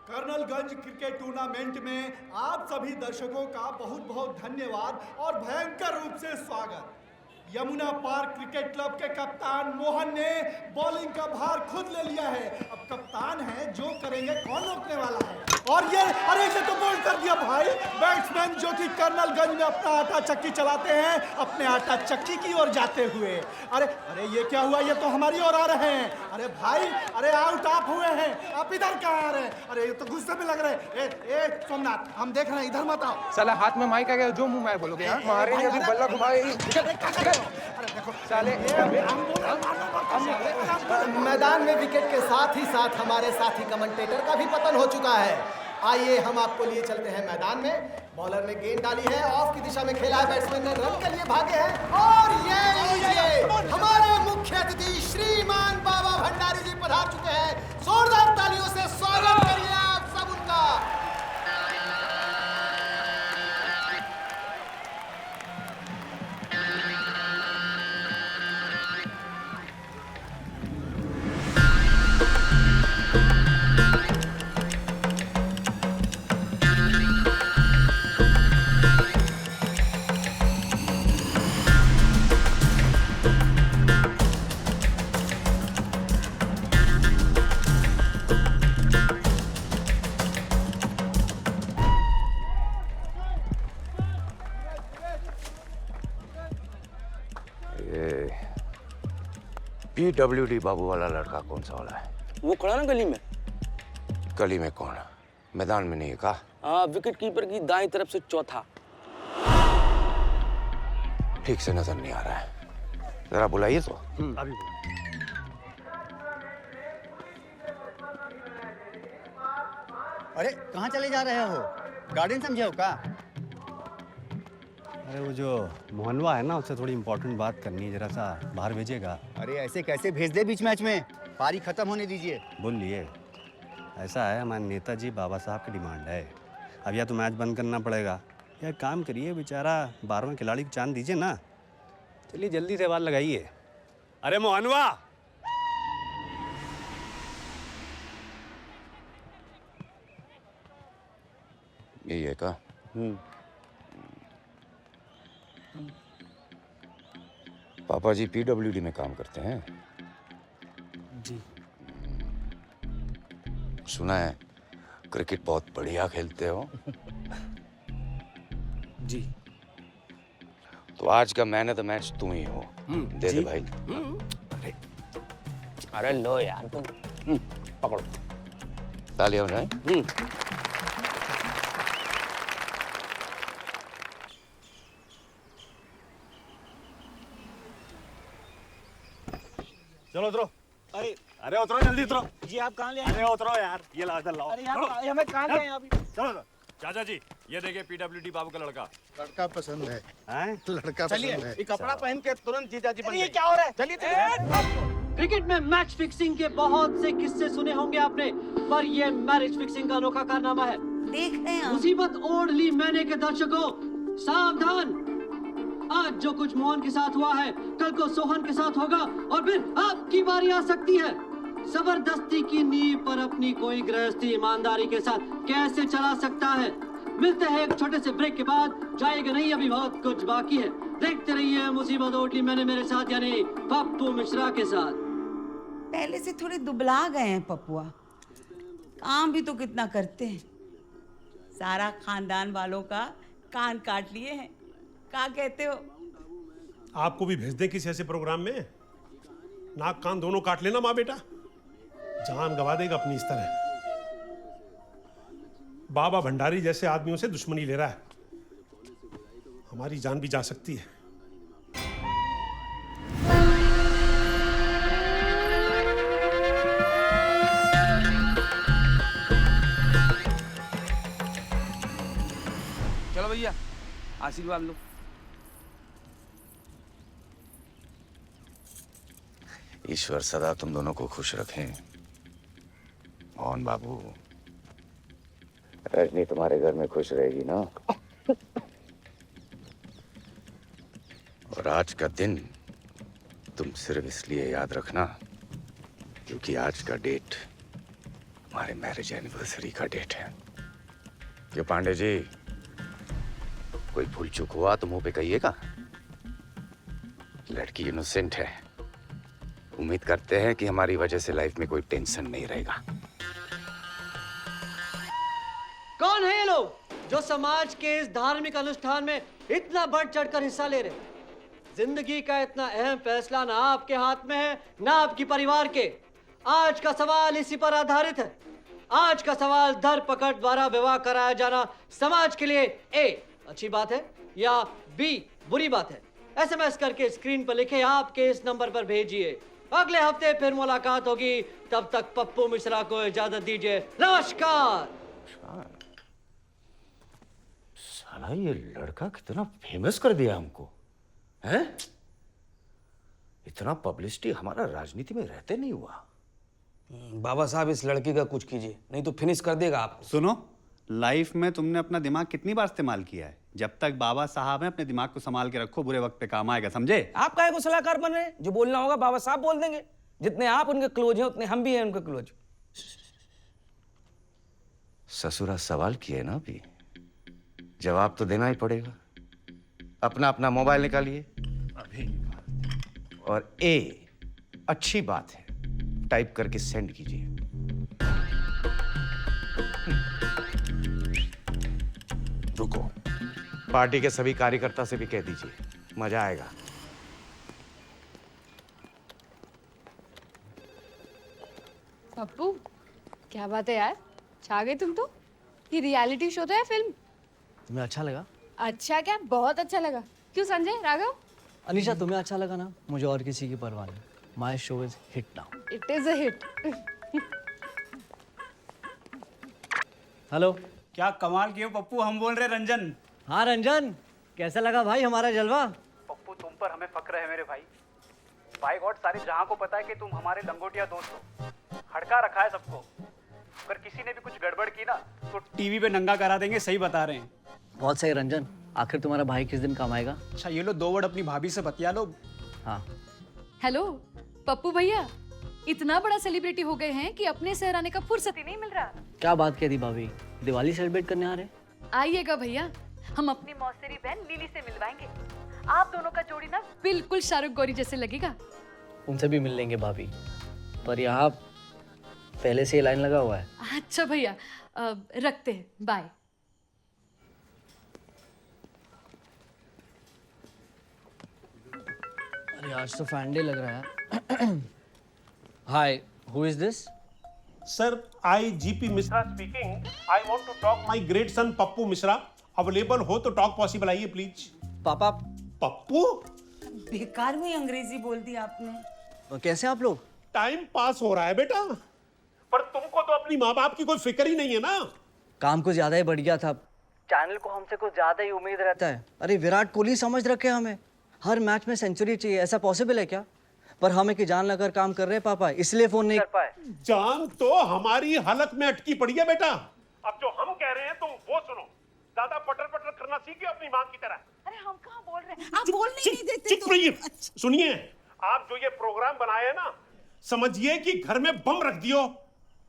Karnalganj cricket tournament में आप सभी दर्शकों का बहुत बहुत धन्यवाद और भयंकर रूप से स्वागत। यमुना पार्क क्रिकेट क्लब के कप्तान मोहन ने बॉलिंग का भार खुद ले लिया है। अब कप्तान है, जो करेंगे कौन रोकने वाला है। और ये अरे इसे तो बोल्ड कर दिया भाई। बैट्समैन जो कि कर्नलगंज में अपना आटा चक्की चलाते हैं, अपने आटा चक्की की ओर जाते हुए। अरे अरे ये क्या हुआ, ये तो हमारी ओर आ रहे हैं। अरे भाई, अरे आउट आप हुए हैं, आप इधर कहाँ आ रहे हैं। अरे ये तो गुस्से में लग रहे हैं। ए सोमनाथ, हम देख रहे हैं, इधर मत आओ। साला हाथ में माइक आ गया, जो मुंह में बोलोगे यार। मारेंगे अभी, बल्ला घुमाए। अरे देखो साले मैदान में विकेट के साथ ही साथ हमारे साथी कमेंटेटर का भी पतन हो चुका है। आइए हम आपको लिए चलते हैं मैदान में। बॉलर ने गेंद डाली है, ऑफ की दिशा में खेला है, बैट्समैन ने रन के लिए भागे हैं। और ये लीजिए हमारे मुख्य अतिथि श्रीमान बाबा भंडारी जी पधार चुके हैं। जोरदार तालियों से स्वागत करिए आप सब उनका। PWD बाबू वाला लड़का कौन सा वाला है? वो खड़ा ना गली में। गली में कौन? मैदान में नहीं है का? हाँ, विकेट कीपर की दाईं तरफ से चौथा। ठीक से नजर नहीं आ रहा है, जरा बुलाइए तो। अभी अरे कहाँ चले जा रहे हो? गार्डन समझे हो का? अरे वो जो मोहनवा है ना, उससे थोड़ी इंपॉर्टेंट बात करनी है, जरा सा बाहर भेजेगा। अरे ऐसे कैसे भेज दे बीच मैच में? पारी खत्म होने दीजिए। बोल लिए, ऐसा है, हमारे नेताजी बाबा साहब की डिमांड है। अब या तो मैच बंद करना पड़ेगा या काम करिए, बेचारा 12वें खिलाड़ी को चांद दीजिए ना। चलिए जल्दी से बाल लगाइए। अरे मोहनवा, यही है का? पापा जी PWD में काम करते हैं जी। सुना है क्रिकेट बहुत बढ़िया खेलते हो। जी। तो आज का मैन ऑफ द मैच तुम ही हो। दे दे भाई। अरे लो यार तुम। पकड़ो। तालियां हो जाए। चलो उतरो। अरे उतरो, जल्दी उतरो। जी आप कहाँ ले आए? अरे उतरो यार, ये लाओ, इधर लाओ। अरे यार हमें कहाँ ले आए अभी? चलो। चाचा जी, ये देखिए PWD बाबू का लड़का। लड़का पसंद है, हैं? लड़का पसंद है। ये कपड़ा पहन के तुरंत जीजाजी बन ये क्या हो रहा है? चलिए। क्रिकेट में मैच फिक्सिंग के बहुत से किस्से सुने होंगे आपने, पर ये मैरिज फिक्सिंग का अनोखा कारनामा है। देख रहे हैं मुसीबत ओढ़ ली मैंने के दर्शकों, सावधान। आज जो कुछ मोहन के साथ हुआ है, कल को सोहन के साथ होगा और फिर आपकी बारी आ सकती है। जबरदस्ती की नींव पर अपनी कोई गृहस्थी ईमानदारी के साथ कैसे चला सकता है? मिलते हैं एक छोटे से ब्रेक के बाद। जाएगा नहीं, अभी बहुत कुछ बाकी है। देखते रहिए मुसीबत ओढ़ ली मैंने मेरे साथ, यानी पप्पू मिश्रा के साथ। पहले से थोड़े दुबला गए हैं पपुआ, काम भी तो कितना करते हैं। सारा खानदान वालों का कान काट लिए हैं। क्या कहते हो? आपको भी भेज दें किसी ऐसे प्रोग्राम में? नाक कान दोनों काट लेना माँ बेटा, जान गवा देगा अपनी इस तरह। बाबा भंडारी जैसे आदमियों से दुश्मनी ले रहा है, हमारी जान भी जा सकती है। चलो भैया आशीर्वाद लो। ईश्वर सदा तुम दोनों को खुश रखें। मोहन बाबू, रजनी तुम्हारे घर में खुश रहेगी ना? और आज का दिन तुम सिर्फ इसलिए याद रखना क्योंकि आज का डेट हमारे मैरिज एनिवर्सरी का डेट है। ये पांडे जी, कोई भूल चूक हुआ तो मुंह पे कहिएगा। लड़की इनोसेंट है। उम्मीद करते हैं कि हमारी वजह से लाइफ में कोई टेंशन नहीं रहेगा। कौन है ये लोग जो समाज के इस धार्मिक अनुष्ठान में इतना बढ़ चढ़कर हिस्सा ले रहे? जिंदगी का इतना अहम फैसला ना आपके हाथ में है ना आपकी परिवार के। आज का सवाल इसी पर आधारित है। आज का सवाल धरपकड़ द्वारा विवाह कराया जाना समाज के लिए ए अच्छी बात है या बी बुरी बात है? एसएमएस करके स्क्रीन पर लिखे आपके इस नंबर पर भेजिए। अगले हफ्ते फिर मुलाकात होगी। तब तक पप्पू मिश्रा को इजाजत दीजिए। नमस्कार। साला ये लड़का कितना फेमस कर दिया हमको, हैं? इतना पब्लिसिटी हमारा राजनीति में रहते नहीं हुआ। बाबा साहब इस लड़की का कुछ कीजिए, नहीं तो फिनिश कर देगा आपको। सुनो, लाइफ में तुमने अपना दिमाग कितनी बार इस्तेमाल किया है? जब तक बाबा साहब हैं अपने दिमाग को संभाल के रखो, बुरे वक्त पे काम आएगा, समझे? आप काहे को सलाहकार बन रहे हैं? जो बोलना होगा बाबा साहब बोल देंगे। जितने आप उनके क्लोज हैं उतने हम भी हैं उनके क्लोज। ससुरा सवाल किए ना अभी, जवाब तो देना ही पड़ेगा। अपना अपना मोबाइल निकालिए अभी और ए अच्छी बात है टाइप करके सेंड कीजिए। रुको, पार्टी के सभी कार्यकर्ता से भी कह दीजिए, मजा आएगा। पप्पू, क्या बात है यार, छा गए तुम तो। ये रियलिटी शो तो है फिल्म। तुम्हें अच्छा लगा? अच्छा क्या, बहुत अच्छा लगा। क्यों संजय, राघव? अनीशा, तुम्हें अच्छा लगा ना? मुझे और किसी की परवाह नहीं। My show is hit now. It is a hit. Hello. क्या कमाल किए पप्पू, हम बोल रहे रंजन। हाँ रंजन, कैसा लगा भाई हमारा जलवा? पप्पू तुम पर हमें फक्र है मेरे भाई। बाय गॉड सारे जहां को पता है कि तुम हमारे लंगोटिया दोस्त हो। हड़का रखा है सबको। अगर किसी ने भी कुछ गड़बड़ की ना तो टीवी पे नंगा करा देंगे, सही बता रहे हैं। बहुत सही रंजन, आखिर तुम्हारा भाई किस दिन काम आएगा? अच्छा ये लो 2 वर्ड अपनी भाभी से बतिया लो। हाँ। हेलो पप्पू भैया, इतना बड़ा सेलिब्रिटी हो गए हैं कि अपने शहर आने का फुर्सत ही नहीं मिल रहा। क्या बात कह दी भाभी, दिवाली सेलिब्रेट करने आ रहे? आइएगा भैया, हम अपनी मौसेरी बहन लिली से मिलवाएंगे। आप दोनों का जोड़ी ना बिल्कुल शाहरुख गौरी जैसे लगेगा। उनसे भी मिल लेंगे भाभी, पर यहाँ पहले से लाइन लगा हुआ है। अच्छा भैया, रखते हैं, बाय। अरे आज तो फैंडे लग रहा है। Hi, who is this? Sir, I GP Mishra speaking. I want to talk my great son Pappu Mishra. Available हो तो talk possible आइए please. पापा। पप्पू? बेकार में अंग्रेजी बोल दी आपने। कैसे आप लोग? टाइम पास हो रहा है बेटा, पर तुमको तो अपनी माँ बाप की कोई फिक्र ही नहीं है ना। काम को ज्यादा ही बढ़ गया था। चैनल को हमसे कुछ ज्यादा ही उम्मीद रहता है। अरे विराट कोहली समझ रखे हमें, हर मैच में सेंचुरी चाहिए। ऐसा पॉसिबल है क्या? पर हमें की जान लगाकर काम कर रहे हैं पापा, इसलिए फोन नहीं कर पाए। जान तो हमारी हालत में अटकी पड़ी है बेटा। अब जो हम कह रहे हैं तुम वो सुनो। ज्यादा पटर पटर करना सीखिए अपनी माँ की तरह। अरे हम कहाँ बोल रहे हैं, आप बोलने नहीं देते। चुप रहिए। सुनिए, आप जो ये प्रोग्राम बनाए हैं ना, समझिए कि घर में बम रख दियो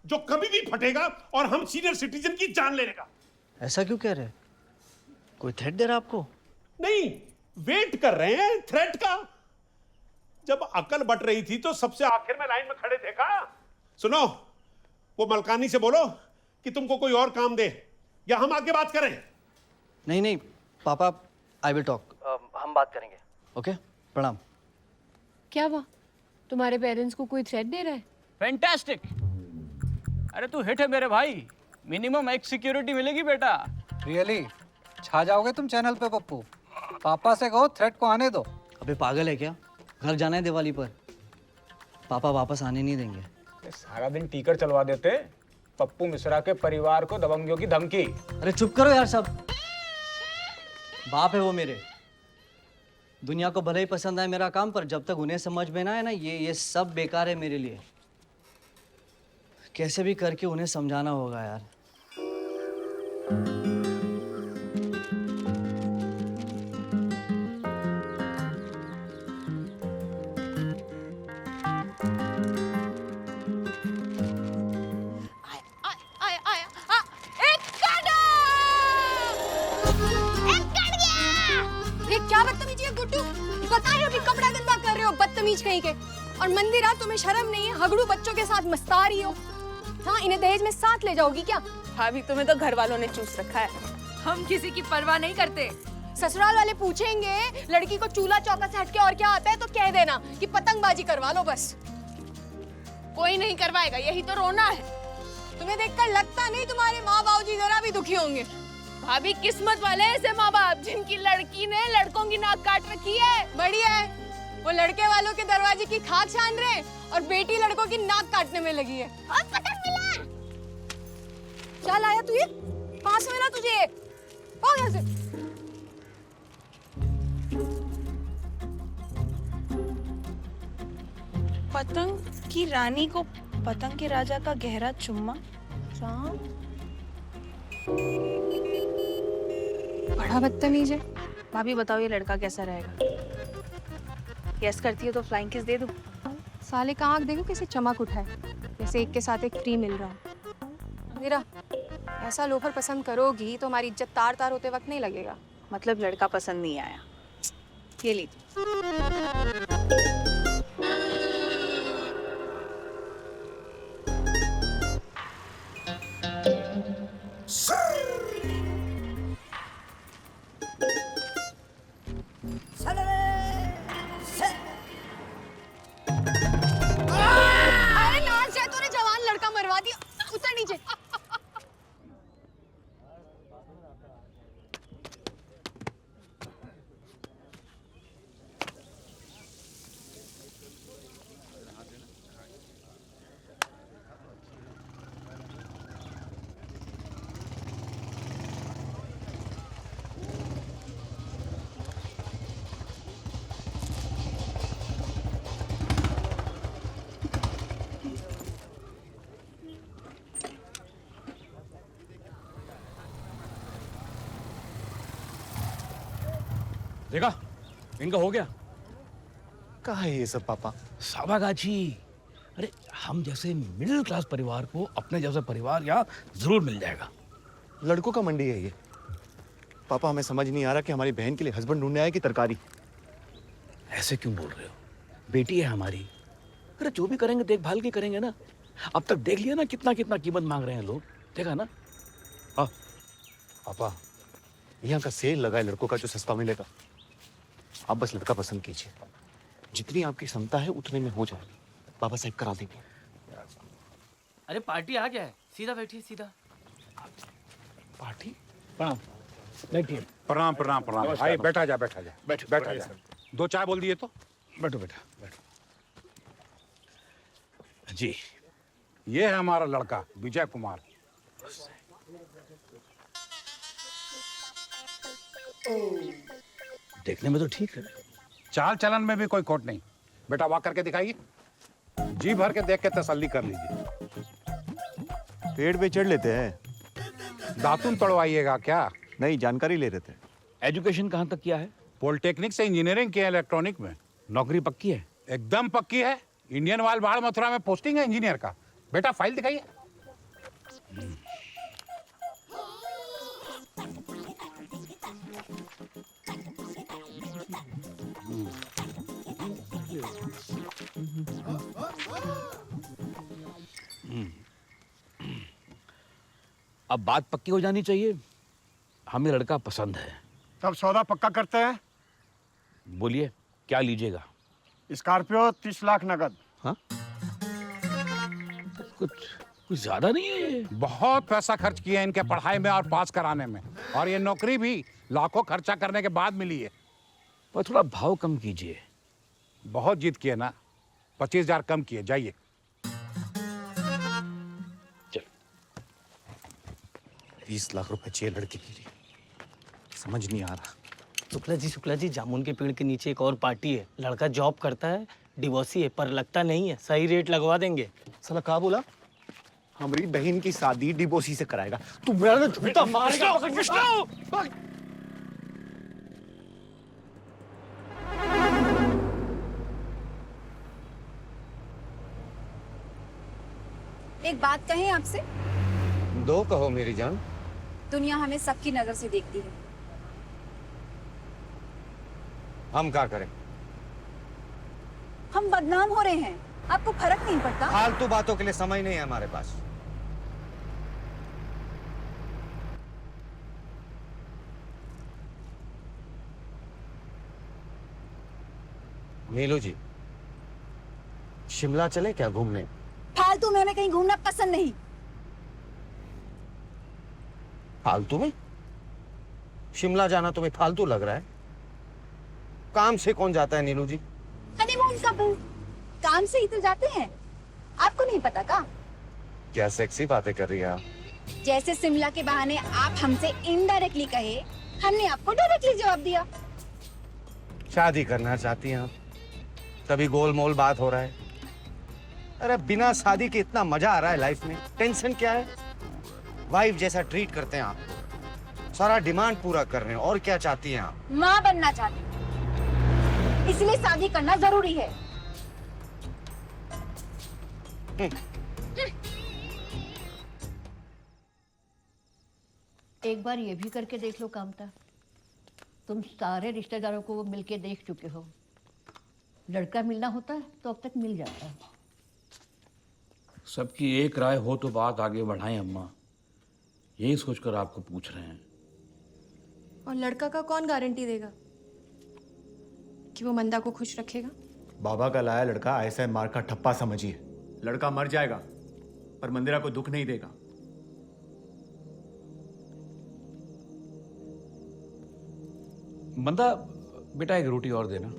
जो कभी भी फटेगा और हम सीनियर सिटीजन की जान ले लेगा। ऐसा क्यों कह रहे? कोई थ्रेट दे रहा आपको? नहीं, वेट कर रहे हैं थ्रेट का। जब अकल बट रही थी तो सबसे आखिर में लाइन में खड़े थे का। सुनो, वो मलकानी से बोलो कि तुमको कोई और काम दे या हम आगे बात करें। नहीं नहीं पापा, आई विल टॉक, हम बात करेंगे। ओके, प्रणाम। क्या हुआ, तुम्हारे पेरेंट्स को कोई थ्रेट दे रहा है? फैंटास्टिक। अरे तू हिट है मेरे भाई, मिनिमम एक सिक्योरिटी मिलेगी बेटा। रियली छा जाओगे तुम चैनल पे पप्पू। पापा से कहो थ्रेट को आने दो। अबे पागल है क्या? घर जाना है दिवाली पर, पापा वापस आने नहीं देंगे। सारा दिन टीकर चलवा देते पप्पू मिश्रा के परिवार को दबंगियों की धमकी। अरे चुप करो यार सब। बाप है वो मेरे। दुनिया को भले ही पसंद आए मेरा काम, पर जब तक उन्हें समझ में ना आए ना, ये सब बेकार है मेरे लिए। कैसे भी करके उन्हें समझाना होगा यार। बदतमीज कहीं के। और मंदिरा, तुम्हें शर्म नहीं है? हगड़ू बच्चों के साथ मस्ता रही हो। हाँ, इन्हें दहेज में साथ ले जाओगी क्या? भाभी, तुम्हें तो घर वालों ने चूस रखा है। हम किसी की परवाह नहीं करते। ससुराल वाले पूछेंगे लड़की को चूल्हा चौका से हटके और क्या आता है, तो कह देना कि पतंगबाजी करवा लो बस। कोई नहीं करवाएगा, यही तो रोना है। तुम्हें देखकर लगता नहीं तुम्हारे माँ बाबूजी जरा भी दुखी होंगे। भाभी, किस्मत वाले ऐसे माँ बाप जिनकी लड़की ने लड़कों की नाक काट रखी है। बढ़िया है, वो लड़के वालों के दरवाजे की खाक छान रहे और बेटी लड़कों की नाक काटने में लगी है। क्या लाया तू ये? पास में ना तुझे हो गया से। पतंग की रानी को पतंग के राजा का गहरा चुम्मा। बड़ा बदतमीज है। भाभी बताओ, ये लड़का कैसा रहेगा? गेस करती हो तो फ्लाइंग किस दे दूं? साले का आंख देखो कैसे चमक उठा है, जैसे एक के साथ एक फ्री मिल रहा हो। मेरा ऐसा लोफर पसंद करोगी तो हमारी इज्जत तार तार होते वक्त नहीं लगेगा। मतलब लड़का पसंद नहीं आया? ये ली। अरे नाच जाए, तूने जवान लड़का मरवा दिया। उतर नीचे। देखा, इनका हो गया। कहाँ है ये सब पापा? साबागाछी। अरे हम जैसे मिडिल क्लास परिवार को अपने जैसा परिवार यहाँ जरूर मिल जाएगा। लड़कों का मंडी है ये। पापा, हमें समझ नहीं आ रहा कि हमारी बहन के लिए हस्बैंड ढूंढने आए कि तरकारी। ऐसे क्यों बोल रहे हो? बेटी है हमारी। अरे जो भी करेंगे देखभाल की करेंगे ना। अब तक देख लिया ना कितना कितना कीमत मांग रहे हैं लोग। देखा ना? हाँ पापा, यहाँ का सेल लगा है लड़कों का जो सस्ता मिलेगा। आप बस लड़का पसंद कीजिए, जितनी आपकी क्षमता है उतने में हो जाएगा। बाबा साहब करा देंगे। अरे पार्टी आ गया है, सीधा बैठिए सीधा। पार्टी? प्रणाम, बैठिए। प्रणाम प्रणाम प्रणाम। भाई बैठा जा, बैठा जा, बैठा जा। दो चाय बोल दिए तो बैठो बेटा, बैठो। जी, ये है हमारा लड़का विजय कुमार। देखने में तो ठीक है। चाल चलन में भी कोई खोट नहीं। बेटा वॉक करके दिखाइए, जी भर के देख के तसल्ली कर लीजिए। पेड़ पे चढ़ लेते हैं। दातुन तोड़वाइएगा क्या? नहीं, जानकारी ले रहे थे। एजुकेशन कहाँ तक किया है? पॉलिटेक्निक से इंजीनियरिंग किया, इलेक्ट्रॉनिक में। नौकरी पक्की है? एकदम पक्की है। इंडियन ऑयल बाढ़ मथुरा में पोस्टिंग है इंजीनियर का। बेटा फाइल दिखाइए। अब बात पक्की हो जानी चाहिए। हमें लड़का पसंद है। तब सौदा पक्का करते हैं। बोलिए, क्या लीजिएगा? स्कॉर्पियो 30 लाख नगद। हाँ? कुछ ज्यादा नहीं है? बहुत पैसा खर्च किया इनके पढ़ाई में और पास कराने में, और ये नौकरी भी लाखों खर्चा करने के बाद मिली है। पर थोड़ा भाव कम कीजिए। बहुत जीत किए ना, 25,000 कम किए। जाइए। 20 लाख रुपए चाहिए लड़के के लिए। समझ नहीं आ रहा। शुक्ला जी, जामुन के पेड़ के नीचे एक और पार्टी है। लड़का जॉब करता है, डिवोर्सी है, पर लगता नहीं है। सही रेट लगवा देंगे। साला कहा बोला? हमारी बहन की शादी डिवोर्सी से कराएगा। तू मेरा झूठा मारेगा। एक बात कहें आपसे? दो कहो मेरी जान। दुनिया हमें सबकी नजर से देखती है। हम क्या करें? हम बदनाम हो रहे हैं, आपको फर्क नहीं पड़ता? फालतू बातों के लिए समय नहीं है हमारे पास। नीलू जी, शिमला चले क्या घूमने? फालतू में हमें कहीं घूमना पसंद नहीं। फालतू में? शिमला जाना तुम्हें फालतू लग रहा है? काम से कौन जाता है नीलू जी? हनीमून कपल काम से ही तो जाते हैं, आपको नहीं पता का? क्या सेक्सी बातें कर रही है आप? जैसे शिमला के बहाने आप हमसे इनडायरेक्टली कहे, हमने आपको डायरेक्टली जवाब दिया। शादी करना चाहती हैं आप, तभी गोलमोल बात हो रहा है। अरे बिना शादी के इतना मजा आ रहा है लाइफ में, टेंशन क्या है? वाइफ जैसा ट्रीट करते हैं आपको, सारा डिमांड पूरा कर रहे हैं, और क्या चाहती हैं आप? माँ बनना चाहती, इसलिए शादी करना जरूरी है। एक बार ये भी करके देख लो कामता, तुम सारे रिश्तेदारों को मिलके देख चुके हो, लड़का मिलना होता है तो अब तक मिल जाता है। सबकी एक राय हो तो बात आगे बढ़ाएं अम्मा, यही सोचकर आपको पूछ रहे हैं। और लड़का का कौन गारंटी देगा कि वो मंदा को खुश रखेगा? बाबा का लाया लड़का ऐसा मार का ठप्पा समझिए। लड़का मर जाएगा पर मंदिरा को दुख नहीं देगा। मंदा बेटा एक रोटी और देना।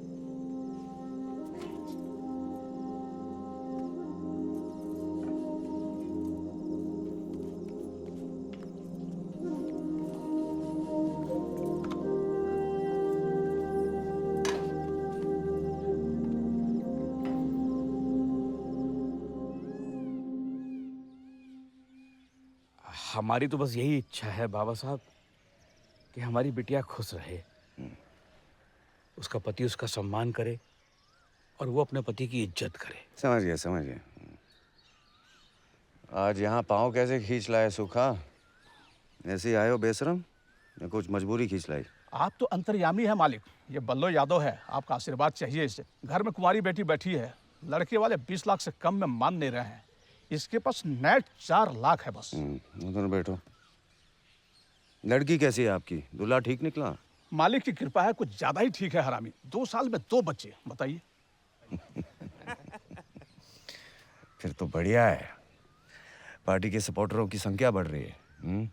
हमारी तो बस यही इच्छा है बाबा साहब कि हमारी बिटिया खुश रहे, उसका पति उसका सम्मान करे और वो अपने पति की इज्जत करे। समझिए। आज यहाँ पाँव कैसे खींच लाए सुखा? ऐसे ही आए हो बेशरम या कुछ मजबूरी खींच लाई? आप तो अंतर्यामी है मालिक, ये बल्लो यादव है, आपका आशीर्वाद चाहिए इसे। घर में कुंवारी बेटी बैठी है, लड़के वाले 20 लाख से कम में मान नहीं रहे हैं, इसके पास नेट 4 लाख है बस। उधर बैठो। लड़की कैसी है आपकी? दूल्हा ठीक निकला? मालिक की कृपा है, कुछ ज्यादा ही ठीक है हरामी। 2 साल में 2 बच्चे, बताइए। फिर तो बढ़िया है, पार्टी के सपोर्टरों की संख्या बढ़ रही है।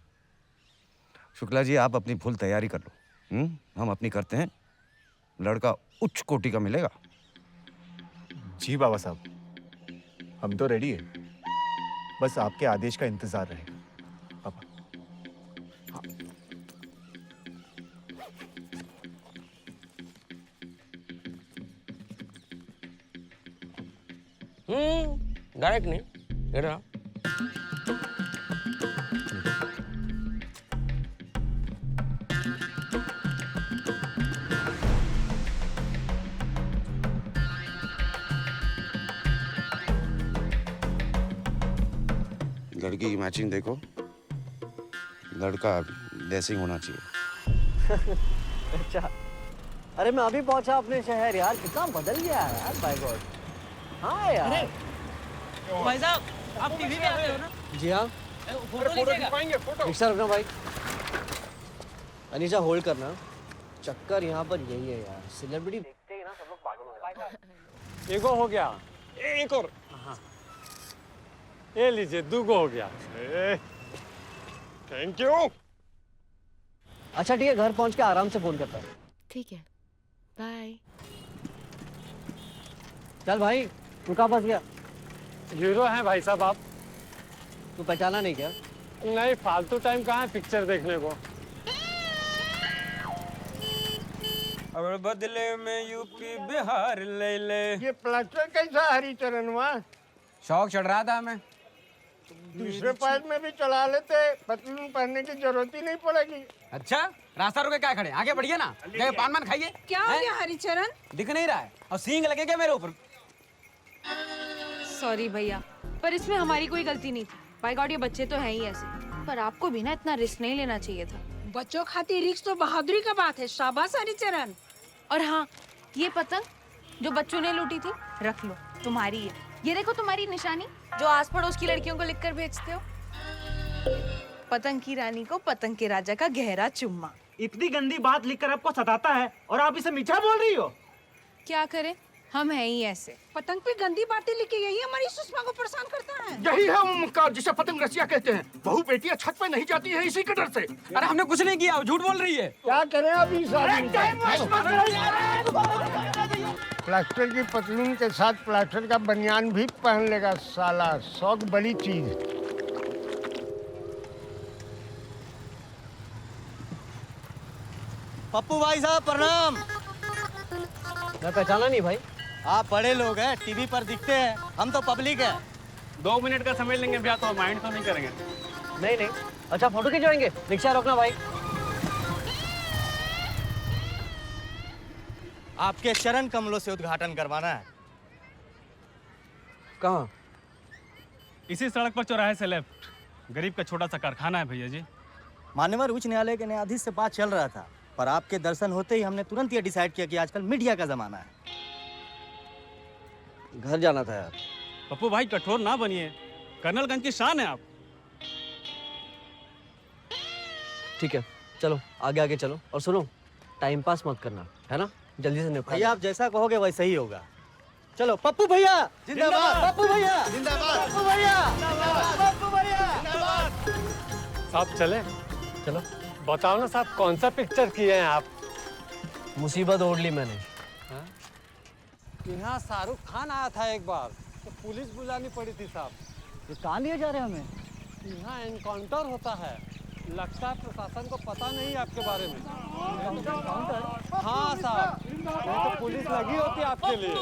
शुक्ला जी, आप अपनी फुल तैयारी कर लो, हम अपनी करते हैं। लड़का उच्च कोटि का मिलेगा। जी बाबा साहब, हम तो रेडी है, बस आपके आदेश का इंतजार रहेगा। पापा डायरेक्ट नहीं, इधर आओ। लड़की की मैचिंग देखो, लड़का ड्रेसिंग होना चाहिए। अच्छा, अरे मैं अभी पहुंचा अपने शहर यार, कितना बदल गया है यार, बाय गॉड। हाँ यार। भाई साहब, आप टीवी पे आते हो ना? जी हाँ। Photo खिंचवाएंगे, photo. रिक्शा रखना भाई। अनीशा होल्ड करना। चक्कर यहाँ पर यही है यार, सेलिब्रिटी देखते ही ना सब लोग पागल हो जाते हैं। एगो हो गया, एक और। ये लीजिए, 2 हो गया। Thank you. अच्छा ठीक है, घर पहुंच के आराम से फोन करता है। ठीक है, बाय। चल भाई, रुका फंस गया। हीरो हैं भाई साहब आप। तू पहचाना नहीं क्या? नहीं, फालतू टाइम कहाँ है पिक्चर देखने को। और बदले में यूपी बिहार ले ले। ये प्लास्टर कैसा हरिचरण हुआ? शौक चढ़ रहा था हमें। दूसरे पैर में भी चला लेते, पतलून पहनने की जरूरत ही नहीं पड़ेगी। अच्छा, रास्ता रोके क्या खड़े? आगे बढ़िए ना, जाके पान मान खाइए। क्या हो गया हरिचरण? दिख नहीं रहा है और सींग लगे क्या मेरे ऊपर? सॉरी भैया, पर इसमें हमारी कोई गलती नहीं थी। बाय गॉड, ये बच्चे तो हैं ही ऐसे, पर आपको भी ना इतना रिस्क नहीं लेना चाहिए था। बच्चों खातिर रिस्क तो बहादुरी का बात है। शाबाश हरिचरण। और हाँ, ये पतंग जो बच्चों ने लूटी थी, रख लो, तुम्हारी है। ये देखो तुम्हारी निशानी, जो आस पड़ोस की लड़कियों को लिखकर भेजते हो। पतंग की रानी को पतंग के राजा का गहरा चुम्मा। इतनी गंदी बात लिखकर आपको सताता है और आप इसे मीठा बोल रही हो। क्या करें, हम हैं ही ऐसे। पतंग पे गंदी बातें लिखी गई है, हमारी सुषमा को परेशान करता है। यही है वो मक्कार जिसे पतंग रसिया कहते हैं। बहू बेटियां छत पे नहीं जाती है इसी के डर से। अरे हमने कुछ नहीं किया, झूठ बोल रही है। क्या करें अभी? प्लास्टर की पतलून के साथ प्लास्टर का बनियान भी पहन लेगा साला। शौक बड़ी चीज। पप्पू भाई साहब प्रणाम। मैं पहचाना नहीं भाई। आप बड़े लोग हैं, टीवी पर दिखते हैं, हम तो पब्लिक है। 2 मिनट का समझ लेंगे भैया, तो माइंड तो नहीं करेंगे। नहीं नहीं, अच्छा फोटो खिंचवाएंगे, रिक्शा रोकना भाई। आपके चरण कमलों से उद्घाटन करवाना है। कहाँ? इसी सड़क पर चौराहे से लेफ्ट। गरीब का छोटा सा कारखाना है भैया जी। मान्यवर उच्च न्यायालय के न्यायाधीश से बात चल रहा था, पर आपके दर्शन होते ही हमने तुरंत ये डिसाइड किया कि आजकल मीडिया का जमाना है। घर जाना था यार। पप्पू भाई कठोर ना बनिए, कर्नलगंज की शान है आप। ठीक है, चलो आगे आगे चलो। और सुनो, टाइम पास मत करना, है ना? जल्दी से निपटा। भैया आप जैसा कहोगे वैसा ही होगा। चलो पप्पू भैया जिंदाबाद, पप्पू भैया जिंदाबाद, पप्पू भैया जिंदाबाद, पप्पू भैया जिंदाबाद। साहब चले? चलो। बताओ ना साहब, कौन सा पिक्चर किए हैं आप? मुसीबत ओढ़ ली मैंने। यहाँ शाहरुख खान आया था एक बार, तो पुलिस बुलानी पड़ी थी साहब। ये कहाँ लिए जा रहे हैं हमें? यहाँ एनकाउंटर होता है। लगता है प्रशासन को पता नहीं आपके बारे में। हाँ साहब, यहाँ तो पुलिस लगी होती है आपके लिए।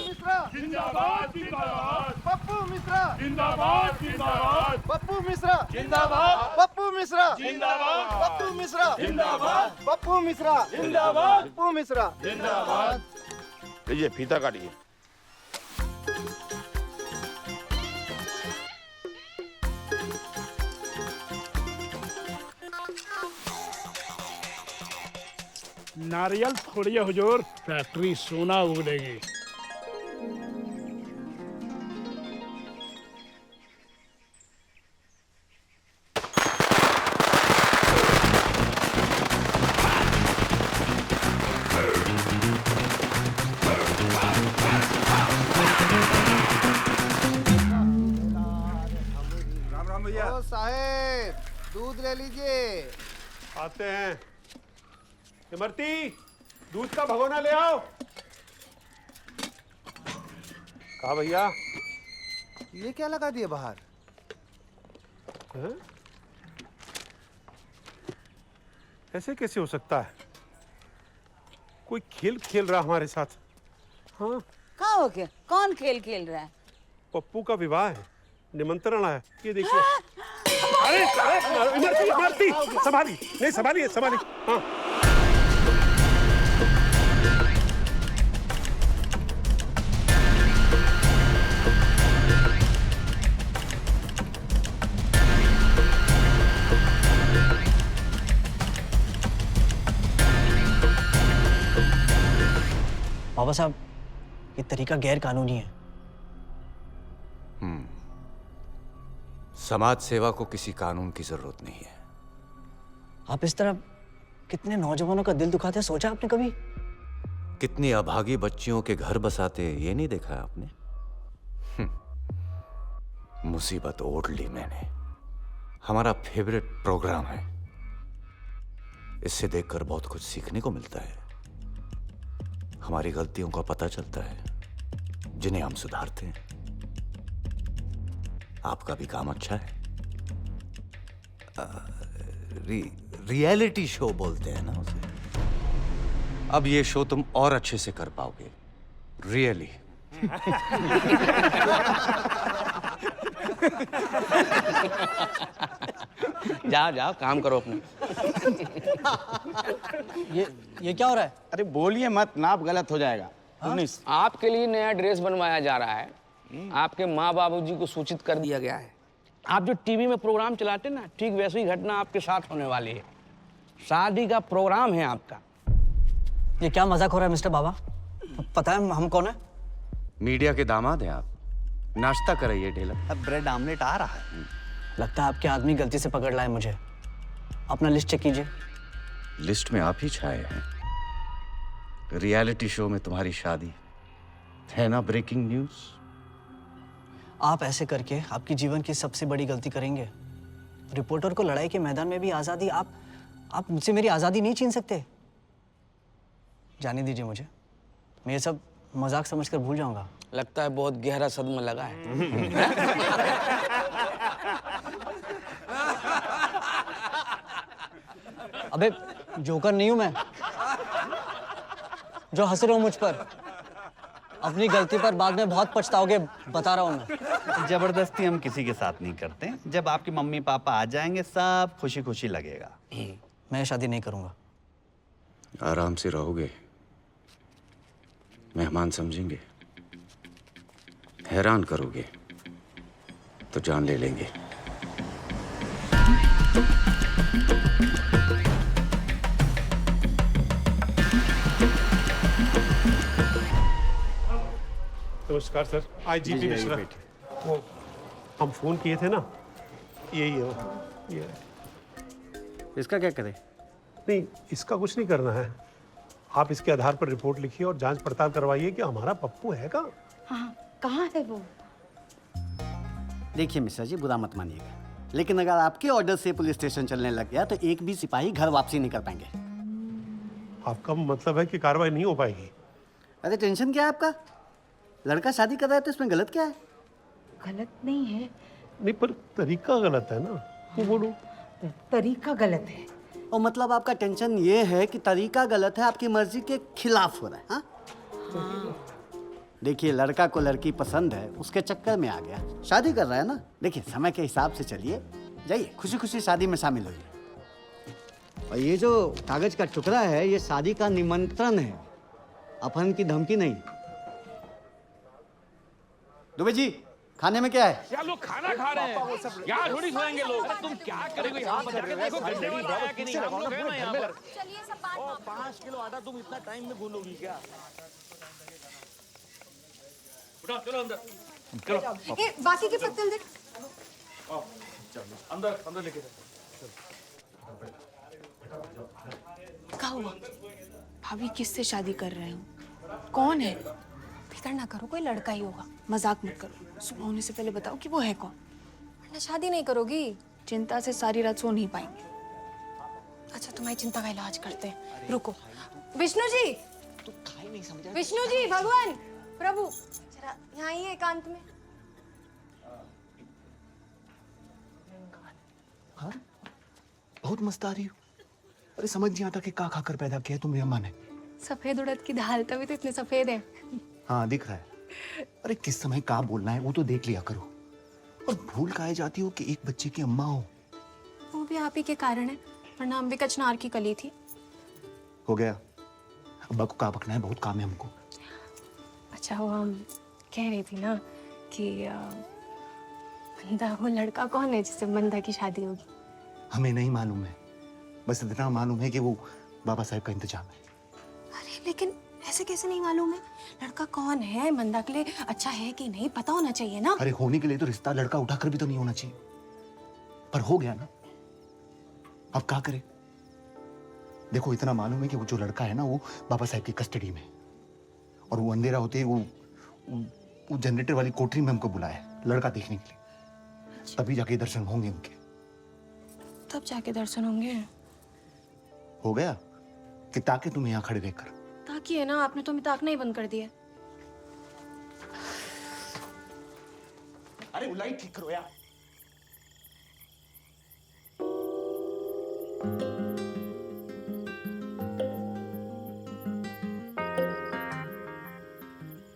जिंदाबाद जिंदाबाद पप्पू मिश्रा जिंदाबाद जिंदाबाद पप्पू मिश्रा जिंदाबाद पप्पू मिश्रा जिंदाबाद पप्पू मिश्रा जिंदाबाद पप्पू मिश्रा जिंदाबाद पप्पू मिश्रा जिंदाबाद। लीजिए फीता काटिए। नारियल थोड़ी है हुजूर, फैक्ट्री सोना उगलेगी। राम राम भैया। ओ साहेब, दूध ले लीजिए। आते हैं। इमरती, दूध का भगोना ले आओ। कहा भैया? ये क्या लगा दिए बाहर? हैं? ऐसे कैसे हो सकता है? कोई खेल खेल रहा हमारे साथ। हाँ, कहाँ हो गया? कौन खेल खेल रहा है? पप्पू का विवाह है, निमंत्रण आया। ये देखिए। अरे अरे इमरती इमरती, संभाली। नहीं संभाली संभाली। हाँ बाबा साहब, ये तरीका गैर कानूनी है। समाज सेवा को किसी कानून की जरूरत नहीं है। आप इस तरह कितने नौजवानों का दिल दुखाते हैं, सोचा आपने कभी? कितनी अभागी बच्चियों के घर बसाते, ये नहीं देखा आपने? मुसीबत ओढ़ ली मैंने। हमारा फेवरेट प्रोग्राम है। इससे देखकर बहुत कुछ सीखने को मिलता है। हमारी गलतियों का पता चलता है, जिन्हें हम सुधारते हैं। आपका भी काम अच्छा है। रियलिटी शो बोलते हैं ना उसे। अब ये शो तुम और अच्छे से कर पाओगे। रियली। जाओ जाओ, काम करो अपने। ये क्या हो रहा है? अरे बोलिए मत, नाप गलत हो जाएगा। आपके लिए नया ड्रेस बनवाया जा रहा है। आपके माँ बाबूजी को सूचित कर दिया गया है। आप जो टीवी में प्रोग्राम चलाते ना, ठीक वैसी ही घटना आपके साथ होने वाली है। शादी का प्रोग्राम है आपका। ये क्या मजाक हो रहा है मिस्टर बाबा? पता है हम कौन है? मीडिया के दामाद हैं आप, नाश्ता कराइए ढेलक। अब ब्रेड आमलेट आ रहा है। लगता है आपके आदमी गलती से पकड़ लाए मुझे। अपना लिस्ट चेक कीजिए। लिस्ट में आप ही छाए हैं। रियलिटी शो में तुम्हारी शादी है ना, ब्रेकिंग न्यूज। आप ऐसे करके आपकी जीवन की सबसे बड़ी गलती करेंगे। रिपोर्टर को लड़ाई के मैदान में भी आज़ादी, आप मुझसे मेरी आज़ादी नहीं छीन सकते। जाने दीजिए मुझे, मैं ये सब मजाक समझकर भूल जाऊंगा। लगता है बहुत गहरा सदमा लगा है। अबे जोकर नहीं हूं मैं जो हंस रहा हूं मुझ पर। अपनी गलती पर बाद में बहुत पछताओगे, बता रहा हूं मैं। जबरदस्ती हम किसी के साथ नहीं करते। जब आपके मम्मी पापा आ जाएंगे सब खुशी खुशी लगेगा। मैं शादी नहीं करूंगा। आराम से रहोगे, मेहमान समझेंगे, हैरान करोगे तो जान ले लेंगे। नमस्कार सर, आईजीपी मिश्रा। वो हम फोन किए थे ना, यही है वो। ये इसका क्या करें? नहीं, इसका कुछ नहीं करना है। आप इसके आधार पर रिपोर्ट लिखिए और जांच पड़ताल करवाइए कि हमारा पप्पू है कहाँ। हाँ, कहाँ है वो? देखिए मिश्रा जी, बुरा मत मानिएगा, लेकिन अगर आपके ऑर्डर से पुलिस स्टेशन चलने लग गया तो एक भी सिपाही घर वापसी नहीं कर पाएंगे। आपका मतलब है कि कार्रवाई नहीं हो पाएगी? अरे टेंशन क्या है आपका? लड़का शादी कर रहा है तो इसमें गलत क्या है? गलत नहीं है। नहीं, पर तरीका गलत है ना, वो बोलो। तरीका गलत है। और मतलब आपका टेंशन ये है कि तरीका गलत है, आपकी मर्जी के खिलाफ हो रहा है। हाँ? देखिए, लड़का को लड़की पसंद है, उसके चक्कर में आ गया, शादी कर रहा है ना। देखिए, समय के हिसाब से चलिए, जाइए खुशी खुशी शादी में शामिल होइए। और ये जो कागज का टुकड़ा है, ये शादी का निमंत्रण है, अपहरण की धमकी नहीं। दुबे जी, खाने में क्या है? यार लोग खाना खा रहे हैं, यहाँ थोड़ी सोएंगे लोग। तुम क्या करोगे यहाँ पर जाके? देखो गड्ढे वाला आया कि नहीं, हम लोग हैं ना यहाँ पर। चलिए सब बात 5 किलो आटा तुम इतना टाइम में गूंदोगी क्या? उठो, चलो अंदर, चलो। ए, बाकी के पत्तल दे। अंदर अंदर लेके क्या हुआ? भाभी किससे शादी कर रहे हो? कौन है? फिक्र ना करो, कोई लड़का ही होगा। मजाक मत करो। सुबह होने से पहले बताओ कि वो है कौन। वरना शादी नहीं करोगी। चिंता से सारी रात सो नहीं पाएंगे। अच्छा, तुम्हारी चिंता का इलाज करते हैं, रुको। विष्णु जी, विष्णु जी, भगवान प्रभु, जरा यहाँ आइए एकांत में। हाँ? बहुत मस्त आ रही हो। अरे समझ नहीं आता कि क्या खाकर पैदा किया तुमने अम्मा ने। सफेद उड़द की दाल, तभी तो इतने सफेद हैं। हाँ दिख रहा है। अरे किस समय कहाँ बोलना है वो तो देख लिया करो। और भूल काहे जाती हो कि एक बच्चे की अम्मा हो। वो भी आप ही के कारण है, वरना हम भी कचनार की कली थी। हो गया, अब्बा को कहाँ पकना है, बहुत काम है हमको। अच्छा, वो हम कह रही थी ना कि मंदा, वो लड़का कौन है जिससे मंदा की शादी होगी? हमें नहीं मालूम है, बस इतना मालूम है कि वो बाबा साहब का इंतजाम है। अरे लेकिन ऐसे कैसे नहीं मालूम है? लड़का कौन है, मंदा के लिए अच्छा है कि नहीं, पता होना चाहिए ना। अरे होने के लिए तो रिश्ता लड़का उठाकर भी तो नहीं होना चाहिए, पर हो गया ना। अब क्या करें? देखो, इतना मालूम है कि वो जो लड़का है ना, वो बाबा साहब की कस्टडी में, और वो अंधेरा होते ही वो जनरेटर वाली कोठरी में हमको बुलाया लड़का देखने के लिए। तभी जाके दर्शन होंगे उनके। तब जाके दर्शन होंगे। हो गया कि ताकि तुम यहाँ खड़े रहकर। ताकि है ना, आपने तो ताकना ही बंद कर दिया। अरे वो लाइट ठीक करो यार।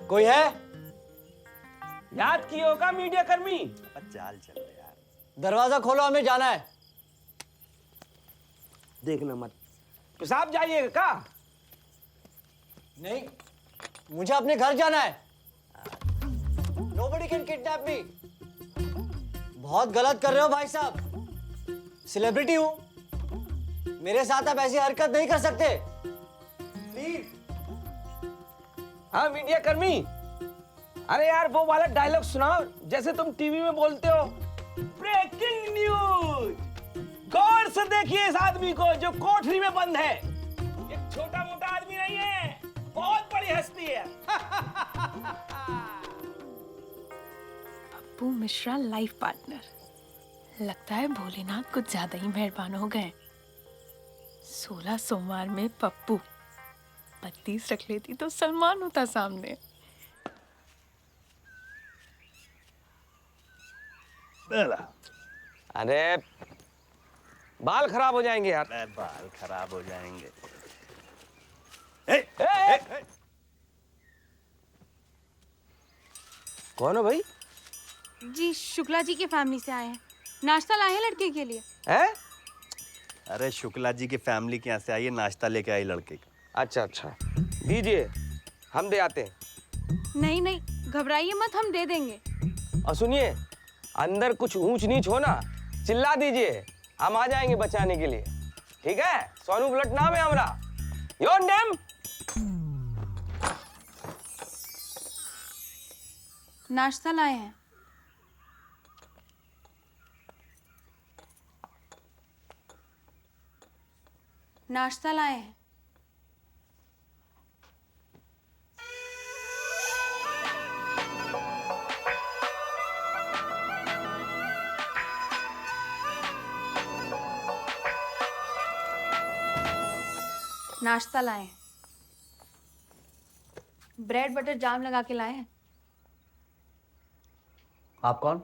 कोई है? याद किए होगा मीडिया कर्मी? चाल चल यार। दरवाजा खोलो, हमें जाना है। देखना मत। पेशाब जाइएगा का? नहीं, मुझे अपने घर जाना है। Nobody can kidnap me। बहुत गलत कर रहे हो भाई साहब। सेलिब्रिटी हूं, मेरे साथ आप ऐसी हरकत नहीं कर सकते। हाँ मीडिया कर्मी, अरे यार वो वाला डायलॉग सुनाओ जैसे तुम टीवी में बोलते हो। ब्रेकिंग न्यूज, गौर से देखिए इस आदमी को जो कोठरी में बंद है। ये छोटा मोटा आदमी नहीं है, बहुत बड़ी हस्ती है। Pappu Mishra life partner. लगता है भोलेनाथ कुछ ज्यादा ही मेहरबान हो गए। 16 सोमवार में पप्पू, 32 रख लेती तो सलमान होता सामने। अरे बाल खराब हो जाएंगे यार। बाल खराब हो जाएंगे। कौन हो भाई? जी शुक्ला जी की फैमिली से आए हैं, नाश्ता लाए हैं लड़के के लिए। हैं? अरे शुक्ला जी की फैमिली के यहाँ से आई है, नाश्ता लेके आई लड़के का। अच्छा अच्छा, दीजिए हम दे आते हैं। नहीं नहीं घबराइए मत, हम दे देंगे। और सुनिए, अंदर कुछ ऊंच नीच हो ना, चिल्ला दीजिए, हम आ जाएंगे बचाने के लिए। ठीक है? सोनू बुलट नाम है हमारा। Your name? नाश्ता लाए हैं। नाश्ता लाए हैं। नाश्ता लाए हैं। ब्रेड बटर जाम लगा के लाए हैं। आप कौन?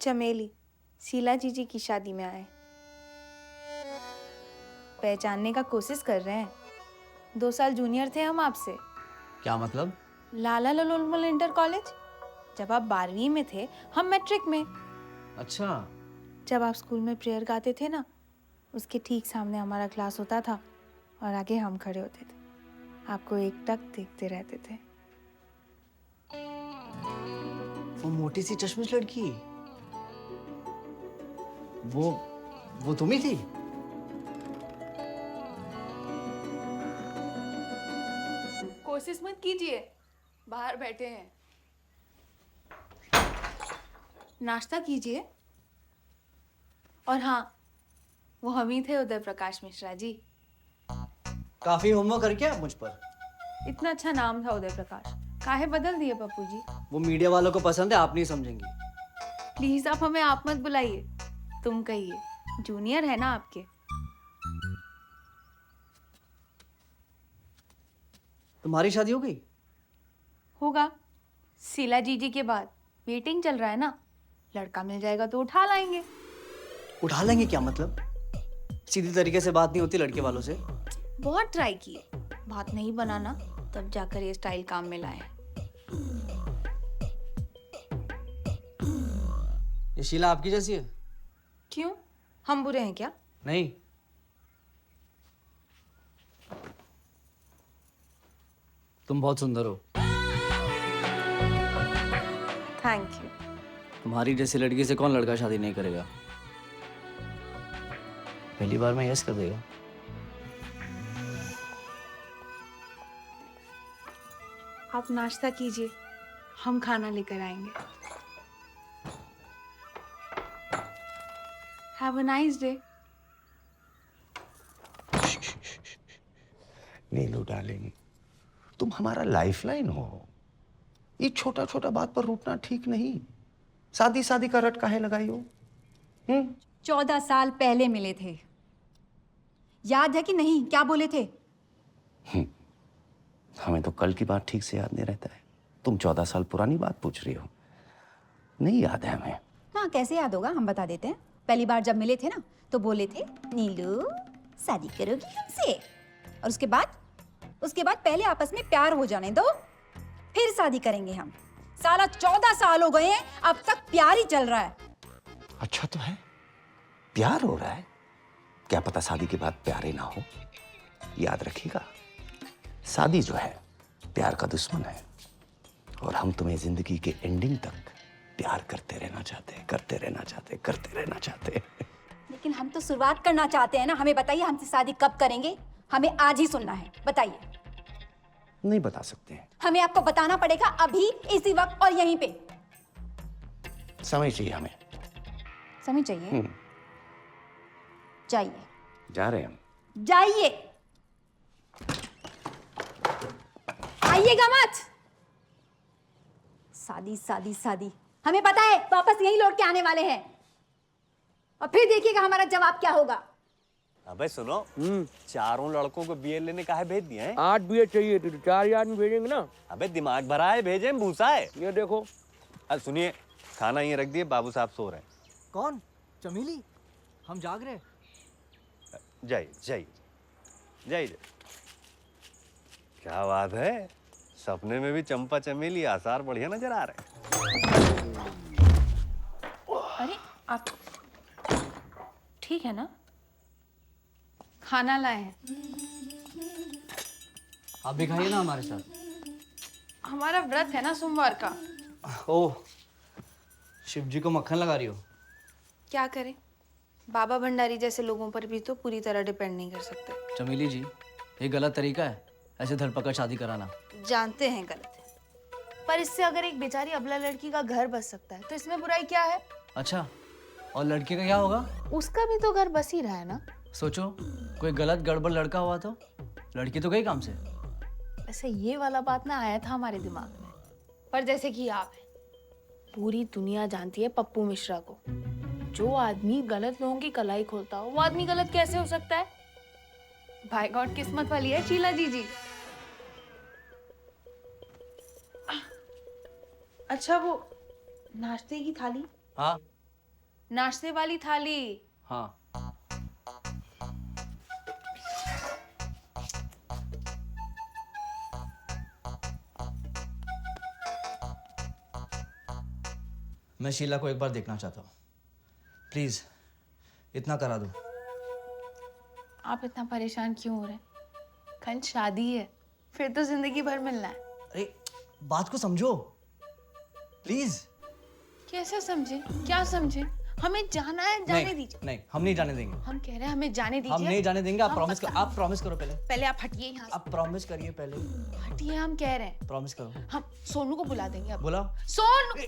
चमेली, शीला जीजी की शादी में आए। पहचानने का कोशिश कर रहे हैं। 2 साल जूनियर थे हम आपसे। क्या मतलब? लाला ललोलमल इंटर कॉलेज। जब आप 12वीं में थे, हम मैट्रिक में। अच्छा। जब आप स्कूल में प्रेयर गाते थे ना, उसके ठीक सामने हमारा क्लास होता था और आगे हम खड़े होते थे। आपको एकटक देखते रहते थे। वो मोटी सी चश्मिश लड़की, वो तुम ही थी? कोशिश मत कीजिए, बाहर बैठे हैं। नाश्ता कीजिए। और हाँ, वो हम ही थे, उदय प्रकाश मिश्रा जी। काफी होमवर्क करके आप मुझ पर। इतना अच्छा नाम था उदय प्रकाश, काहे बदल दिए पप्पू जी? वो मीडिया वालों को पसंद है, आप नहीं समझेंगी। प्लीज आप हमें आप मत बुलाइए, तुम कहिए। जूनियर है ना आपके। तुम्हारी शादी हो गई? होगा, शीला जीजी के बाद। वेटिंग चल रहा है ना, लड़का मिल जाएगा तो उठा लाएंगे। उठा लेंगे क्या मतलब? सीधी तरीके से बात नहीं होती लड़के वालों से। बहुत ट्राई किए, बात नहीं बनाना, तब जाकर ये स्टाइल काम में लाए। ये शीला आपकी जैसी है? क्यों, हम बुरे हैं क्या? नहीं, तुम बहुत सुंदर हो। Thank you. तुम्हारी जैसी लड़की से कौन लड़का शादी नहीं करेगा? पहली बार में यस कर देगा। आप नाश्ता कीजिए, हम खाना लेकर आएंगे। Have a nice day. Neelu darling, तुम हमारा लाइफलाइन हो। ये छोटा छोटा बात पर रूठना ठीक नहीं। शादी शादी का रट काहे लगाई हो? 14 साल पहले मिले थे, याद है कि नहीं? क्या बोले थे? हमें तो कल की बात ठीक से याद नहीं रहता है। तुम 14 साल पुरानी बात पूछ रही हो। नहीं याद है हमें। हाँ, कैसे याद होगा, हम बता देते हैं। पहली बार जब मिले थे ना, तो बोले थे नीलू शादी करोगी हमसे, और उसके बाद पहले आपस में प्यार हो जाने दो, फिर शादी करेंगे हम। साला 14 साल हो गए हैं, अब तक प्यार ही चल रहा है। अच्छा तो है, प्यार हो रहा है। क्या पता शादी के बाद प्यार ही ना हो। याद रखिएगा, शादी जो है प्यार का दुश्मन है, और हम तुम्हें जिंदगी के एंडिंग तक प्यार करते रहना चाहते। लेकिन हम तो शुरुआत करना चाहते हैं ना। हमें बताइए, हमसे शादी कब करेंगे? हमें आज ही सुनना है, बताइए। नहीं बता सकते हैं। हमें आपको बताना पड़ेगा अभी, इसी वक्त और यहीं पे। समय चाहिए हमें। समय चाहिए? जाइए। जा रहे हैं हम। जाइए, आइएगा मत। शादी शादी शादी, हमें पता है वापस यहीं लौट के आने वाले हैं, और फिर देखिएगा हमारा जवाब क्या होगा। अबे सुनो, चारों लड़कों को बीए लेने काहे भेज दिए हैं? 8 बीए चाहिए तो 4 आदमी भेजेंगे ना। अबे दिमाग भरा है, भेजे भूसा है। ये देखो। सुनिए, खाना ये रख दिए, बाबू साहब सो रहे हैं। कौन? चमेली? हम जाग रहे हैं। जाइए जाइए जाइए। क्या बात है, सपने में भी चंपा चमेली आसार बढ़िया नजर आ रहे हैं। अरे आप ठीक है ना? खाना लाए हैं। आप भी खाइए ना हमारे साथ। हमारा व्रत है ना सोमवार का। ओह, शिव जी को मक्खन लगा रही हो? क्या करें, बाबा भंडारी जैसे लोगों पर भी तो पूरी तरह डिपेंड नहीं कर सकते। चमेली जी, ये गलत तरीका है ऐसे धरपकड़ शादी कराना। जानते हैं गलत है, पर इससे अगर एक बेचारी अबला लड़की का घर बस सकता है तो इसमें बुराई क्या है? अच्छा, और लड़के का क्या होगा? उसका भी तो घर बस ही रहा है ना। सोचो, कोई गलत गड़बड़ लड़का हुआ तो लड़की तो गई काम से। ऐसे ये वाला बात ना आया था हमारे दिमाग में, पर जैसे कि आप हैं, पूरी दुनिया जानती है पप्पू मिश्रा को। जो आदमी गलत लोगों की कलाई खोलता हो, वो आदमी गलत कैसे हो सकता है? भाई गॉड, किस्मत वाली है शीला जी। अच्छा, वो नाश्ते की थाली? हाँ। नाश्ते वाली थाली? हाँ। मैं शीला को एक बार देखना चाहता हूँ, प्लीज इतना करा दो। आप इतना परेशान क्यों हो रहे हैं? कल शादी है, फिर तो जिंदगी भर मिलना है। अरे बात को समझो प्लीज। कैसे समझे? क्या समझे? हमें जाना है, जाने दीजिए। नहीं, हम नहीं जाने देंगे। हम कह रहे हैं हमें जाने दीजिए। हम नहीं जाने देंगे। आप हम प्रॉमिस करो। आप प्रॉमिस करो पहले। पहले आप हटिए यहाँ से। आप प्रॉमिस करिए पहले। हटिए, हम कह रहे हैं। प्रॉमिस करो। हम सोनू को बुला देंगे अब। बुलाओ। सोनू।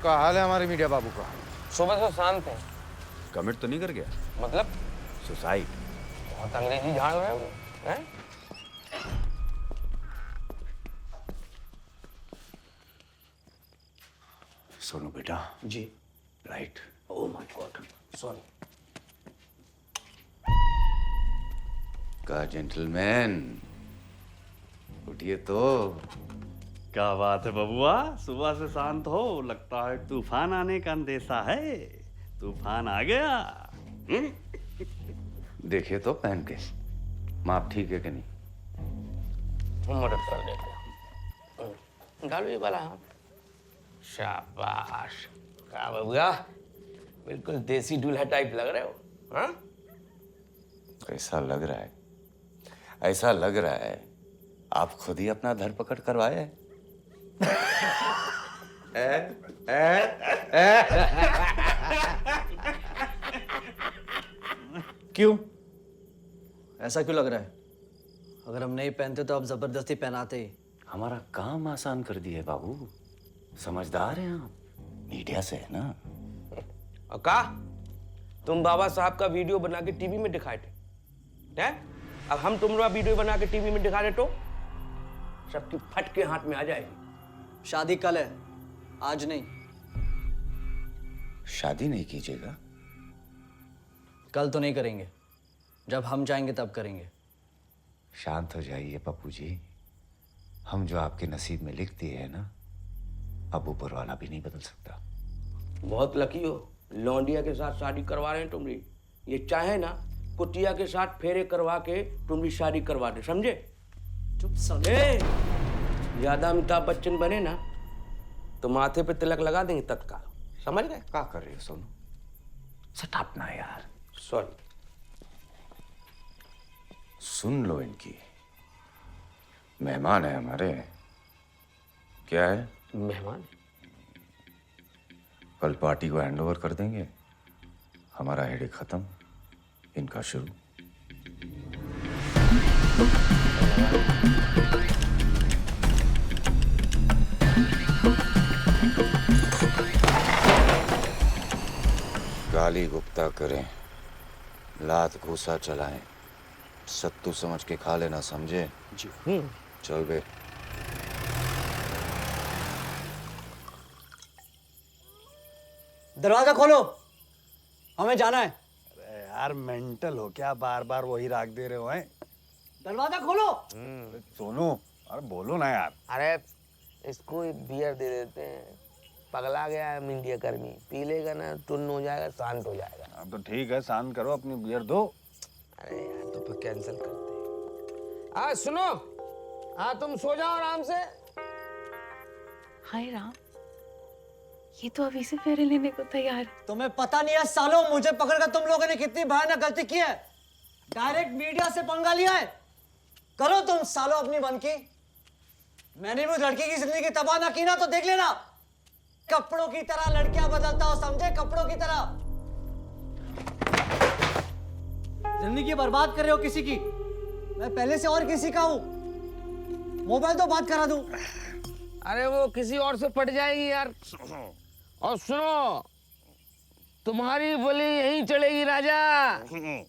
क्या हाल है हमारे मीडिया बाबू का? सुबह से शांत है। कमिट तो नहीं कर गया? मतलब सुसाइड। बहुत अंग्रेजी झाड़ रहे हो हैं? सोनू बेटा। जी। Right. Oh my god, sorry. का जेंटलमैन, उठिए तो। क्या बात है बबुआ, सुबह से शांत हो, लगता है तूफान आने का अंदेशा है। तूफान आ गया। देखिए तो पहन के माप ठीक है कि नहीं? मदद कर देते हैं। डालो ये वाला। हाँ, शाबाश। क्या बबुआ, बिल्कुल देसी दूल्हा टाइप लग रहे हो। हाँ, ऐसा लग रहा है, ऐसा लग रहा है आप खुद ही अपना धरपकड़ करवाए। क्यों? ऐसा क्यों लग रहा है? अगर हम नहीं पहनते तो आप जबरदस्ती पहनाते। हमारा काम आसान कर दिया है बाबू। समझदार हैं आप, मीडिया से है ना। और का तुम बाबा साहब का वीडियो बना के टीवी में दिखाए थे, हैं? अब हम तुम्हारा वीडियो बना के टीवी में दिखा दे तो सबकी फट के हाथ में आ जाएगी। शादी कल है, आज नहीं। शादी नहीं कीजिएगा? कल तो नहीं करेंगे, जब हम चाहेंगे तब करेंगे। शांत हो जाइए पप्पू जी। हम जो आपके नसीब में लिख दिए हैं ना, अब ऊपर वाला भी नहीं बदल सकता। बहुत लकी हो, लौंडिया के साथ शादी करवा रहे हैं तुमरी। ये चाहे ना कुतिया के साथ फेरे करवा के तुमरी शादी करवा दे, समझे? चुप समझे। ज्यादा अमिताभ बच्चन बने ना तो माथे पे तिलक लगा देंगे तत्काल, समझ गए? क्या कर रहे हो सोनू? सटाप ना यार। सॉरी। सुन लो इनकी, मेहमान है हमारे। क्या है? मेहमान? कल पार्टी को हैंडओवर कर देंगे, हमारा हेडेक खत्म, इनका शुरू। गाली गुप्ता करें, लात घूसा चलाएं, सत्तू समझ के खा लेना, समझे? जी। चल बे। दरवाजा खोलो, हमें जाना है। अरे यार मेंटल हो क्या, बार बार वही राग दे रहे हो हैं? दरवाजा खोलो। सोनू अरे बोलो ना यार। अरे इसको एक बियर दे देते हैं, पगला गया है मीडिया कर्मी, पी लेगा ना टुन्न हो जाएगा, शांत हो जाएगा। अब तो ठीक है, शांत करो, अपनी बियर दो। अरे यार तो फिर कैंसिल करते। हाँ सुनो, हाँ तुम सो जाओ आराम से। हाय राम, ये तो अभी से फेरे लेने को तैयार है। तुम्हें पता नहीं है सालों, मुझे पकड़कर तुम लोगों ने कितनी भयानक गलती की है। डायरेक्ट मीडिया से पंगा लिया है। करो तुम सालों अपनी बनकी। मैंने भी उस लड़की की जिंदगी तबाह ना की ना तो देख लेना, कपड़ों की तरह लड़कियां बदलता हो, समझे? कपड़ों की तरह। जिंदगी बर्बाद कर रहे हो किसी की। मैं पहले से और किसी का हूं। मोबाइल तो बात करा दूं। अरे वो किसी और से पट जाएगी यार। और सुनो, तुम्हारी बोली यहीं चलेगी राजा।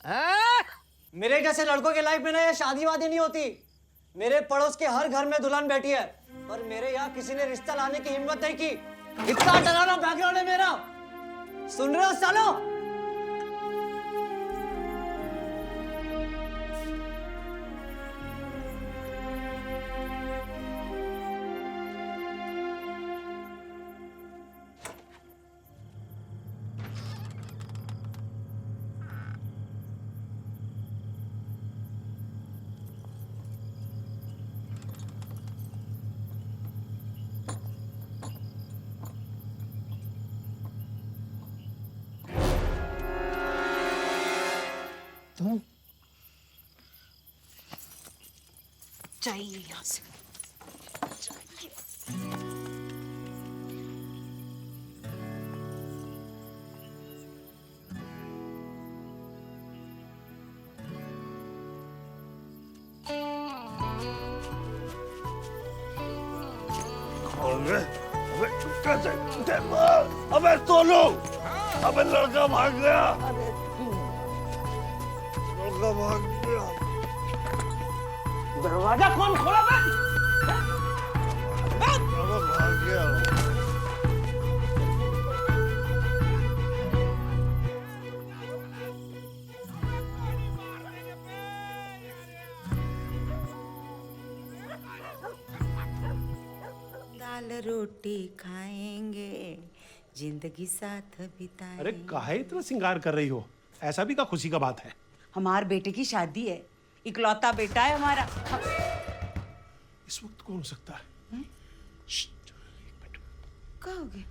हाँ? मेरे जैसे लड़कों के लाइफ में ना ये शादी वादी नहीं होती। मेरे पड़ोस के हर घर में दुल्हन बैठी है, पर मेरे यहाँ किसी ने रिश्ता लाने की हिम्मत नहीं की। इतना डरावना बैकग्राउंड है मेरा, सुन रहे हो सालों? तुम चाहिए यहाँ से। अबे सोनू, अबे लड़का भाग गया, लड़का भाग गया। दरवाजा कौन खोला? भाग गया। दाल रोटी खाएंगे, जिंदगी साथ बिताएंगे। अरे काहे इतना श्रृंगार कर रही हो? ऐसा भी का खुशी का बात है? हमारे बेटे की शादी है, इकलौता बेटा है हमारा। इस वक्त कौन हो सकता है? कहोगे?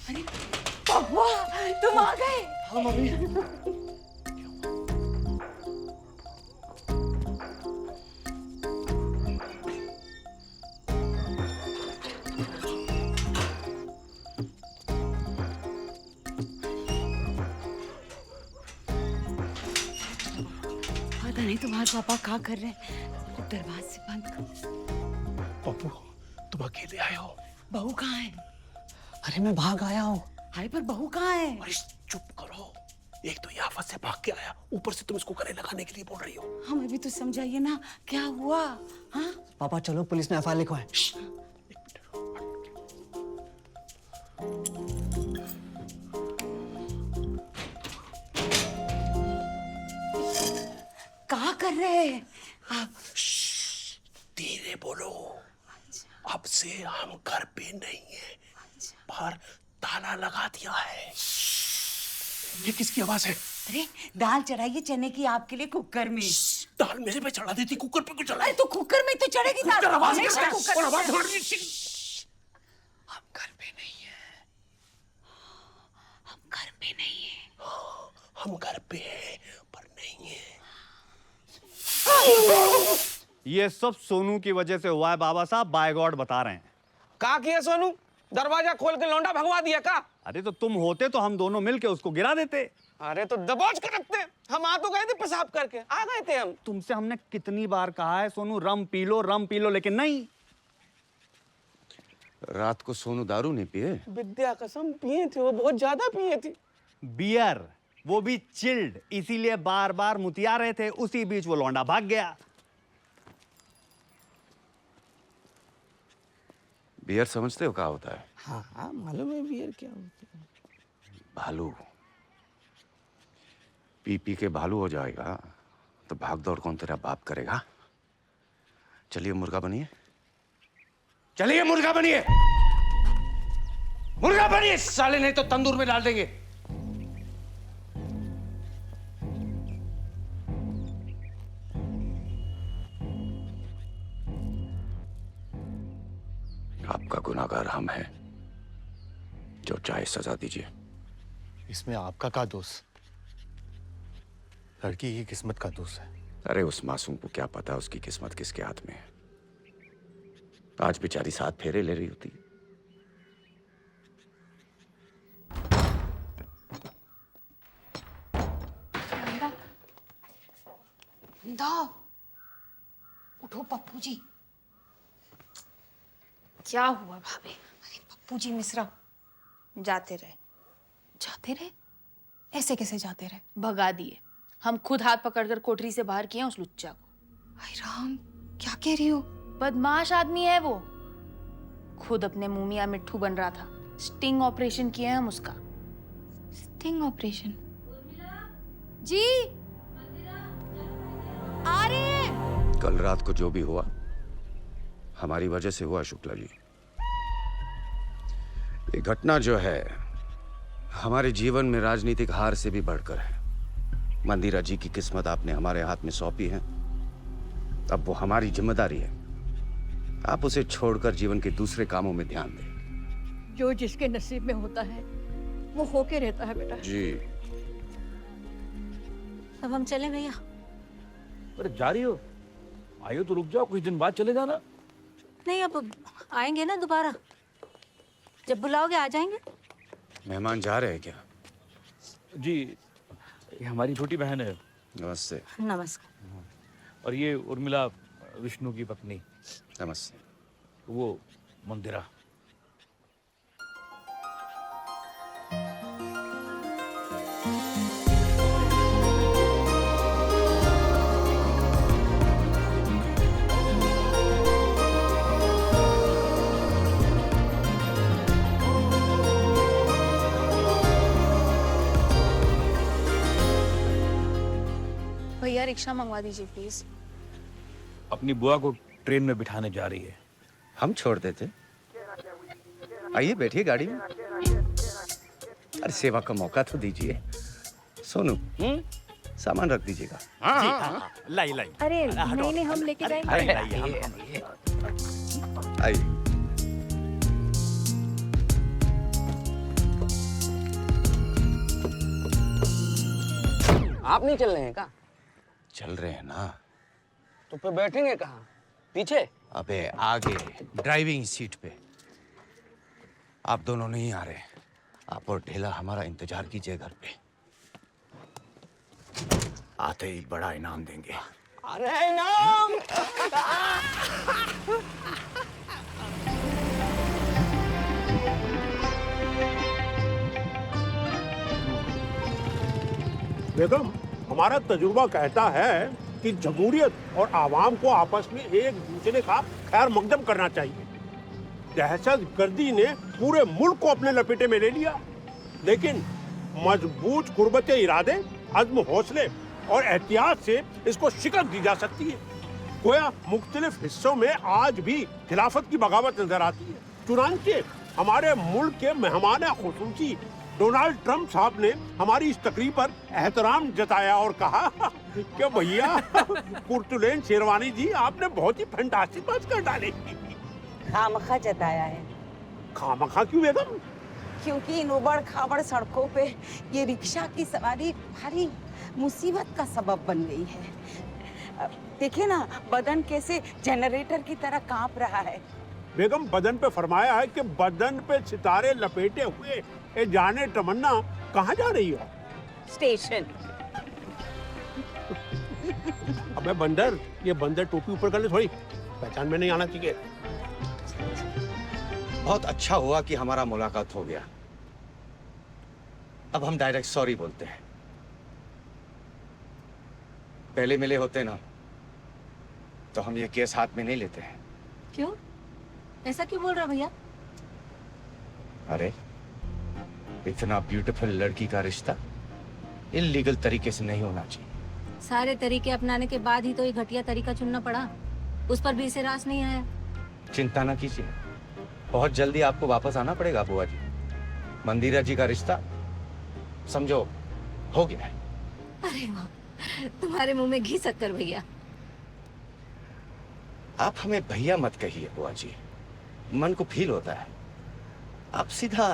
अरे पापा, तुम आ गए। हाँ मम्मी। पता नहीं तुम्हारे पापा क्या कर रहे हैं। दरवाजे से बंद कर। पप्पू, तुम अकेले आए हो? बहू कहाँ है? अरे मैं भाग आया हूँ। हाय, पर बहू कहाँ है? अरे चुप करो, एक तो ये आफत से भाग के आया, ऊपर से तुम इसको गले लगाने के लिए बोल रही हो। हमें भी तो समझाइए ना, क्या हुआ? हाँ? पापा चलो पुलिस में एफआईआर लिखवाएं। अरे धीरे बोलो। अब से हम घर पे नहीं है, बाहर ताला लगा दिया है। ये किसकी आवाज है? अरे दाल चढ़ाइए चने की आपके लिए कुकर में। दाल मेरे पे चढ़ा देती, कुकर पे क्यों चढ़ा? अरे तो कुकर में तो चढ़ेगी दाल। कुकर आवाज हमेशा करता है, कुकर और में आवाज चढ़ेगी। बढ़ रही है। हम घर पे नहीं है। हम घर पे नहीं है। हम घर पे हैं पर नहीं है। ये सब सोनू की वजह से हुआ है बाबा साहब, बाय गॉड बता रहे हैं। का किया सोनू? दरवाजा खोल के लौंडा भगवा दिया का? अरे तो तुम होते तो हम दोनों मिलके उसको गिरा देते। अरे तो दबोच के रखते। हम आ तो गए थे पेशाब करके, आ गए थे हम। तुमसे हमने कितनी बार कहा है सोनू रम पी लो, लेकिन नहीं। रात को सोनू दारू नहीं पिए? विद्या कसम पिए थे, वो बहुत ज्यादा पिए थे। बियर, वो भी चिल्ड, इसीलिए बार बार मुतिया रहे थे। उसी बीच वो लौंडा भाग गया। बियर समझते हो क्या होता है? हाँ मालूम है बियर क्या होता है। भालू। पी पी के भालू हो जाएगा तो भाग दौड़ कौन तेरा बाप करेगा? चलिए मुर्गा बनिए, चलिए मुर्गा बनिए, मुर्गा बनिए साले, नहीं तो तंदूर में डाल देंगे। आपका गुनाहगार हम हैं, जो चाहे सजा दीजिए। इसमें आपका क्या दोष? लड़की की किस्मत का दोष है। अरे उस मासूम को क्या पता उसकी किस्मत किसके हाथ में है। आज बेचारी 7 फेरे ले रही होती। उठो पप्पू जी। क्या हुआ भाभी? अरे पप्पू जी मिश्रा जाते रहे। ऐसे कैसे जाते रहे? भगा दिए। हम खुद हाथ पकड़कर कोठरी से बाहर किए उस लुच्चा को। हाय राम, क्या कह रही हो? बदमाश आदमी है वो। खुद अपने मुंह मियां मिट्ठू बन रहा था। स्टिंग ऑपरेशन किए हम उसका। Sting operation? जी आ रहे हैं। कल रात को जो भी हुआ हमारी वजह से हुआ शुक्ला जी। ये घटना जो है हमारे जीवन में राजनीतिक हार से भी बढ़कर है। मंदिरा जी की किस्मत आपने हमारे हाथ में सौंपी है, अब वो हमारी जिम्मेदारी है। आप उसे छोड़कर जीवन के दूसरे कामों में ध्यान दें। जो जिसके नसीब में होता है वो होके रहता है बेटा। जी। अब हम चलें भैया? अरे जा रही हो? आइयो तो रुक जाओ, कुछ दिन बाद चले जाना। नहीं, अब आएंगे ना दोबारा, जब बुलाओगे आ जाएंगे। मेहमान जा रहे हैं क्या? जी, ये हमारी छोटी बहन है। नमस्ते। नमस्कार। और ये उर्मिला विष्णु की पत्नी। नमस्ते। वो मंदिरा। भैया रिक्शा मंगवा दीजिए प्लीज। अपनी बुआ को ट्रेन में बिठाने जा रही है। हम छोड़ देते। आइए बैठिए गाड़ी में। अरे सेवा का मौका तो दीजिए। सोनू सामान रख दीजिएगा। हाँ, लाई। अरे नहीं, हम लेके जाएंगे। आइए। आप नहीं चल रहे हैं क्या? चल रहे हैं ना। तो फिर बैठेंगे कहाँ? पीछे? अबे आगे ड्राइविंग सीट पे। आप दोनों नहीं आ रहे। आप और ढेला हमारा इंतजार कीजिए घर पे। आते ही बड़ा इनाम देंगे। अरे इनाम! बेगम, हमारा तजुर्बा कहता है कि जमहूरियत और आवाम को आपस में एक दूसरे का खैर मकदम करना चाहिए। दहशत गर्दी ने पूरे मुल्क को अपने लपेटे में ले लिया, लेकिन मजबूत कुर्बते इरादे, अज़्म, हौसले और एहतियात से इसको शिकस्त दी जा सकती है। गोया मुख्तलिफ हिस्सों में आज भी खिलाफत की बगावत नजर आती है। चुनांचे हमारे मुल्क के मेहमान खुसूसी डोनाल्ड ट्रंप साहब ने हमारी इस तकरीब पर एहतराम जताया और कहा कि भैया कुर्तुलेन शेरवानी जी, आपने बहुत ही फैंटास्टिक बात कर डाली। खामखा जताया है। खामखा क्यों बेगम? क्योंकि इन उबड़ खाबड़ सड़कों पे ये रिक्शा की सवारी भारी मुसीबत का सबब बन गई है। देखिए ना, बदन कैसे जनरेटर की तरह कांप रहा है। बेगम, बदन पे फरमाया है कि बदन पे सितारे लपेटे हुए ए जाने तमन्ना कहाँ जा रही हो? स्टेशन। अबे बंदर, ये बंदर टोपी ऊपर कर ले थोड़ी, पहचान में नहीं आना चाहिए। बहुत अच्छा हुआ कि हमारा मुलाकात हो गया। अब हम डायरेक्ट सॉरी बोलते हैं। पहले मिले होते ना तो हम ये केस हाथ में नहीं लेते हैं। क्यों? ऐसा क्यों बोल रहा भैया? अरे इतना ब्यूटीफुल लड़की का रिश्ता इल्लीगल तरीके से नहीं होना चाहिए। सारे तरीके अपनाने के बाद ही तो ये घटिया तरीका चुनना पड़ा। उस पर भी इसे रास नहीं आया। चिंता ना कीजिए, बहुत जल्दी आपको वापस आना पड़ेगा बुआ जी। मंदिरा जी का रिश्ता समझो हो गया है। अरे वाह, तुम्हारे मुंह में घी शक्कर भैया। आप हमें भैया मत कहिए बुआ जी, मन को फील होता है। आप सीधा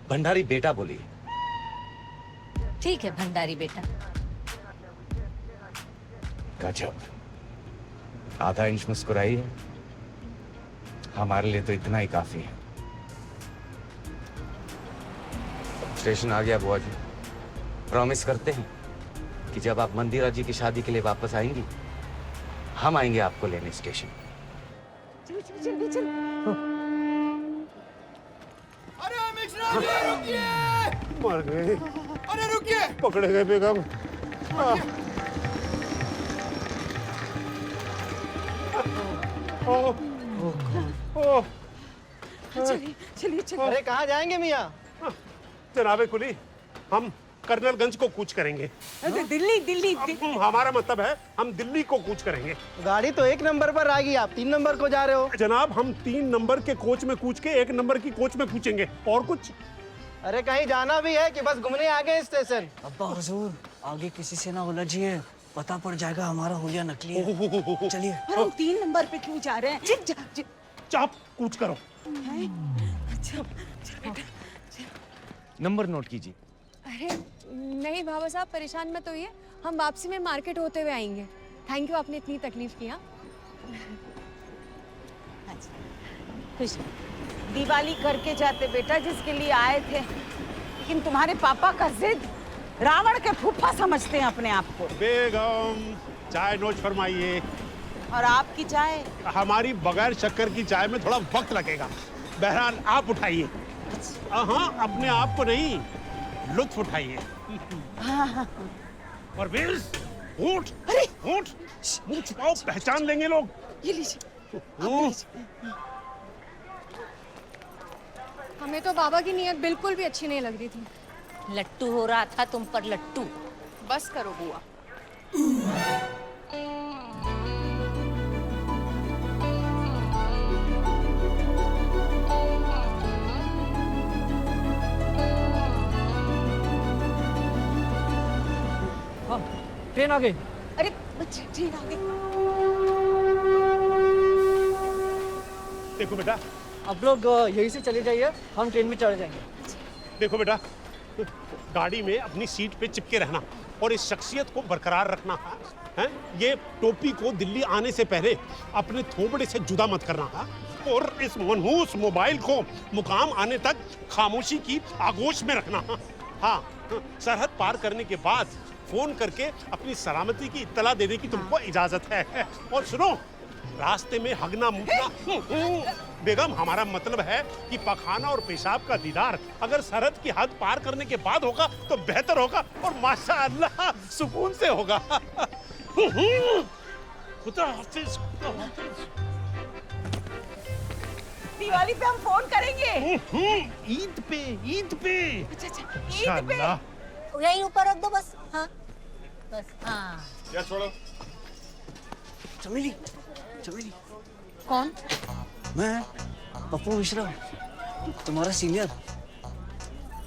भंडारी बेटा बोलिए। ठीक है भंडारी बेटा। गजब, आधा इंच मुस्कुराई है, हमारे लिए तो इतना ही काफी है। स्टेशन आ गया बुआ जी। प्रॉमिस करते हैं कि जब आप मंदिरा जी की शादी के लिए वापस आएंगी, हम आएंगे आपको लेने स्टेशन। चल चल चल चल। अरे मिश्रा जी रुकिए! मर गए। अरे रुकिए! पकड़े गए बेगम। चलिए चलिए चलिए। अरे कहाँ जाएंगे मियाँ? जनाबे कुली, हम कर्नलगंज को कूच करेंगे। दिल्ली दिल्ली। हमारा मतलब है हम दिल्ली को कूच करेंगे। गाड़ी तो 1 नंबर पर आएगी, आप 3 नंबर को जा रहे हो। जनाब, हम 3 नंबर के कोच में कूच के 1 नंबर की कोच में कूचेंगे। और कुछ? अरे कहीं जाना भी है कि बस घूमने आ गए स्टेशन? अब्बा हुजूर, आगे किसी से ना उलझिए, पता पड़ जाएगा हमारा हुलिया नकली है। चलिए। हम 3 नंबर पे क्यों जा रहे हैं? चाप कूच करो। अच्छा बेटा। नंबर नोट कीजिए। अरे नहीं बाबा साहब, परेशान मत होइए, हम वापसी में मार्केट होते हुए आएंगे। थैंक यू, आपने इतनी तकलीफ किया। खुश दिवाली करके जाते बेटा, जिसके लिए आए थे। लेकिन तुम्हारे पापा का जिद, रावण के फूफा समझते हैं अपने आप को। बेगम, चाय नोच फरमाइए। और आपकी चाय? हमारी बगैर शक्कर की चाय में थोड़ा वक्त लगेगा। बहरहाल आप उठाइए। हाँ, अपने आप को नहीं, लुत्फ उठाइए। हाँ। और बेस, उठ, उठ, मुंह छुपाओ, पहचान लेंगे लोग। ये लीजिए। हमें तो बाबा की नीयत बिल्कुल भी अच्छी नहीं लग रही थी। लट्टू हो रहा था तुम पर लट्टू। बस करो बुआ। ट्रेन आ गई। अरे ट्रेन आ गई। देखो बेटा, आप लोग यहीं से चले जाइए, हम ट्रेन में चढ़ जाएंगे। देखो बेटा, गाड़ी में अपनी सीट पे चिपके रहना और इस शख्सियत को बरकरार रखना है। ये टोपी को दिल्ली आने से पहले अपने थोबड़े से जुदा मत करना है। और इस मनहूस मोबाइल को मुकाम आने तक खामोशी की आगोश में रखना। हाँ, सरहद पार करने के बाद फोन करके अपनी सलामती की इत्तला देने की तुमको इजाजत है। और सुनो, रास्ते में हगना मुगना। बेगम, हमारा मतलब है कि पखाना और पेशाब का दीदार अगर सरहद की हद पार करने के बाद होगा तो बेहतर होगा और माशाअल्लाह सुकून से होगा। खुदा हाफिज, खुदा हाफिज। दिवाली पे हम फोन करेंगे। ईद पे, ईद पे। अच्छा, ईद पे। यहीं ऊपर रख दो बस। हाँ। बस हाँ। या छोड़ो। चमेली, चमेली। कौन? मैं पप्पू मिश्रा, तुम्हारा सीनियर।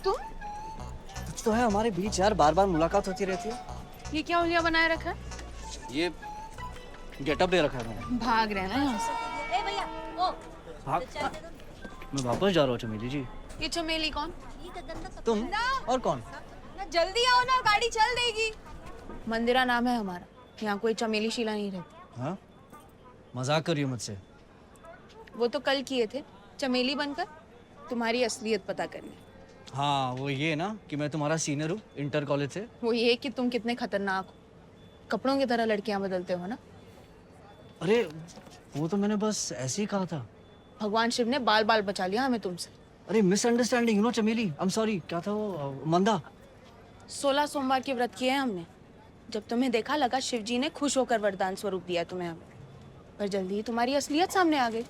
तुम? कुछ तो है हमारे बीच यार, बार बार मुलाकात होती रहती है। ये क्या उलिया बनाए रखा है? ये गेटअप दे रखा है मैंने। भाग रहे हैं ना यहाँ से। ए भैया, ओ भाग? मैं वापस जा रहा हूँ चमेली जी। ये चमेली कौन? तुम और कौन? ना जल्दी आओ ना, गाड़ी चल देगी। मंदिरा नाम है हमारा, यहाँ कोई चमेली शीला नहीं रहती। हाँ? मजाक कर रही हो मुझसे? वो तो कल किए थे चमेली बनकर तुम्हारी असलियत पता करने। हाँ, वो ये ना कि मैं तुम्हारा सीनियर हूँ इंटर कॉलेज से। वो ये कि तुम कितने खतरनाक हो, कपड़ों की तरह लड़कियां बदलते हो ना। अरे वो तो मैंने बस ऐसे ही कहा था। भगवान शिव ने बाल बाल बचा लिया हमें तुमसे। अरे मिसअंडरस्टैंडिंग, नो चमेली, आई एम सॉरी। क्या था वो, मंदा? 16 सोमवार के व्रत किए हैं हमने। जब तुम्हें देखा लगा शिव जी ने खुश होकर वरदान स्वरूप दिया तुम्हें हमें, पर जल्दी ही तुम्हारी असलियत सामने आ गई।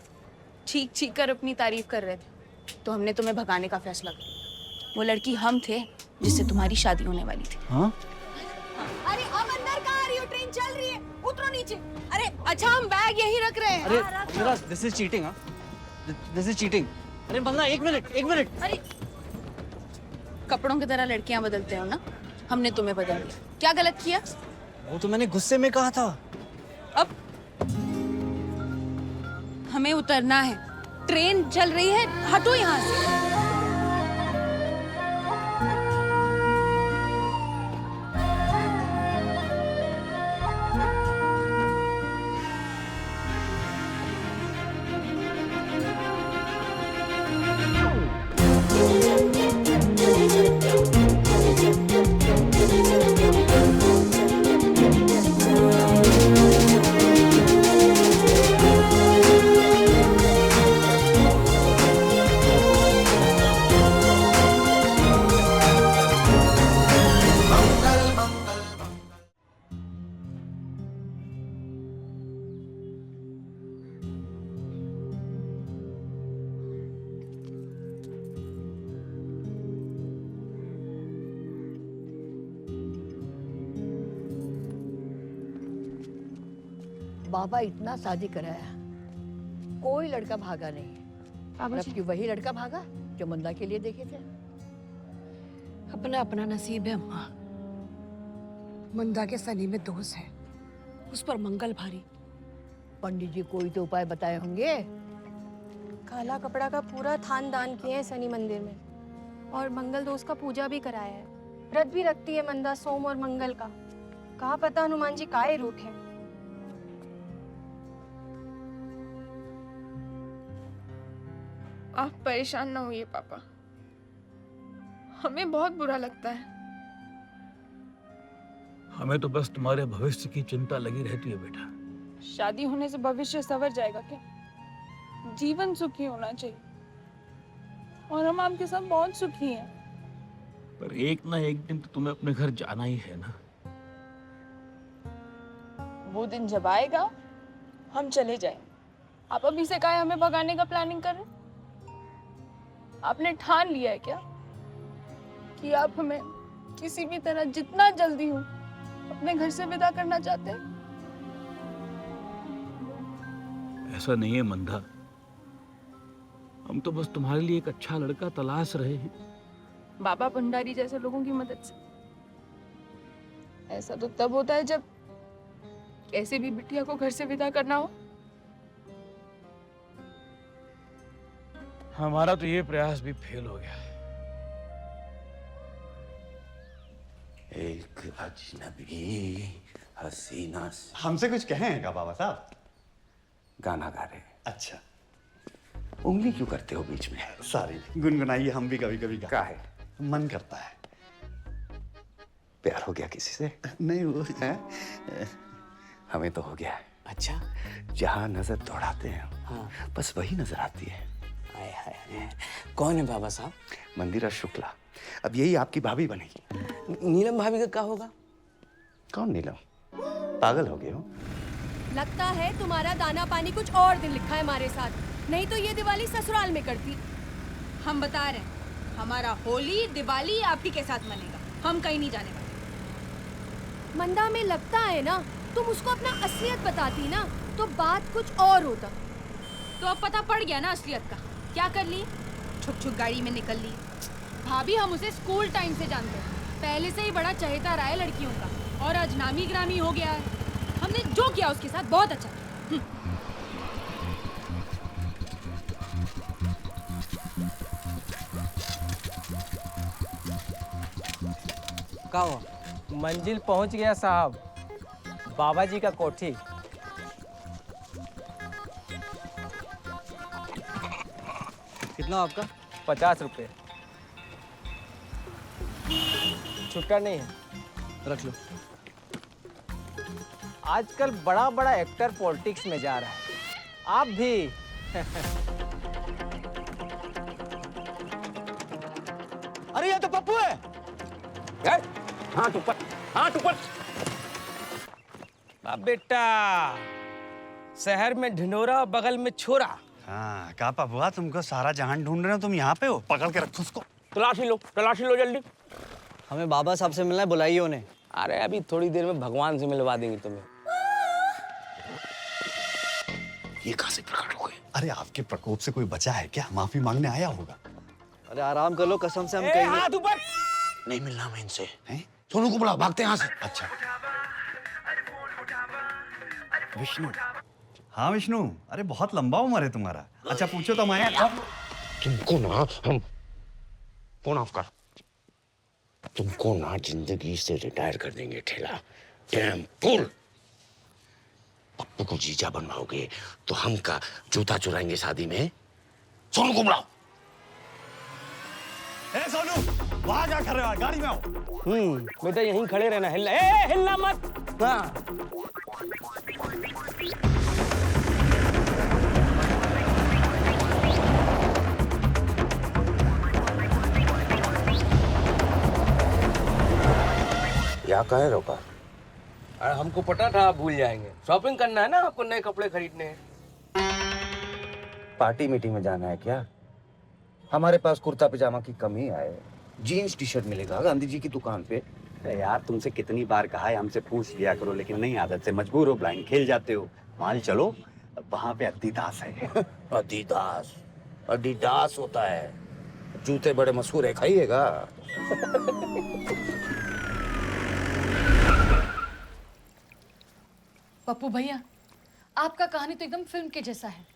चीख चीख कर अपनी तारीफ कर रहे थे तो हमने तुम्हें भगाने का फैसला किया। वो लड़की हम थे जिससे तुम्हारी शादी होने वाली थी। हाँ? अरे अब अंदर कहाँ आ रही हो? ट्रेन चल रही है, उतरो नीचे। अरे अच्छा, हम बैग यहीं रख रहे हैं। अरे मेरा दिस इज चीटिंग। हाँ, दिस इज चीटिंग। अरे बंदा, एक मिनट। अरे कपड़ों की तरह लड़कियां बदलते हो ना, हमने तुम्हें बदल दिया। क्या गलत किया? वो तो मैंने गुस्से में कहा था। अब हमें उतरना है, ट्रेन चल रही है, हटो यहाँ से। बाबा इतना शादी कराया, कोई लड़का भागा नहीं, जबकि वही लड़का भागा जो मंदा के लिए देखे थे। अपना अपना नसीब है अम्मा। मंदा के सनी में दोष है, उस पर मंगल भारी। पंडित जी कोई तो उपाय बताए होंगे। काला कपड़ा का पूरा थान दान किए हैं शनि मंदिर में, और मंगल दोष का पूजा भी कराया है। व्रत भी रखती है मंदा सोम और मंगल का। कहा पता हनुमान जी काहे रूठे। आप परेशान ना होइए पापा, हमें बहुत बुरा लगता है। हमें तो बस तुम्हारे भविष्य की चिंता लगी रहती है बेटा। शादी होने से भविष्य संवर जाएगा क्या? जीवन सुखी होना चाहिए, और हम आपके साथ बहुत सुखी हैं। पर एक ना एक दिन तो तुम्हें अपने घर जाना ही है ना। वो दिन जब आएगा हम चले जाएंगे। आप अभी से काहे हमें भगाने का प्लानिंग कर रहे हैं? आपने ठान लिया है क्या कि आप हमें किसी भी तरह जितना जल्दी हो अपने घर से विदा करना चाहते हैं? ऐसा नहीं है मंदा, हम तो बस तुम्हारे लिए एक अच्छा लड़का तलाश रहे हैं। बाबा भंडारी जैसे लोगों की मदद से। ऐसा तो तब होता है जब कैसे भी बिटिया को घर से विदा करना हो। हमारा तो ये प्रयास भी फेल हो गया। एक अजनबी हसीना से हमसे कुछ कहें क्या बाबा साहब? गाना गा रहे। अच्छा, उंगली क्यों करते हो बीच में? सॉरी, गुनगुनाइए, हम भी कभी कभी क्या है? मन करता है। प्यार हो गया किसी से? नहीं वो है। हमें तो हो गया है। अच्छा, जहाँ नजर दौड़ाते हैं हाँ, बस वही नजर आती है। हाय हाय हाय। कौन है बाबा साहब? मंदिरा शुक्ला, अब यही आपकी भाभी बनेगी। नीलम भाभी का क्या होगा? कौन नीलम? पागल हो गए हो? लगता है तुम्हारा दाना पानी कुछ और दिन लिखा है हमारे साथ, नहीं तो ये दिवाली ससुराल में करती। हम बता रहे हैं, हमारा होली दिवाली आप ही के साथ मनेगा, हम कहीं नहीं जाने वाले। मंदा में लगता है ना, तुम उसको अपना असलियत बताती ना तो बात कुछ और होता। तो अब पता पड़ गया ना असलियत का। क्या कर ली? छुप छुप गाड़ी में निकल ली। भाभी हम उसे स्कूल टाइम से जानते हैं, पहले से ही बड़ा चहेता रहा है लड़कियों का, और आज नामी ग्रामी हो गया है। हमने जो किया उसके साथ बहुत अच्छा किया। क्या हुआ? मंजिल पहुंच गया साहब, बाबा जी का कोठी। कितना आपका? 50 रुपये। छुट्टा नहीं है, रख लो। आजकल बड़ा बड़ा एक्टर पॉलिटिक्स में जा रहा है, आप भी। अरे ये तो पप्पू है। हाथ ऊपर, हाथ ऊपर। अब बेटा, शहर में ढिंडोरा और बगल में छोरा। हाँ, कहा पपुआ, तुमको सारा जहान ढूंढ रहे हो, तुम यहाँ पे हो? पकड़ के रखो उसको। तलाशी लो जल्दी। हमें बाबा साहब से मिलना है, बुलाइए उन्हें। अरे अभी थोड़ी देर में भगवान से मिलवा देंगे तुम्हें। ये कहाँ से प्रकट हो गए? अरे आपके प्रकोप से कोई बचा है क्या? माफी मांगने आया होगा। अरे आराम कर लो, कसम से हम कहीं हाथ ऊपर। नहीं मिलना मैं इनसे। सोनू को बुलाओ, भागते हैं यहाँ से। अच्छा विष्णु। हाँ विष्णु, अरे बहुत लंबा उम्र है तुम्हारा। अच्छा पूछो तो मैं तुमको ना हम फोन ऑफ कर। तुमको ना जिंदगी से रिटायर कर देंगे ठेला। Dam full. पप्पू को जीजा बनवाओगे तो हम का जूता चुराएंगे शादी में। सोनू को बुलाओ। ए सोनू, वहां क्या कर रहे हो? गाड़ी में आओ। बेटा यहीं खड़े रहना, हिलना मत। हाँ। या कहे रोका? अरे हमको पता था आप भूल जाएंगे। शॉपिंग करना है ना आपको, नए कपड़े खरीदने हैं। पार्टी मीटिंग में जाना है क्या? हमारे पास कुर्ता पजामा की कमी है, जीन्स टी शर्ट मिलेगा गांधी जी की दुकान पे। अरे यार, तुमसे कितनी बार कहा है हमसे पूछ लिया करो, लेकिन नहीं, आदत से मजबूर हो, ब्लाइंड खेल जाते हो। मान चलो, वहां पे अद्दीदास है। अद्दीदास? अद्दीदास होता है, जूते बड़े मशहूर है, खाइएगा। पप्पू भैया, आपका कहानी तो एकदम फिल्म के जैसा है।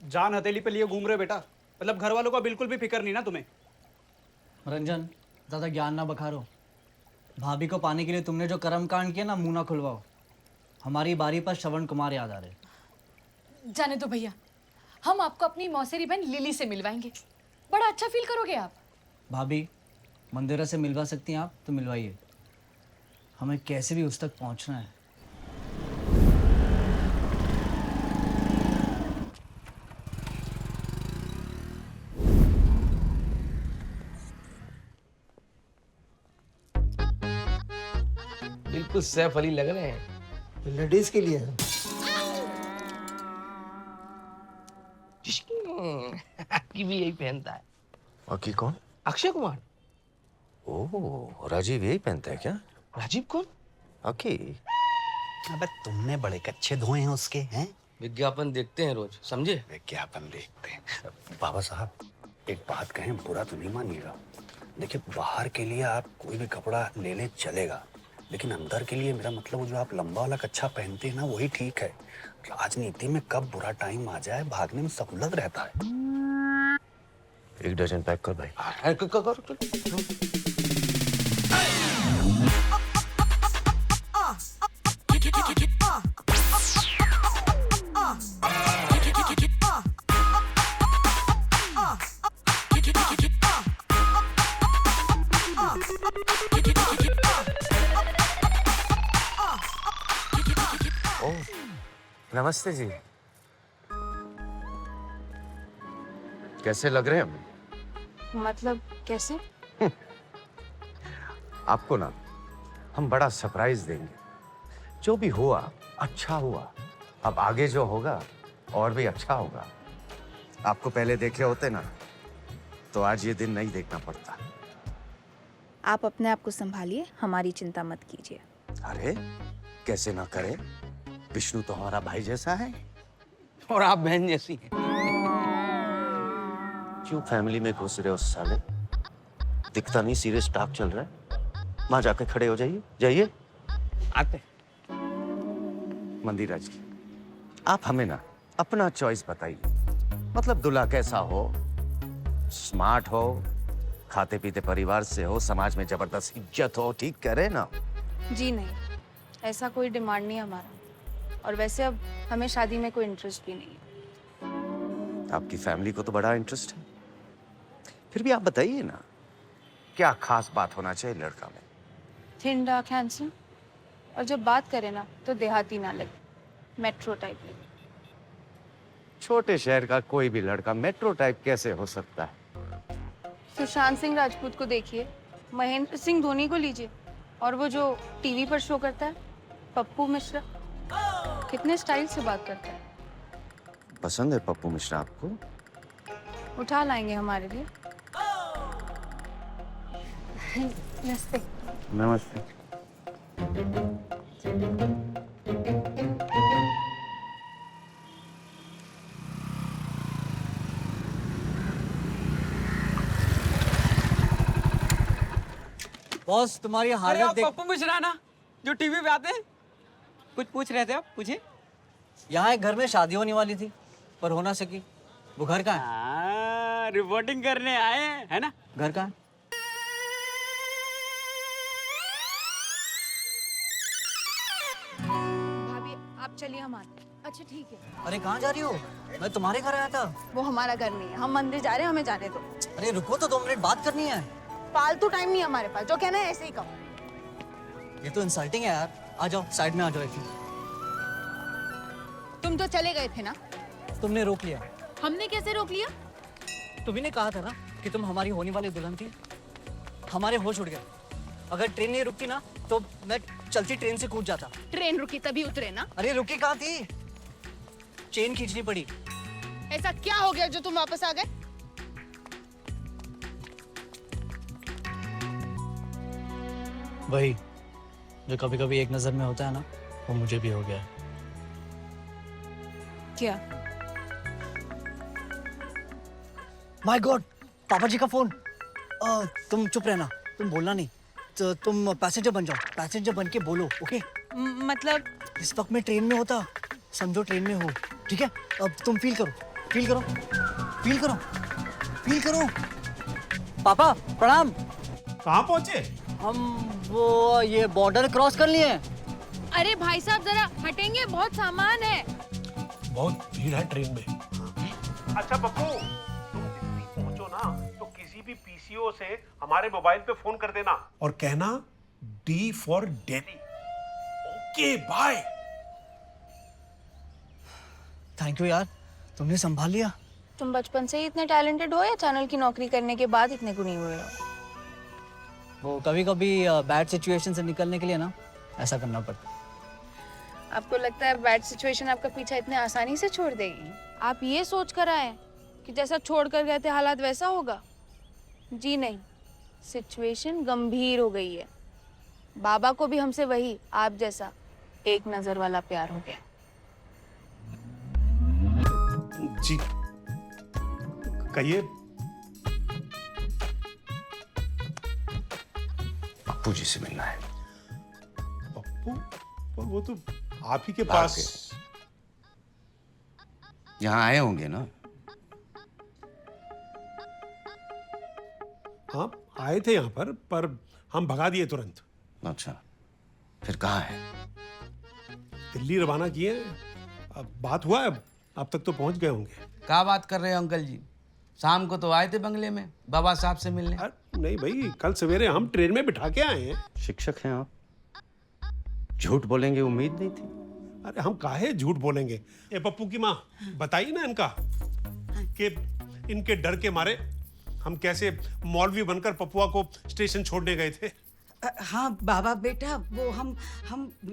जान हथेली पे लिए घूम रहे हो बेटा, मतलब घर वालों का बिल्कुल भी फिक्र नहीं ना तुम्हें। रंजन, ज़्यादा ज्ञान ना बखारो। भाभी को पाने के लिए तुमने जो कर्म कांड किया ना, मुंह ना खुलवाओ। हमारी बारी पर श्रवण कुमार याद आ रहे। जाने दो भैया, हम आपको अपनी मौसेरी बहन लिली से मिलवाएंगे, बड़ा अच्छा फील करोगे आप। भाभी, मंदिरा से मिलवा सकती हैं आप तो मिलवाइए, हमें कैसे भी उस तक पहुंचना है। बिल्कुल सैफ अली लग रहे हैं। लेडीज के लिए है। की भी यही पहनता है। बाकी कौन? अक्षय कुमार। ओह, राजीव यही पहनता है क्या? राजीव कौन? अकी। अबे तुमने बड़े कच्चे धोए हैं उसके, हैं? विज्ञापन देखते हैं रोज, समझे? विज्ञापन देखते हैं। बाबा साहब, एक बात कहें, बुरा तो नहीं मानिएगा। देखिए, बाहर के लिए आप कोई भी कपड़ा ले लें चलेगा, लेकिन अंदर के लिए मेरा मतलब वो जो आप लंबा वाला कच्छा पहनते हैं ना, वही ठीक है। राजनीति में कब बुरा टाइम आ जाए, भागने में सहूलत रहता है। 1 दर्जन पैक कर भाई। करो। नमस्ते जी। कैसे लग रहे हैं हम? मतलब कैसे? आपको ना हम बड़ा सरप्राइज देंगे। जो भी हुआ अच्छा हुआ, अब आगे जो होगा और भी अच्छा होगा। आपको पहले देखे होते ना तो आज ये दिन नहीं देखना पड़ता। आप अपने आप को संभालिए, हमारी चिंता मत कीजिए। अरे कैसे ना करे, विष्णु तो हमारा भाई जैसा है और आप बहन जैसी हैं। क्यों फैमिली में घुस रहे हो साले? दिखता नहीं सीरियस टॉक चल रहा है। वहां जाके खड़े हो जाइए, जाइए। आते। मंदिरा जी, आप हमें ना अपना चॉइस बताइए। मतलब दूल्हा कैसा हो? स्मार्ट हो, खाते पीते परिवार से हो, समाज में जबरदस्त इज्जत हो, ठीक कह रहे ना? जी नहीं, ऐसा कोई डिमांड नहीं है हमारा। और वैसे अब हमें शादी में कोई इंटरेस्ट भी नहीं है। आपकी फैमिली को तो बड़ा इंटरेस्ट है। फिर भी आप बताइए ना, क्या खास बात होना चाहिए लड़का में? थिन डार्क हैंडसम, और जब बात करें ना तो देहाती ना लगे, मेट्रो टाइप लगे। छोटे शहर का कोई भी लड़का मेट्रो टाइप कैसे हो सकता है? सुशांत सिंह राजपूत को देखिए, महेंद्र सिंह धोनी को लीजिए, और वो जो टीवी पर शो करता है पप्पू मिश्रा, कितने स्टाइल से बात करता है। पसंद है पप्पू मिश्रा आपको? उठा लाएंगे हमारे लिए। नमस्ते। नमस्ते। बॉस तुम्हारी अरे हालत आप देख। पप्पू मिश्रा ना, जो टीवी पे आते हैं? कुछ पूछ रहे थे आप, पूछिए। यहाँ एक घर में शादी होने वाली थी पर हो ना सकी। वो घर कहाँ है? रिपोर्टिंग करने आए हैं, है ना? घर कहाँ है? भाभी आप चलिए, हम आते हैं। अच्छा ठीक है। अरे कहाँ जा रही हो? मैं तुम्हारे घर आया था। वो हमारा घर नहीं है, हम मंदिर जा रहे हैं, हमें जाने दो। अरे रुको तो 2 मिनट बात करनी है। फालतू टाइम नहीं है हमारे पास, जो कहना है ऐसे ही कहो। ये तो इंसल्टिंग है यार। आ जाओ, साइड में आ जाओ। एक तुम तो चले गए थे ना। तुमने रोक लिया। हमने कैसे रोक लिया? तुम्ही ने कहा था ना कि तुम हमारी होने वाली दुल्हन थी। हमारे होश उड़ गए। अगर ट्रेन नहीं रुकती ना तो मैं चलती ट्रेन से कूद जाता। ट्रेन रुकी तभी उतरे ना। अरे रुकी कहाँ थी? चेन खींचनी पड़ी। ऐसा क्या हो गया जो तुम वापस आ गए? वही जो कभी कभी एक नजर में होता है ना, वो मुझे भी हो गया। क्या? माय गॉड, पापा जी का फोन। तुम चुप रहना, तुम बोलना नहीं। तो तुम पैसेंजर बन जाओ, पैसेंजर बन के बोलो, ओके? मतलब इस वक्त मैं ट्रेन में होता, समझो ट्रेन में हो, ठीक है? अब तुम फील करो, फील करो, फील करो, फील करो। पापा प्रणाम। कहाँ पहुंचे? हम वो ये बॉर्डर क्रॉस कर लिए। अरे भाई साहब जरा हटेंगे, बहुत सामान है। बहुत भीड़ है ट्रेन में। अच्छा पप्पू, तुम दिल्ली पहुंचो ना तो किसी भी पीसीओ से हमारे मोबाइल पे फोन कर देना और कहना D for Delhi. Okay bye. Thank you यार, तुमने संभाल लिया। तुम बचपन से ही इतने टैलेंटेड हो या चैनल की नौकरी करने के बाद इतने गुणी हुए हो? वो कभी कभी बैड सिचुएशन से निकलने के लिए ना ऐसा करना पड़ता। आपको लगता है बैड सिचुएशन आपका पीछा इतने आसानी से छोड़ देगी? आप ये सोच कर आए कि जैसा छोड़ कर गए थे हालात वैसा होगा? जी नहीं, सिचुएशन गंभीर हो गई है। बाबा को भी हमसे वही आप जैसा एक नजर वाला प्यार हो गया। जी कहिए। पप्पू जी से मिलना है। पप्पू? पर वो तो आप ही के पास। यहाँ आए होंगे ना? हाँ आए थे यहाँ पर हम भगा दिए तुरंत। अच्छा, फिर कहाँ है? दिल्ली रवाना किए। अब बात हुआ है, अब तक तो पहुंच गए होंगे। क्या बात कर रहे हो अंकल जी? शाम को तो आए थे बंगले में बाबा साहब से मिलने। नहीं भाई, कल सवेरे हम ट्रेन में बिठा के आए हैं। शिक्षक हैं आप, झूठ बोलेंगे उम्मीद नहीं थी। अरे हम काहे झूठ बोलेंगे। ए पप्पू की माँ, बताइए ना इनका कि इनके डर के मारे हम कैसे मौलवी बनकर पप्पुआ को स्टेशन छोड़ने गए थे। हाँ बाबा बेटा, वो हम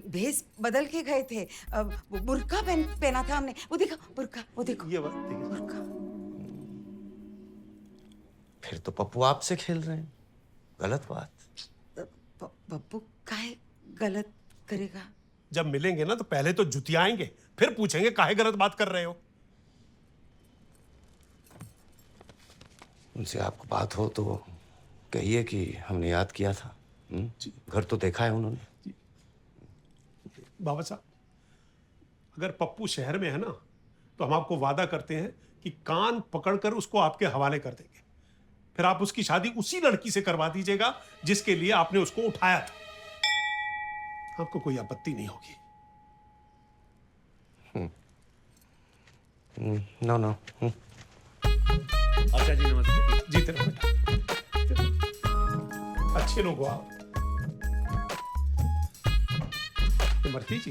भेष बदल के गए थे। वो बुर्का पहना था हमने। वो देखो बुर्का, वो देखो ये बुर्का। फिर तो पप्पू आपसे खेल रहे हैं, गलत बात। पप्पू काहे गलत करेगा? जब मिलेंगे ना तो पहले तो जुतियाएंगे, फिर पूछेंगे काहे गलत बात कर रहे हो। उनसे आपको बात हो तो कहिए कि हमने याद किया था। घर तो देखा है उन्होंने। बाबा साहब, अगर पप्पू शहर में है ना तो हम आपको वादा करते हैं कि कान पकड़कर उसको आपके हवाले कर देंगे। फिर आप उसकी शादी उसी लड़की से करवा दीजिएगा जिसके लिए आपने उसको उठाया था। आपको कोई आपत्ति नहीं होगी। No no. अच्छा जी, नमस्ते। जीते रहो बेटा, अच्छे लोग हो आप। इमरती जी,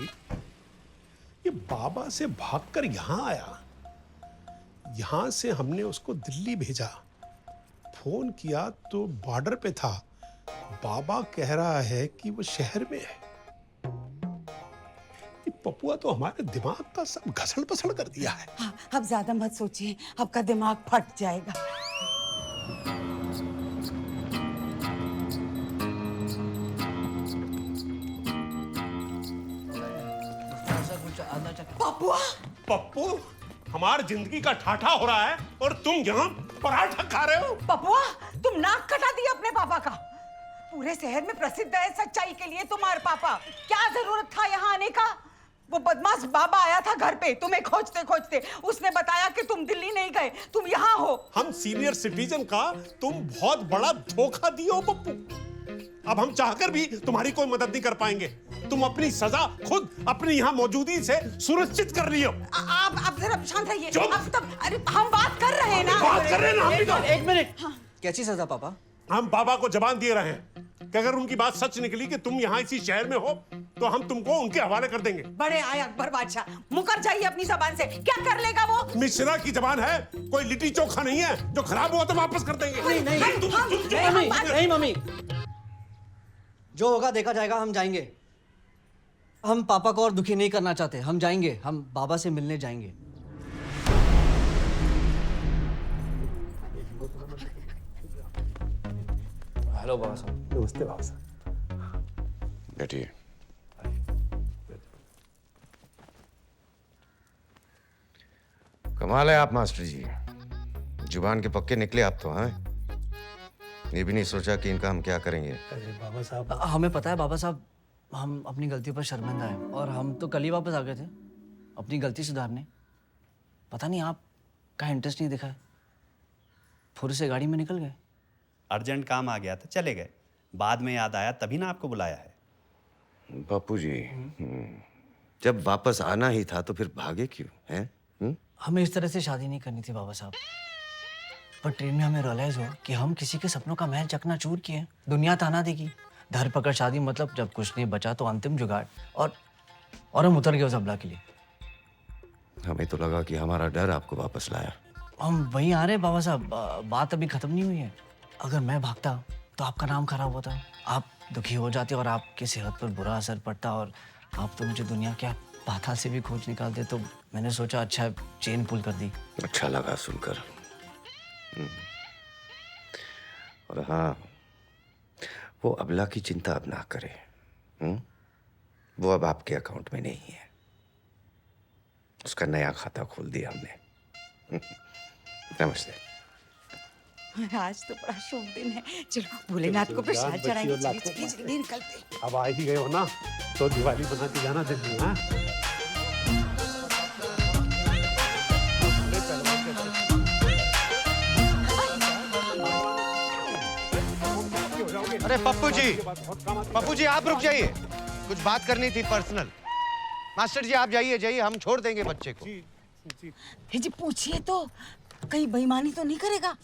ये बाबा से भागकर यहां आया, यहां से हमने उसको दिल्ली भेजा, फोन किया तो बॉर्डर पे था। बाबा कह रहा है कि वो शहर में है। ये पपुआ तो हमारे दिमाग का सब घसड़ पसड़ कर दिया है। हाँ, अब ज्यादा मत सोचिए, आपका दिमाग फट जाएगा। पप्पुआ, पप्पू हमारी जिंदगी का ठाठा हो रहा है और तुम यहाँ पराठा खा रहे हो। पपुआ, तुम नाक कटा दिया अपने पापा का। पूरे शहर में प्रसिद्ध है सच्चाई के लिए तुम्हारे पापा। क्या जरूरत था यहाँ आने का? वो बदमाश बाबा आया था घर पे तुम्हें खोजते खोजते। उसने बताया कि तुम दिल्ली नहीं गए, तुम यहाँ हो। हम सीनियर सिटीजन का तुम बहुत बड़ा धोखा दिए हो पप्पू। अब हम चाहकर भी तुम्हारी कोई मदद नहीं कर पाएंगे। तुम अपनी सजा खुद अपनी यहाँ मौजूदगी से सुनिश्चित कर लियो। आप जरा शांत रहिए। अब तब अरे हम बात कर रहे हैं ना। बात कर रहे हैं ना हम भी तो। एक मिनट। कैसी सजा पापा? हम बाबा को जबान दिए रहे हैं कि अगर उनकी बात सच निकली कि तुम यहाँ इसी शहर में हो तो हम तुमको उनके हवाले कर देंगे। बड़े आए अकबर बादशाह, मुकर जाइए अपनी जबान से। क्या कर लेगा वो? मिश्रा की जबान है, कोई लिट्टी चोखा नहीं है जो खराब हुआ तो वापस कर देंगे। नहीं मम्मी, जो होगा देखा जाएगा। हम जाएंगे। हम पापा को और दुखी नहीं करना चाहते। हम जाएंगे, हम बाबा से मिलने जाएंगे। हेलो बाबा साहब। नमस्ते बाबा साहब। बैठिए। कमाल है आप मास्टर जी, जुबान के पक्के निकले आप तो। हाँ, ये भी नहीं सोचा कि इनका हम क्या करेंगे। अरे बाबा साहब, हमें पता है बाबा साहब, हम अपनी गलती पर शर्मिंदा हैं और हम तो कल ही वापस आ गए थे अपनी गलती सुधारने। पता नहीं आपका इंटरेस्ट नहीं दिखा है, फुर से गाड़ी में निकल गए। अर्जेंट काम आ गया था, चले गए। बाद में याद आया तभी ना आपको बुलाया है। बापू जी, जब वापस आना ही था तो फिर भागे क्यों हैं? हमें इस तरह से शादी नहीं करनी थी बाबा साहब, पर ट्रेन में हमें रियलाइज हुआ कि हम किसी के सपनों का महल चकनाचूर किए। दुनिया ताना देगी, धर पकड़ शादी, मतलब जब कुछ नहीं बचा तो अंतिम जुगाड़। और हम उतर गए उस अबला के लिए। हमें तो लगा कि हमारा डर आपको वापस लाया। हम वहीं आ रहे बाबा साहब, बात अभी खत्म नहीं हुई है। अगर मैं भागता तो आपका नाम खराब होता, आप दुखी हो जाते और आपकी सेहत पर बुरा असर पड़ता, और आप तो मुझे दुनिया के पाताल से भी खोज निकालते। तो मैंने सोचा अच्छा चेन पुल कर दी। अच्छा लगा सुनकर। और हाँ, वो अबला की चिंता अब ना करे। वो अब आपके अकाउंट में नहीं है, उसका नया खाता खोल दिया हमने। नमस्ते। आज तो बड़ा शुभ दिन है, चलो भोलेनाथ को प्रसाद चढ़ाएंगे। जल्दी निकलते। अब आ ही गए हो ना तो दिवाली बना के जाना दिल्ली। हाँ, अरे पप्पू जी आप रुक जाइए, कुछ बात करनी थी पर्सनल। मास्टर जी आप जाइए जाइए, हम छोड़ देंगे बच्चे को। जी पूछिए तो, कहीं बेईमानी तो नहीं करेगा?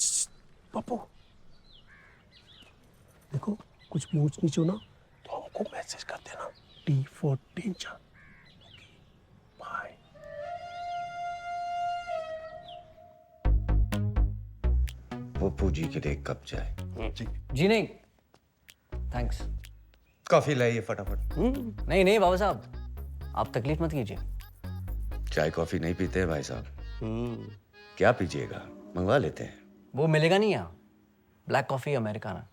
पप्पू देखो, कुछ भी ऊंच नीच हो ना तो हमको मैसेज कर देना। T for danger. Bye. Pappu ji के लिए कब जाए? जी नहीं, थैंक्स। कॉफी लाइए फटाफट। नहीं नहीं बाबा साहब, आप तकलीफ मत कीजिए। चाय कॉफी नहीं पीते हैं भाई साहब। क्या पीजिएगा, मंगवा लेते हैं। वो मिलेगा नहीं यहाँ, ब्लैक कॉफी अमेरिकाना।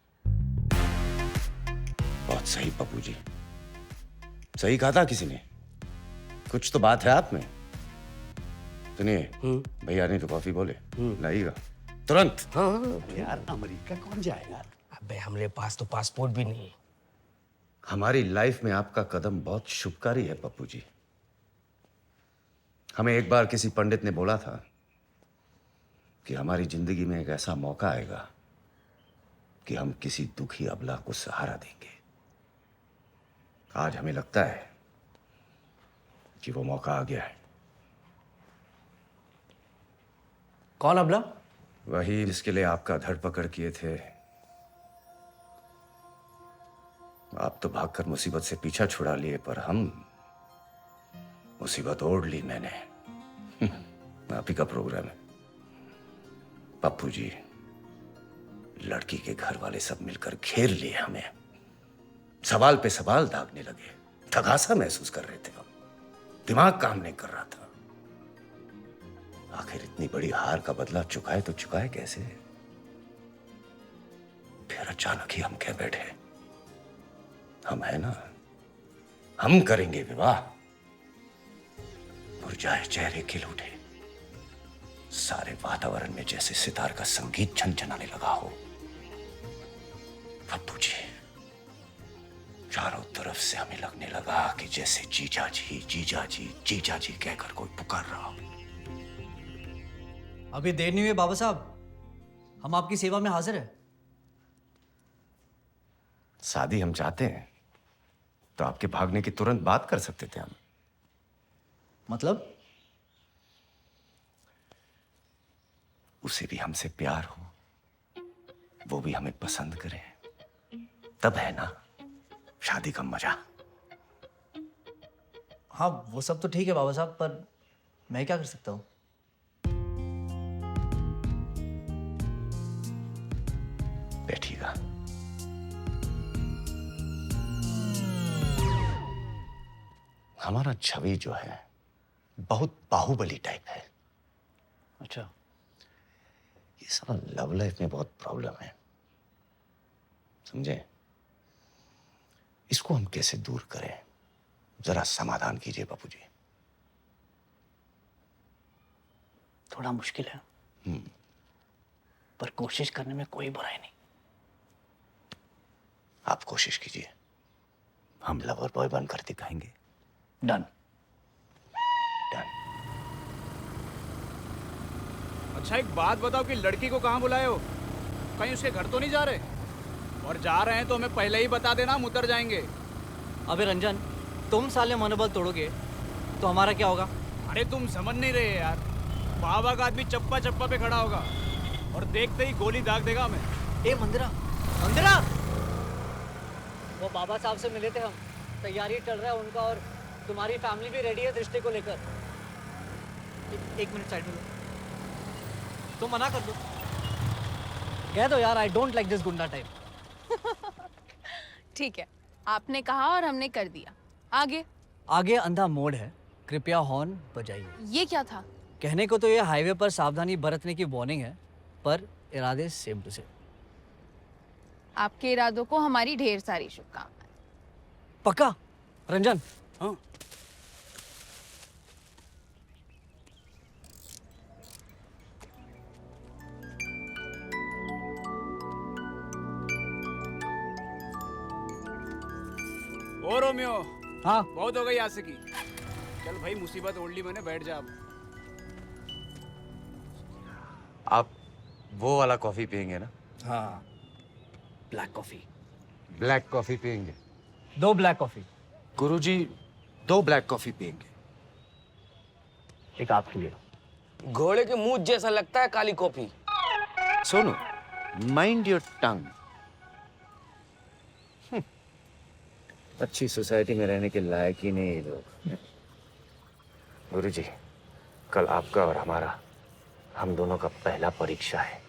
बहुत सही पप्पू जी, सही कहा था किसी ने, कुछ तो बात है आप में। सुनिए, भैया नहीं तो कॉफी बोले लाइएगा तुरंत। यार अमेरिका कौन जाएगा? अबे हमरे पास तो पासपोर्ट भी नहीं है। हमारी लाइफ में आपका कदम बहुत शुभकारी है पप्पू जी। हमें एक बार किसी पंडित ने बोला था कि हमारी जिंदगी में एक ऐसा मौका आएगा कि हम किसी दुखी अबला को सहारा देंगे। आज हमें लगता है कि वो मौका आ गया है। कौन अबला? वही जिसके लिए आपका धरपकड़ किए थे। आप तो भागकर मुसीबत से पीछा छुड़ा लिए, पर हम मुसीबत ओढ़ ली मैंने। आप ही का प्रोग्राम है पप्पू जी। लड़की के घर वाले सब मिलकर घेर लिए हमें, सवाल पे सवाल दागने लगे। थकासा महसूस कर रहे थे हम, दिमाग काम नहीं कर रहा था। आखिर इतनी बड़ी हार का बदला चुकाए तो चुकाए कैसे? फिर अचानक ही हम कह बैठे, हम है ना, हम करेंगे विवाह। मुरझाए चेहरे खिल उठे, सारे वातावरण में जैसे सितार का संगीत झनझनाने लगा हो। पप्पू जी, चारों तरफ से हमें लगने लगा कि जैसे जीजा जी जीजा जी जीजा जी कहकर कोई पुकार रहा हो। अभी देर नहीं हुई बाबा साहब, हम आपकी सेवा में हाजिर हैं। शादी हम चाहते हैं तो आपके भागने की तुरंत बात कर सकते थे हम। मतलब? उसे भी हमसे प्यार हो, वो भी हमें पसंद करे, तब है ना शादी का मजा। हाँ वो सब तो ठीक है बाबा साहब, पर मैं क्या कर सकता हूँ? बैठिएगा। हमारा छवि जो है बहुत बाहुबली टाइप है। अच्छा। ये सारा लव लाइफ में बहुत प्रॉब्लम है, समझे? इसको हम कैसे दूर करें, जरा समाधान कीजिए बापू जी। थोड़ा मुश्किल है, पर कोशिश करने में कोई बुराई नहीं। आप कोशिश कीजिए, हम लवर बॉय बनकर दिखाएंगे। डन। अच्छा एक बात बताओ कि लड़की को कहाँ बुलाए हो? कहीं उसके घर तो नहीं जा रहे? और जा रहे हैं तो हमें पहले ही बता देना, हम उतर जाएंगे। अबे रंजन, तुम साले मनोबल तोड़ोगे तो हमारा क्या होगा? अरे तुम समझ नहीं रहे यार, बाबा का आदमी चप्पा चप्पा पे खड़ा होगा और देखते ही गोली दाग देगा हमें। ए मंदिरा, मंदिरा! वो बाबा साहब से मिले थे हम, तैयारी चल रहा है उनका, और तुम्हारी फैमिली भी रेडी है रिश्ते को लेकर। एक मिनट साइड में लो, तुम मना कर दो, कह दो यार आई डोंट लाइक दिस गुंडा टाइप। ठीक है, आपने कहा और हमने कर दिया। आगे? आगे अंधा मोड़ है, कृपया हॉर्न बजाइए। ये क्या था? कहने को तो ये हाईवे पर सावधानी बरतने की वार्निंग है, पर इरादे सेम टू सेम। आपके इरादों को हमारी ढेर सारी शुभकामनाएं। पक्का? रंजन? हाँ। ओ रोमियो। हाँ। बहुत हो गई आशिकी। चल भाई, मुसीबत ओढ़ ली मैंने, बैठ जा अब। आप वो वाला कॉफी पियेंगे ना? हाँ, ब्लैक कॉफी। ब्लैक कॉफी पियेंगे? 2 ब्लैक कॉफी। गुरुजी 2 ब्लैक कॉफी पियेंगे। एक आपके लिए। घोड़े के मुंह जैसा लगता है काली कॉफी। सुनो, माइंड योर टंग। अच्छी सोसाइटी में रहने के लायक ही नहीं ये लोग। गुरुजी, कल आपका और हमारा, हम दोनों का पहला परीक्षा है,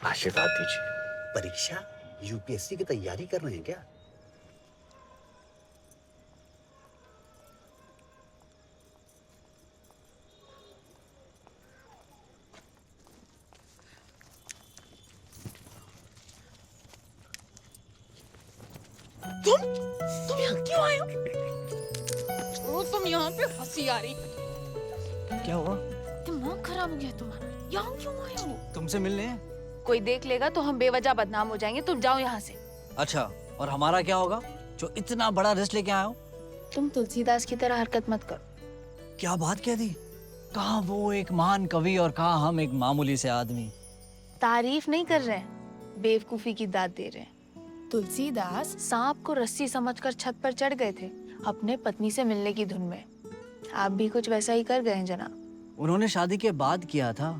आशीर्वाद दीजिए। परीक्षा? यूपीएससी की तैयारी कर रहे हैं क्या? तुम तुम यहाँ क्यों आए हो? तुम यहाँ पे हंसी आ रही। क्या हुआ? दिमाग खराब हो गया तुम्हारा। यहाँ क्यों आए हो? तुमसे मिलने? कोई देख लेगा तो हम बेवजह बदनाम हो जाएंगे। तुम जाओ यहाँ से। अच्छा, और हमारा क्या होगा जो इतना बड़ा रिस्क लेके आए हो? तुम तुलसीदास की तरह हरकत मत करो। क्या बात कह दी? कहाँ वो एक महान कवि और कहाँ हम एक मामूली से आदमी। तारीफ नहीं कर रहे हैं, बेवकूफी की दाद दे रहे हैं। तुलसीदास सांप को रस्सी समझकर छत पर चढ़ गए थे अपने पत्नी से मिलने की धुन में। आप भी कुछ वैसा ही कर गए हैं जनाब। उन्होंने शादी के बाद किया था,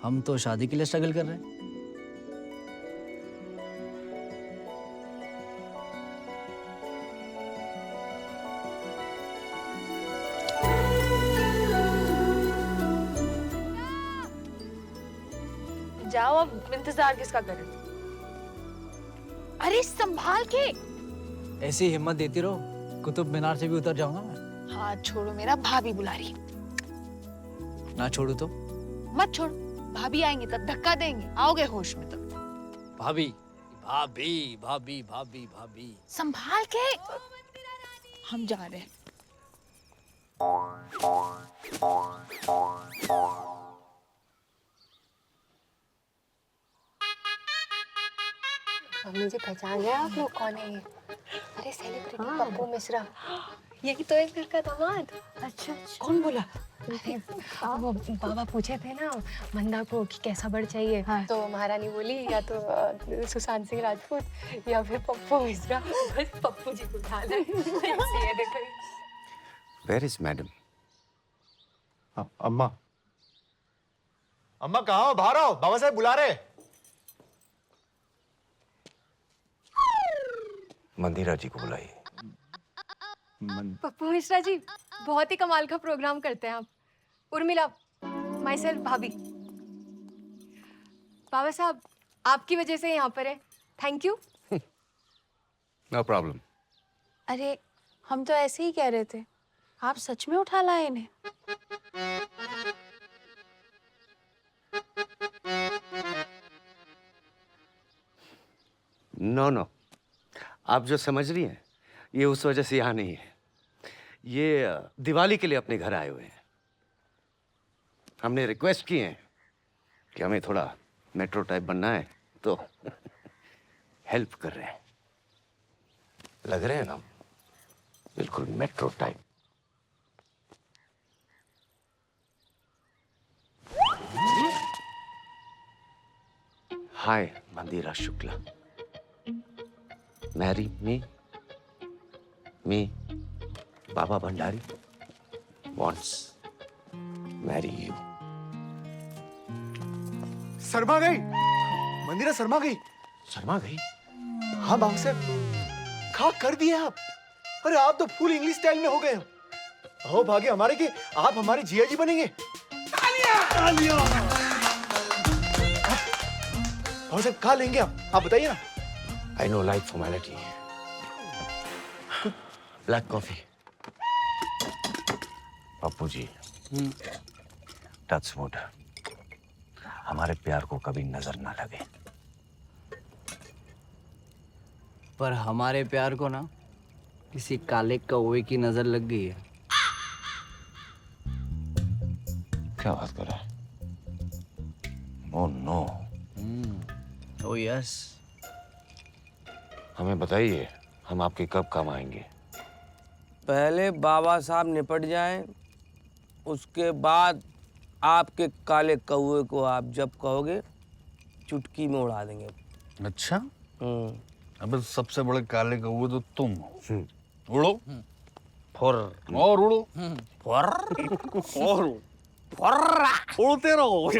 हम तो शादी के लिए स्ट्रगल कर रहे हैं। जाओ, अब इंतजार किसका करें? अरे संभाल के। ऐसी हिम्मत देती रहो, कुतुब मीनार से भी उतर जाऊंगा मैं। हाथ छोड़ो मेरा, भाभी बुला रही। ना छोड़ू तो? मत छोड़ो, भाभी आएंगे तब धक्का देंगे, आओगे होश में तब। भाभी भाभी भाभी भाभी भाभी संभाल के। हम जा रहे हैं। मम्मी जी पहचान गए आप लोग कौन है ये? अरे सेलिब्रिटी पप्पू मिश्रा, यही तो है घर का दामाद। अच्छा, कौन बोला? अरे वो बाबा पूछे थे ना मंदा को कि कैसा बड़ चाहिए, हाँ। तो महारानी बोली या तो सुशांत सिंह राजपूत या फिर पप्पू मिश्रा। बस पप्पू जी को उठा ले। Where is madam? अम्मा, अम्मा कहाँ हो? बाहर आओ, बाबा साहब बुला रहे। मंदिरा जी को बुलाइए। पप्पू मिश्रा जी बहुत ही कमाल का प्रोग्राम करते हैं आप। उर्मिला, माई सेल्फ भाभी। बाबा साहब आपकी वजह से यहाँ पर है, थैंक यू। No problem. अरे हम तो ऐसे ही कह रहे थे, आप सच में उठा लाए इन्हें? नो नो, आप जो समझ रही हैं ये उस वजह से यहाँ नहीं है। ये दिवाली के लिए अपने घर आए हुए हैं। हमने रिक्वेस्ट की है कि हमें थोड़ा मेट्रो टाइप बनना है, तो हेल्प कर रहे हैं। लग रहे हैं ना बिल्कुल metro type. Hi Mandira Shukla, marry me Baba Bhandari wants marry you. Sharma गई, मंदिरा शर्मा गई। शर्मा गई? हाँ बाबू साहब, खा कर दिए आप। अरे आप तो फुल इंग्लिश स्टाइल में हो गए हो। हो भाग्य हमारे कि आप हमारे जिया जी बनेंगे। तालियां! बाबू साहब कहाँ लेंगे आप बताइए ना। I know like formality. Black coffee. Pappu ji, touch wood, हमारे प्यार को कभी नजर ना लगे। पर हमारे प्यार को ना किसी काले कौवे की नजर लग गई है। क्या बात कर रहा है? Oh no. Oh yes. हमें बताइए, हम आपके कब काम आएंगे? पहले बाबा साहब निपट जाएं, उसके बाद आपके काले कौवे को आप जब कहोगे चुटकी में उड़ा देंगे। अच्छा? अबे सबसे बड़े काले कौवे तो तुम हो। उड़ो, फुर, और उड़ो, फुर, और फुर्रा, उड़ते रहो।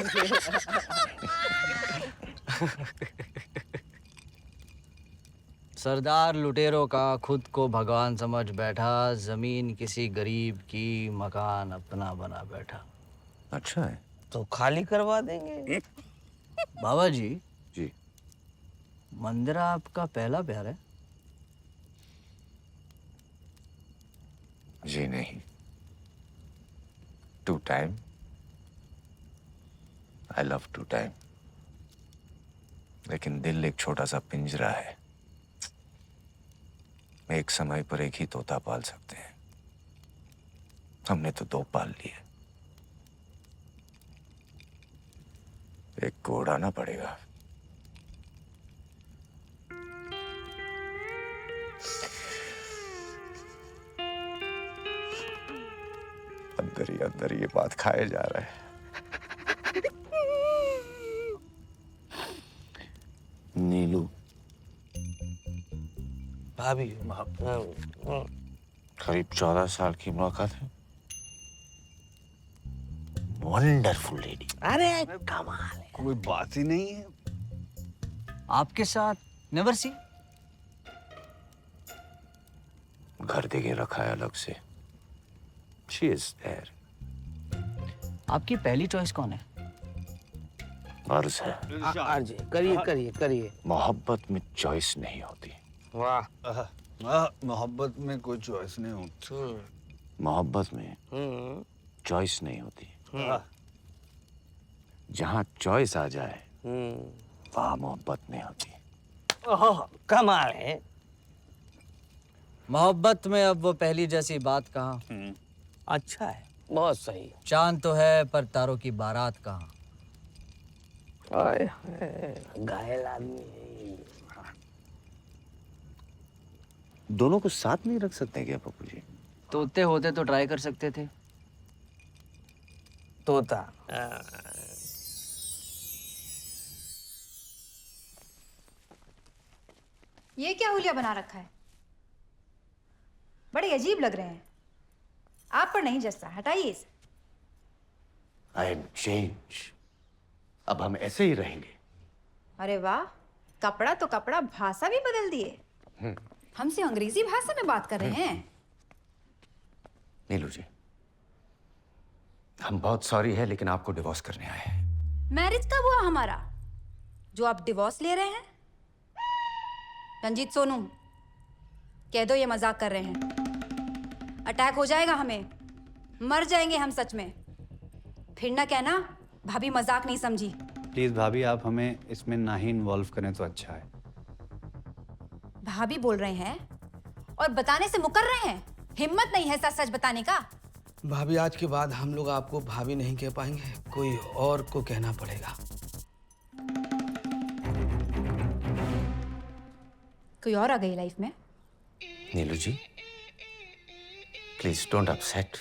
सरदार लुटेरों का खुद को भगवान समझ बैठा, जमीन किसी गरीब की, मकान अपना बना बैठा। अच्छा है, तो खाली करवा देंगे। बाबा जी। जी। मंदिरा आपका पहला प्यार है? जी नहीं, 2 टाइम। I love 2 time. लेकिन दिल एक छोटा सा पिंजरा है, एक समय पर एक ही तोता पाल सकते हैं, हमने तो 2 पाल लिए। एक को उड़ाना पड़ेगा। अंदर ये बात खाया जा रहा है। नीलू भाभी करीब 14 साल की मुलाकात है। Wonderful lady. अरे कमाल है। कोई बात ही नहीं है। आपके साथ नेवर सी। घर देके रखा है अलग से। She is there. आपकी पहली चॉइस कौन है? अर्ज है। अर्ज करिए करिए करिए। मोहब्बत में चॉइस नहीं होती। वाह। मोहब्बत में कोई चॉइस नहीं होती। मोहब्बत में चॉइस नहीं होती। जहाँ चॉइस आ जाए वहाँ मोहब्बत नहीं होती। ओह कमाल है। मोहब्बत में अब वो पहली जैसी बात कहाँ। अच्छा है, बहुत सही। चांद तो है पर तारों की बारात कहाँ। घायल आदमी है। दोनों को साथ नहीं रख सकते क्या पप्पू जी? तोते होते तो ट्राई कर सकते थे। तोता। ये क्या हुलिया बना रखा है? बड़े अजीब लग रहे हैं। आप पर नहीं जचता, हटाइए इसे। I am changed. अब हम ऐसे ही रहेंगे। अरे वाह, कपड़ा तो कपड़ा, भाषा भी बदल दिए। हमसे अंग्रेजी भाषा में बात कर रहे हैं। नीलू जी, हम बहुत सॉरी है लेकिन आपको डिवोर्स करने आए हैं। मैरिज कब हुआ हमारा जो आप डिवोर्स ले रहे हैं? रंजीत सोनू, कह दो ये मजाक कर रहे हैं। अटैक हो जाएगा हमें, मर जाएंगे हम सच में। फिर ना कहना भाभी मजाक नहीं समझी। प्लीज भाभी, आप हमें इसमें ना ही इन्वॉल्व करें तो अच्छा है। भाभी बोल रहे हैं और बताने से मुकर रहे हैं। हिम्मत नहीं है सच सच बताने का। भाभी आज के बाद हम लोग आपको भाभी नहीं कह पाएंगे, कोई और को कहना पड़ेगा। कोई और आ गई लाइफ में? नीलू जी, प्लीज डोंट अपसेट।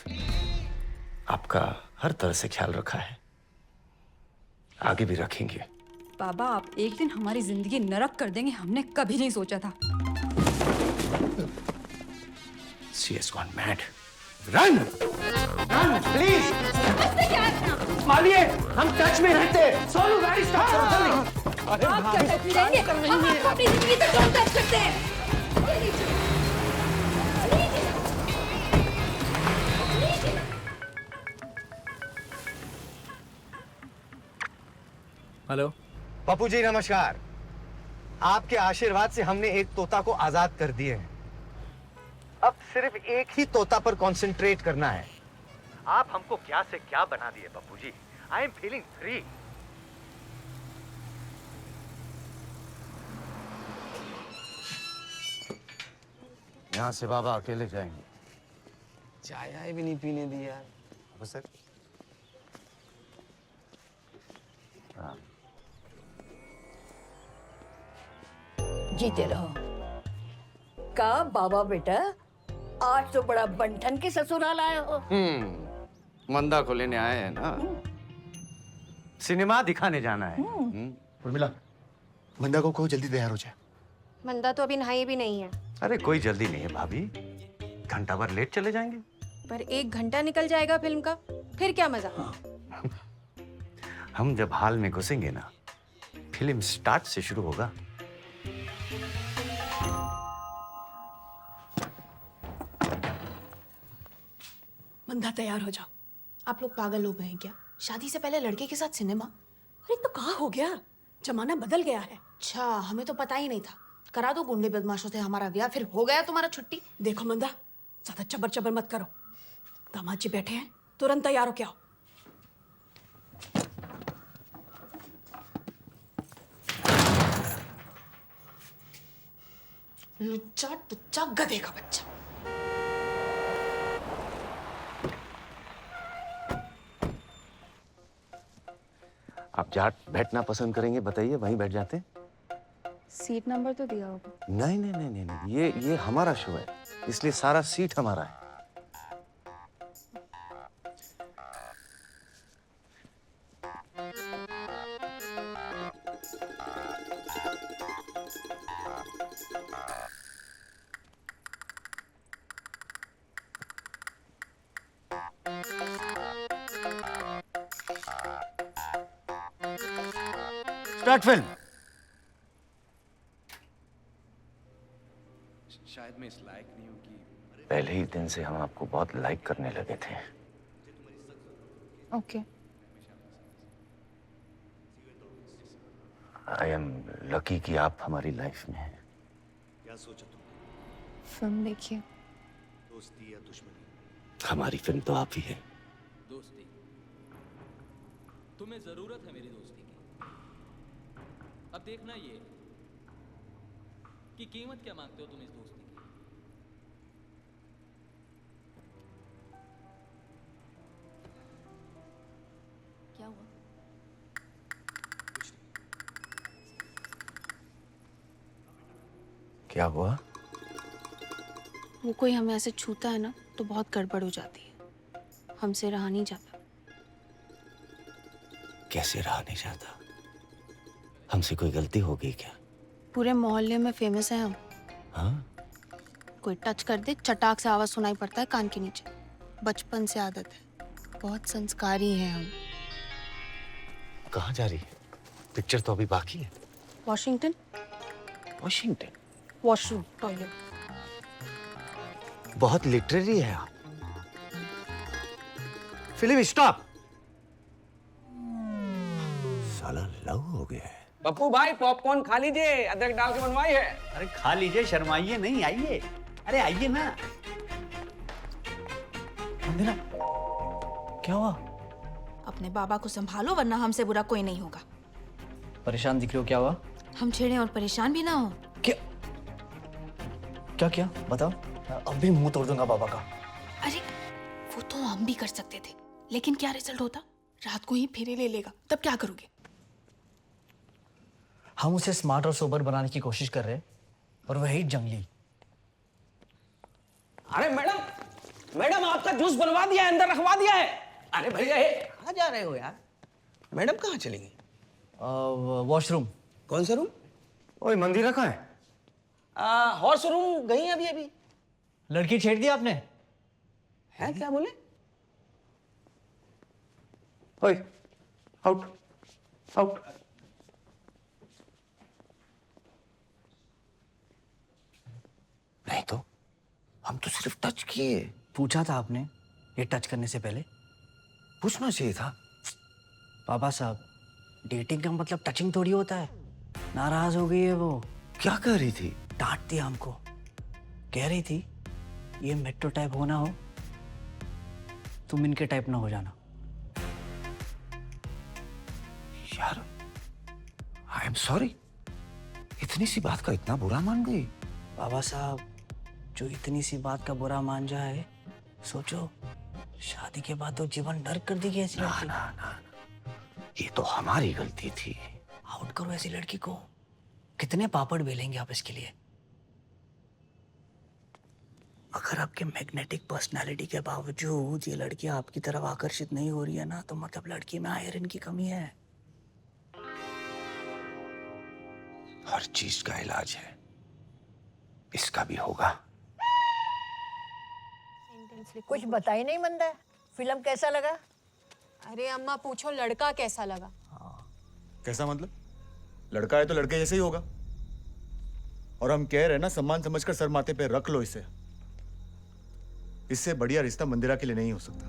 आपका हर तरह से ख्याल रखा है, आगे भी रखेंगे। बाबा, आप एक दिन हमारी जिंदगी नरक कर देंगे, हमने कभी नहीं सोचा था। She has gone mad. Run! Run, please! मानिए, हम टच में रहते हैं। सोनू गाड़ी स्टार्ट करो जल्दी। आप क्या टच में रहेंगे? हम आपको अपनी जिंदगी से क्यों टच करते हैं? हेलो पप्पू जी नमस्कार। आपके आशीर्वाद से हमने एक तोता को आजाद कर दिए हैं। अब सिर्फ एक ही तोता पर कंसंट्रेट करना है। आप हमको क्या से क्या बना दिए Pappu ji. I am feeling free. यहाँ से बाबा अकेले जाएंगे। चाय भी नहीं पीने दिया। सर जीते रहो। का बाबा बेटा, आज तो बड़ा बंठन के ससुराल आए हो। मंदा को लेने आए हैं ना, सिनेमा दिखाने जाना है। उर्मिला, मंदा को कहो जल्दी तैयार हो जाए। मंदा तो अभी नहाई भी नहीं है। अरे कोई जल्दी नहीं है भाभी, घंटा भर लेट चले जाएंगे। पर 1 घंटा निकल जाएगा फिल्म का, फिर क्या मजा। हम जब हॉल में घुसेंगे ना, फिल्म स्टार्ट से शुरू होगा। मंदा तैयार हो जाओ। आप लोग पागल हो गए हैं क्या? शादी से पहले लड़के के साथ सिनेमा? अरे तो कहाँ हो गया, जमाना बदल गया है। अच्छा, हमें तो पता ही नहीं था। करा दो गुंडे बदमाशों से हमारा ब्याह, फिर हो गया तुम्हारा छुट्टी। देखो मंदा, ज्यादा चबर चबर मत करो। दामाद जी बैठे हैं, तुरंत तैयार हो के आओ। लुच्चा टुच्चा गधे का बच्चा। आप जहाँ बैठना पसंद करेंगे बताइए, वहीं बैठ जाते हैं। सीट नंबर तो दिया होगा। नहीं नहीं नहीं नहीं नहीं, ये हमारा शो है, इसलिए सारा सीट हमारा है। Start film. शायद मैं इस लायक नहीं हूँ कि पहले ही दिन से हम आपको बहुत लाइक करने लगे थे। ओके। आई एम लकी कि आप हमारी लाइफ में हैं। क्या सोचा तुम? फिल्म देखिए। दोस्ती या दुश्मनी? हमारी फिल्म तो आप ही है। दोस्ती। तुम्हें जरूरत है मेरी दोस्ती की। अब देखना ये कि कीमत क्या मांगते हो तुम इस दोस्ती की। क्या हुआ? क्या हुआ? वो कोई हमें ऐसे छूता है ना तो बहुत गड़बड़ हो जाती है, हमसे रहा नहीं जाता। कैसे रहा नहीं जाता? हमसे कोई गलती हो गई क्या? पूरे मोहल्ले में फेमस है हम। हाँ? कोई टच कर दे चटाक से आवाज सुनाई पड़ता है कान के नीचे। बचपन से आदत है, बहुत संस्कारी हैं हम। कहाँ जा रही है? पिक्चर तो अभी बाकी है। वॉशिंगटन। वॉशिंगटन? Washroom, toilet. बहुत लिटरेरी है आप। Film stop. साला लव हो गया है। पप्पू भाई पॉपकॉर्न खा लीजिए, अदरक डाल के बनवाई है। अरे खा लीजिए, शर्माइए नहीं, आइए। अरे आइए ना। मंदिरा, क्या हुआ? अपने बाबा को संभालो वरना हमसे बुरा कोई नहीं होगा। परेशान दिख रहे हो, क्या हुआ? हम छेड़े और परेशान भी ना हो। क्या क्या बताओ। अभी मुंह तोड़ दूंगा बाबा का। अरे वो तो हम भी कर सकते थे, लेकिन क्या रिजल्ट होता? रात को ही फेरे ले लेगा, तब क्या करोगे? हम उसे स्मार्ट और सोबर बनाने की कोशिश कर रहे हैं और वही जंगली। अरे मैडम आपका जूस बनवा दिया है, अंदर रखवा दिया है। अरे भैया कहाँ जा रहे हो यार? मैडम कहाँ चली गई? वॉशरूम। कौन सा रूम? ओए मंदिरा कहाँ है? हॉर्स रूम गई अभी अभी। लड़की छेड़ दी आपने? है क्या बोले? ओए आउट आउट। नहीं तो हम तो सिर्फ टच किए। पूछा था आपने ये टच करने से पहले? पूछना चाहिए था। बाबा साहब, डेटिंग का मतलब टचिंग थोड़ी होता है। नाराज हो गई है वो। क्या कह रही थी? डांटती हमको। कह रही थी ये मेट्रो टाइप होना हो, तुम इनके टाइप ना हो जाना। यार आई एम सॉरी, इतनी सी बात का इतना बुरा मान गई? बाबा साहब, जो इतनी सी बात का बुरा मान जाए, सोचो शादी के बाद तो जीवन नर्क कर देगी ऐसी लड़की। ना, ये तो हमारी गलती थी। आउट करो ऐसी लड़की को। कितने पापड़ बेलेंगे आप इसके लिए? अगर आपके मैग्नेटिक पर्सनालिटी के बावजूद ये लड़की आपकी तरफ आकर्षित नहीं हो रही है ना, तो मतलब लड़की में आयरन की कमी है। हर चीज का इलाज है, इसका भी होगा। कुछ बता ही नहीं मंदा, फिल्म कैसा लगा? अरे अम्मा पूछो लड़का कैसा लगा? कैसा मतलब? लड़का है तो लड़के जैसे ही होगा। और हम कह रहे हैं ना, सम्मान समझकर सर माथे पे रख लो इसे। इससे बढ़िया रिश्ता मंदिरा के लिए नहीं हो सकता।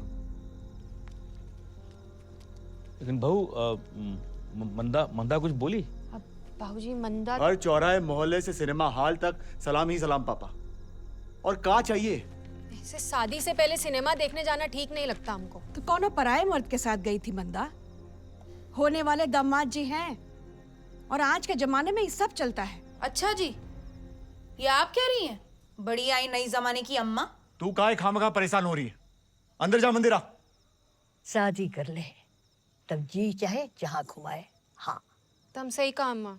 लेकिन बहू मंदा कुछ बोली? बाबूजी मंदा हर चौराहे मोहल्ले से सिनेमा हॉल तक सलाम ही सलाम पापा। और क्या चाहिए? ऐसे शादी से पहले सिनेमा देखने जाना ठीक नहीं लगता हमको। तो कौन पराये मर्द के साथ गई थी मंदा? होने वाले दामाद जी हैं और आज के जमाने में ये सब चलता है। अच्छा जी, ये आप कह रही हैं? बड़ी आई नई जमाने की अम्मा। तू काहे खामखा परेशान हो रही है? अंदर जा मंदिरा। शादी कर ले, तब जी चाहे जहाँ घुमाए। हाँ तुम सही कहा अम्मा।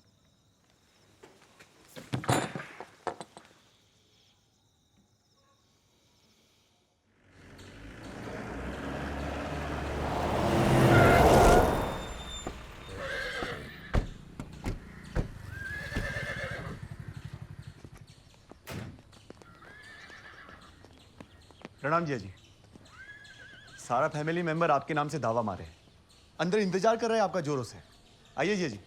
प्रणाम जिया जी। सारा फैमिली मेंबर आपके नाम से दावा मारे हैं। अंदर इंतजार कर रहे हैं आपका जोरों से। आइए जिया जी।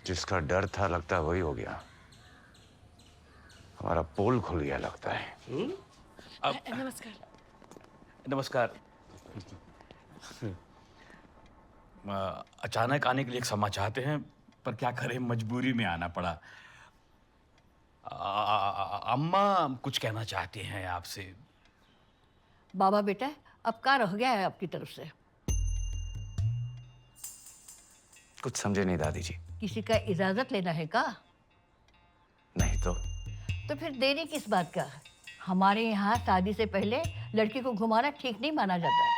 जिसका डर था लगता है वही हो गया। हमारा पोल खुल गया लगता है। नमस्कार। नमस्कार। अचानक आने के लिए क्षमा चाहते हैं, पर क्या करें, मजबूरी में आना पड़ा। अम्मा कुछ कहना चाहती हैं आपसे। बाबा बेटा, अब क्या रह गया है आपकी तरफ से? कुछ समझे नहीं दादी जी। किसी का इजाजत लेना है का? नहीं तो फिर देरी किस बात का? हमारे यहाँ शादी से पहले लड़की को घुमाना ठीक नहीं माना जाता।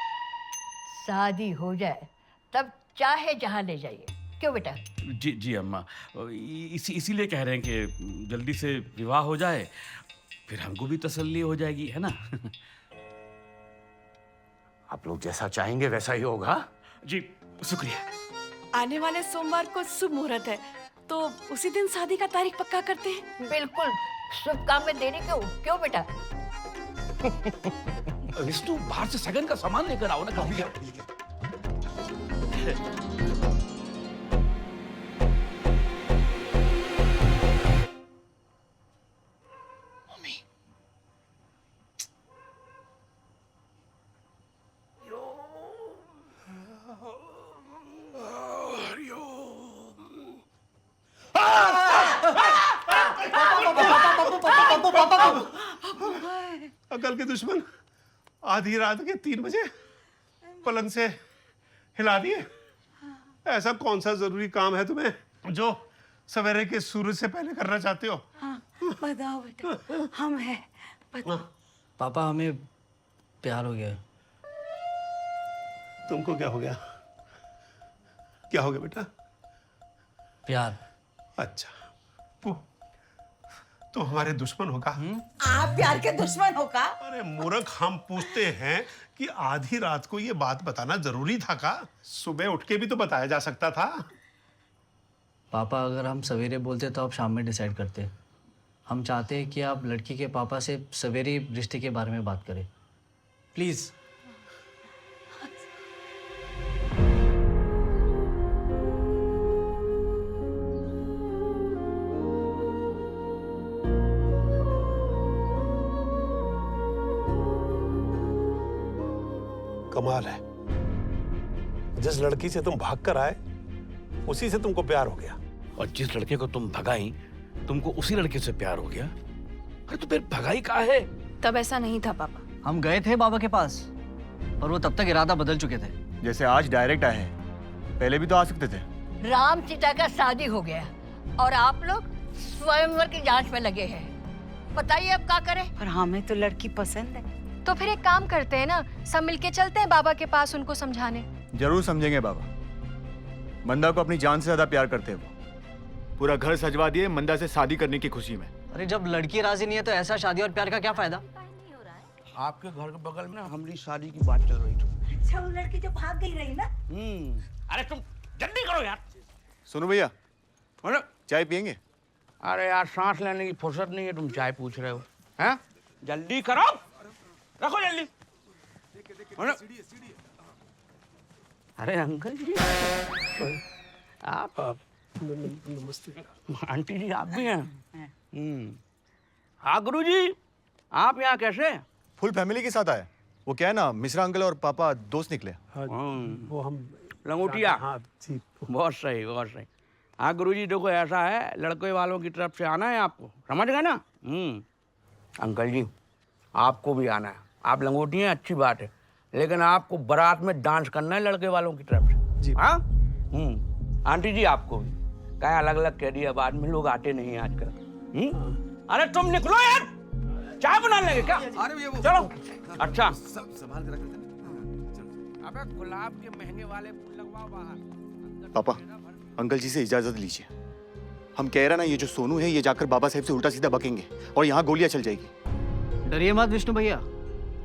शादी हो जाए तब चाहे जहाँ ले जाइए। क्यों बेटा? जी जी अम्मा, इसीलिए कह रहे हैं कि जल्दी से विवाह हो जाए, फिर हमको भी तसल्ली हो जाएगी, है ना? आप लोग जैसा चाहेंगे वैसा ही होगा। जी शुक्रिया। आने वाले सोमवार को शुभ मुहूर्त है, तो उसी दिन शादी का तारीख पक्का करते हैं। बिल्कुल, शुभ काम में देरी क्यों? क्यों बेटा? विष्णु, बाहर से सगन का सामान लेकर आओ ना। अकल के दुश्मन आधी रात के 3 बजे पलंग से हिला दिए। ऐसा कौन सा जरूरी काम है तुम्हें जो सवेरे के सूरज से पहले करना चाहते हो? हाँ, बताओ बेटा, हम हैं। पापा, हमें प्यार हो गया। तुमको क्या हो गया? क्या हो गया बेटा? प्यार। अच्छा, तो हमारे दुश्मन होगा? आप प्यार के दुश्मन हो का? अरे मूर्ख, हम पूछते हैं कि आधी रात को ये बात बताना जरूरी था का? सुबह उठ के भी तो बताया जा सकता था। पापा, अगर हम सवेरे बोलते तो आप शाम में डिसाइड करते। हम चाहते हैं कि आप लड़की के पापा से सवेरे रिश्ते के बारे में बात करें, प्लीज। कमाल है, जिस लड़की से तुम भाग कर आए उसी से तुमको प्यार हो गया। और जिस लड़के को तुम भगाई, तुमको उसी लड़के से प्यार हो गया। अरे तो फिर भगाई कहाँ है? तब ऐसा नहीं था पापा। हम गए थे बाबा के पास, और वो तब तक इरादा बदल चुके थे। जैसे आज डायरेक्ट आए हैं, पहले भी तो आ सकते थे। राम सीता का शादी हो गया और आप लोग स्वयंवर की जांच में लगे हैं। बताइए अब क्या करें? पर हमें तो लड़की पसंद है। तो फिर एक काम करते हैं ना, सब मिलके चलते हैं बाबा के पास उनको समझाने। जरूर समझेंगे बाबा। मंदा को अपनी जान से ज्यादा प्यार करते हैं वो। पूरा घर सजवा दिए मंदा से शादी करने की खुशी में। अरे जब लड़की राजी नहीं है तो ऐसा शादी और प्यार का क्या फायदा? आपके घर के बगल में हमारी शादी की बात चल रही थी। अच्छा, वो लड़की जो भाग गई रही ना। अरे तुम जल्दी करो यार। सुनो भैया, चाय पियेंगे? अरे यार, सांस लेने की फुर्सत नहीं है, तुम चाय पूछ रहे हो? हैं? जल्दी करो, रखो जल्दी। अरे अंकल जी, आप आंटी जी आप भी हैं? हाँ गुरुजी, आप यहाँ कैसे? फुल फैमिली के साथ आए। वो क्या है ना, मिश्रा अंकल और पापा दोस्त निकले। वो हम लंगोटिया। हाँ जी, बहुत सही, बहुत सही। हाँ गुरुजी, देखो ऐसा है, लड़के वालों की तरफ से आना है आपको, समझ गए ना? अंकल जी, आपको भी आना है। आप लंगोटी हैं, अच्छी बात है, लेकिन आपको बारात में डांस करना है लड़के वालों की तरफ से जी। हाँ आंटी जी आपको भी। क्या अलग अलग कह दिया, बाद में लोग आते नहीं आजकल। अरे तुम निकलो यार, चाय बनाने लगे क्या? चलो। अच्छा संभाल के रख। अबे गुलाब के महंगे वाले फूल लगवाओ बाहर। पापा, अंकल जी से इजाजत लीजिए। हम कह रहे ना, ये जो सोनू है ये जाकर बाबा साहब से उल्टा सीधा बकेंगे और यहाँ गोलियां चल जाएगी। डरिए मत विष्णु भैया,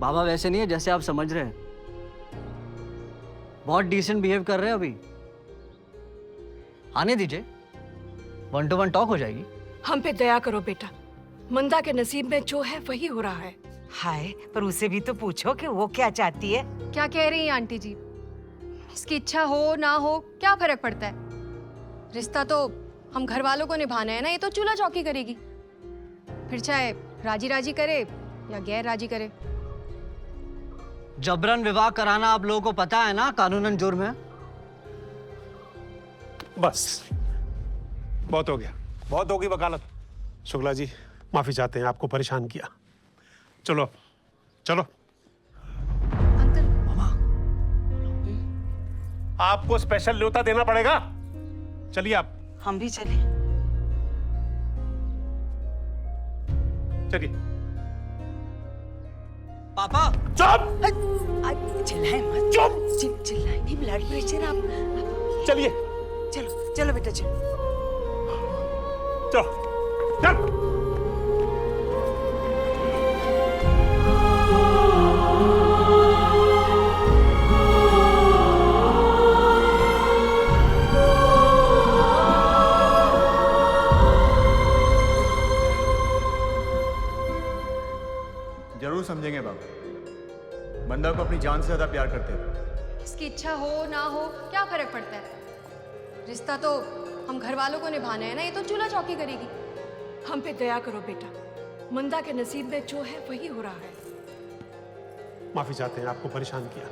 बाबा वैसे नहीं है जैसे आप समझ रहे हैं। बहुत डिसेंट बिहेव कर रहे हैं अभी। आने दीजिए, 1 to 1 टॉक हो जाएगी। हम पे दया करो बेटा, मंदा के नसीब में जो है वही हो रहा है। हाय, पर उसे भी तो पूछो कि वो क्या चाहती है। क्या कह रही हैं आंटी जी? इसकी इच्छा हो ना हो क्या फर्क पड़ता है? रिश्ता तो हम घर वालों को निभाना है ना, ये तो चूल्हा चौकी करेगी। फिर चाहे राजी राजी करे या गैर राजी करे। जबरन विवाह कराना आप लोगों को पता है ना कानूनन जुर्म है। बस बहुत हो गया, बहुत होगी वकालत। शुक्ला जी माफी चाहते हैं, आपको परेशान किया। चलो चलो। अंकल आपको स्पेशल न्योता देना पड़ेगा। चलिए आप। हम भी चले। चलिए। पापा चुप। चिल्लाए मत। चुप। चिल्लाए नहीं, ब्लड प्रेशर। आप चलिए। चलो चलो बेटा चलो। चलो चल। जरूर समझेंगे बाबा, बंदा को अपनी जान से ज्यादा प्यार करते हैं। इसकी इच्छा हो ना हो क्या फर्क पड़ता है? रिश्ता तो हम घर वालों को निभाना है ना, ये तो चूल्हा चौकी करेगी। हम पे दया करो बेटा, मंदा के नसीब में जो है वही हो रहा है। माफी चाहते हैं, आपको परेशान किया।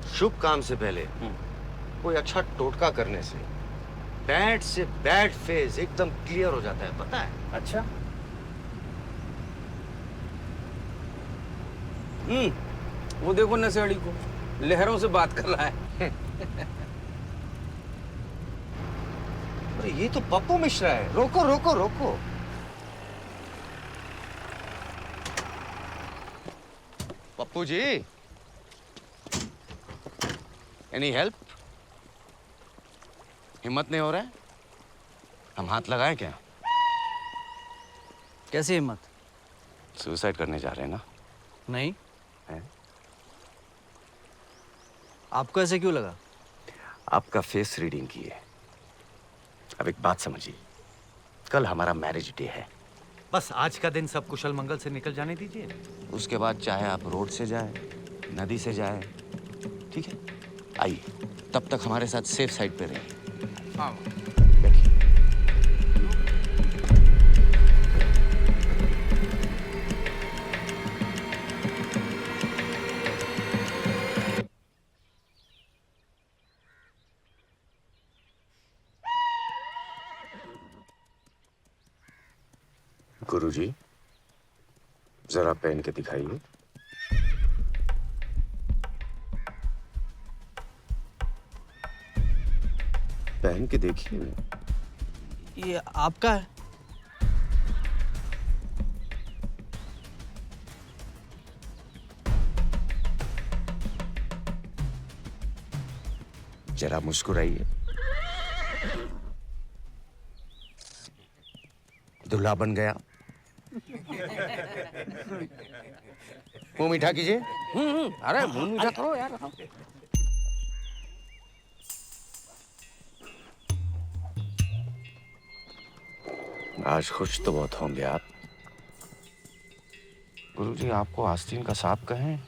शुभ काम से पहले कोई अच्छा टोटका करने से बैड से बैड फेज एकदम क्लियर हो जाता है, पता है? अच्छा। वो देखो नशेड़ी को लहरों से बात कर रहा है। अरे ये तो पप्पू मिश्रा है। रोको रोको रोको। Pappu ji, any help? हिम्मत नहीं हो रहा है? हम हाथ लगाए क्या? कैसी हिम्मत? सुसाइड करने जा रहे हैं ना? नहीं है? आपको ऐसे क्यों लगा? आपका फेस रीडिंग की है। अब एक बात समझिए, कल हमारा मैरिज डे है। बस आज का दिन सब कुशल मंगल से निकल जाने दीजिए। उसके बाद चाहे आप रोड से जाएं, नदी से जाएं, ठीक है? आइए, तब तक हमारे साथ सेफ साइड पे रहिए। हाँ। गुरुजी, जरा पहन के दिखाइए। पहन के देखिए। ये आपका है? जरा मुस्कुराइए। दूल्हा बन गया। मुंह मीठा कीजिए। अरे मुंह मीठा करो यार। आज खुश तो बहुत होंगे आप। गुरुजी, आपको आस्तीन का सांप कहें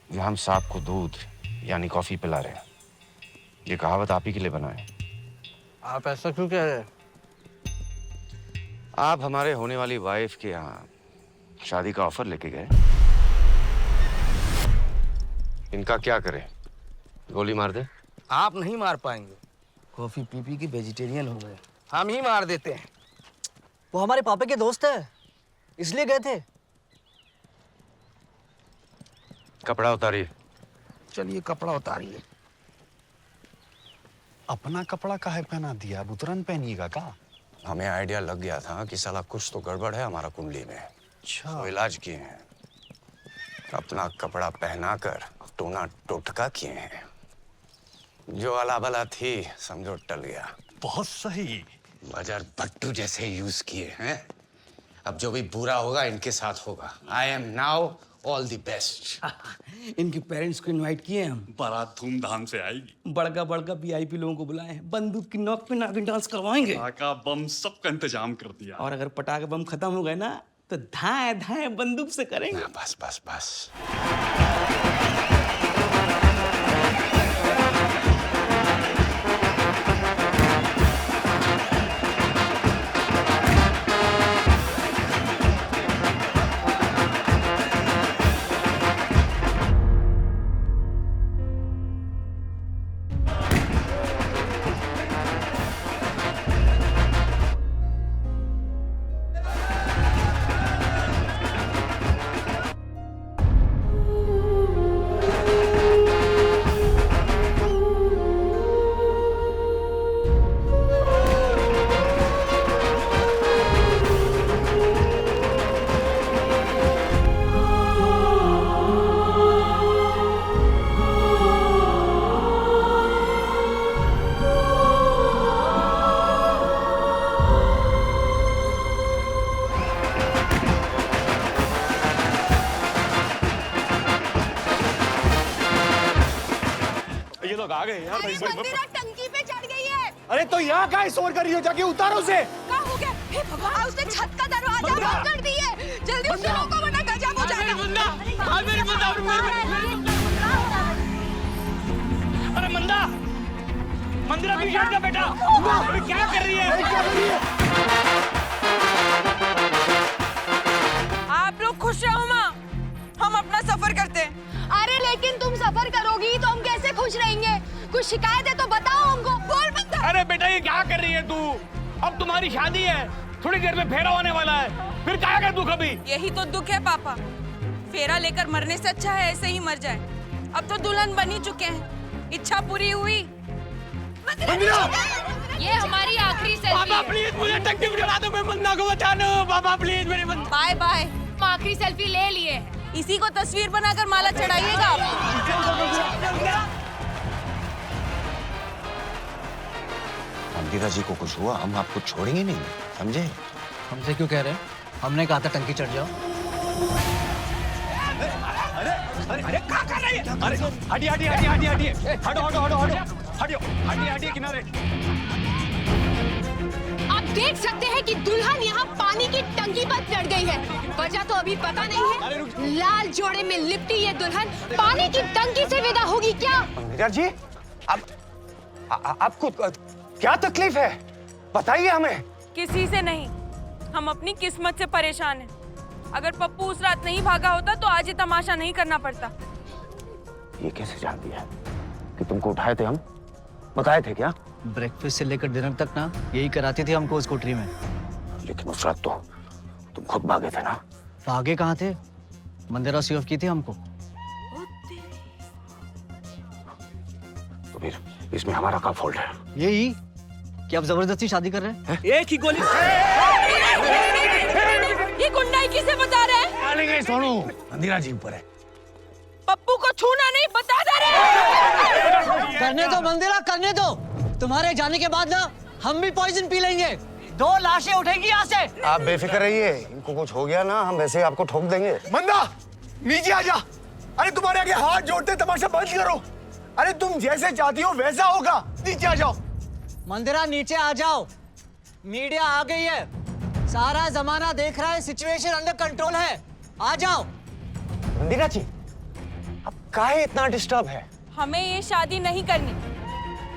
या हम सांप को दूध यानी कॉफी पिला रहे हैं? ये कहावत आप ही के लिए बना है। आप ऐसा क्यों कह रहे हैं? आप हमारे होने वाली वाइफ के यहाँ शादी का ऑफर लेके गए। इनका क्या करें? गोली मार दे? आप नहीं मार पाएंगे। कॉफी पी पी के वेजिटेरियन हो गए। हम ही मार देते हैं। वो हमारे पापा के दोस्त है, इसलिए गए थे। कपड़ा उतारिए। चलिए कपड़ा उतारिए। अपना कपड़ा काहे पहना दिया? अब उतरन पहनिएगा का? हमें आइडिया लग गया था कि साला कुछ तो गड़बड़ है हमारा कुंडली में। अच्छा। तो इलाज किए हैं, अपना कपड़ा पहनाकर टोना टोटका किए हैं। जो अला बला थी समझो टल गया। बहुत सही। बाजार भट्टू जैसे यूज किए हैं। अब जो भी बुरा होगा इनके साथ होगा। I am now all the best. इनके पेरेंट्स को इनवाइट किए हैं हम। बारात धूमधाम से आएगी। बड़का बड़का वीआईपी लोगों को बुलाए हैं। बंदूक की नोक पे नागिन डांस करवाएंगे। पटाखा बम सबका इंतजाम कर दिया। और अगर पटाखे बम खत्म हो गए ना तो धाए धाए बंदूक से करेंगे। बस बस बस। आ गए यार। मंदिरा टंकी पे चढ़ गई है। अरे तो यहाँ का शोर कर रही हो? जाके उतारो उसे। क्या हो गया? हे भगवान, उसने छत का दरवाजा बंद कर दिया है। जल्दी उसे रोको वरना गजब हो जाएगा। अरे मंदा, मंदिरा पीछे हट जा बेटा। अरे क्या कर रही है? आप लोग खुश रहो माँ, हम अपना सफर करते हैं। अरे लेकिन तुम सफर करोगी तो हम कैसे खुश रहेंगे? कुछ शिकायत है तो बताओ हमको। बोल बंदा। अरे बेटा ये क्या कर रही है तू? अब तुम्हारी शादी है, थोड़ी देर में फेरा होने वाला है, फिर क्या कर तू कभी? यही तो दुख है पापा, फेरा लेकर मरने से अच्छा है ऐसे ही मर जाए। अब तो दुल्हन बन ही चुके हैं, इच्छा पूरी हुई। ये हमारी आखिरी सेल्फी पापा है। प्लीज मुझे टंकी में डरा दो, मैं मंदा को बचा लो। पापा प्लीज मेरे मंदा। Bye bye. हम आखिरी सेल्फी ले लिए हैं। इसी को तस्वीर बनाकर माला चढ़ाइएगा। मंदिरा जी को कुछ हुआ हम आपको छोड़ेंगे नहीं, समझे? हमसे क्यों कह रहे हैं? हमने कहा था टंकी चढ़ जाओ। अरे क्या कर रही है? अरे हटिए हटिए हटिए हटिए हटिए, हटो हटो हटो हटो हटियो, हटिए हटिए किनारे। आप देख सकते हैं कि दुल्हन यहाँ पानी की टंकी पर चढ़ गई है। वजह तो अभी पता नहीं है। लाल जोड़े में लिपटी ये दुल्हन पानी की टंकी से विदा होगी क्या? मंदिरा जी, आपको क्या तकलीफ है? बताइए हमें। किसी से नहीं, हम अपनी किस्मत से परेशान हैं। अगर पप्पू उस रात नहीं भागा होता तो आज ये तमाशा नहीं करना पड़ता। ये कैसे जानती है कि तुमको उठाए थे हम? बताए थे क्या? ब्रेकफास्ट से लेकर डिनर तक ना यही कराती थी हमको उस कोठरी में। लेकिन उस रात तो तुम खुद भागे थे ना? भागे कहाँ थे? मंदिरा सिर्फ की थी हमको। तो फिर इसमें हमारा क्या फॉल्ट है? यही कि आप जबरदस्ती शादी कर रहे हैं। एक ही गोली। ये गुंडाई किसे बता रहे हैं? सोनू, मंदिरा जी ऊपर है। पप्पू को छूना नहीं, बता दे रहे। करने दो मंदिरा, करने दो। तुम्हारे जाने के बाद ना हम भी पॉइजन पी लेंगे। 2 लाशें उठेगी यहाँ से। आप बेफिक्र रहिए, इनको कुछ हो गया ना हम वैसे ही आपको ठोक देंगे। मंदा, नीचे आ जा। अरे तुम्हारे आगे हाथ जोड़ते तमाशा बंद करो। अरे तुम जैसे चाहती हो वैसा होगा। नीचे आ जाओ। मंदिरा नीचे आ जाओ। मीडिया आ गई है, सारा जमाना देख रहा है, सिचुएशन अंडर कंट्रोल है। आ जाओ। मंदिरा जी, अब काहे इतना डिस्टर्ब है? हमें ये शादी नहीं करनी।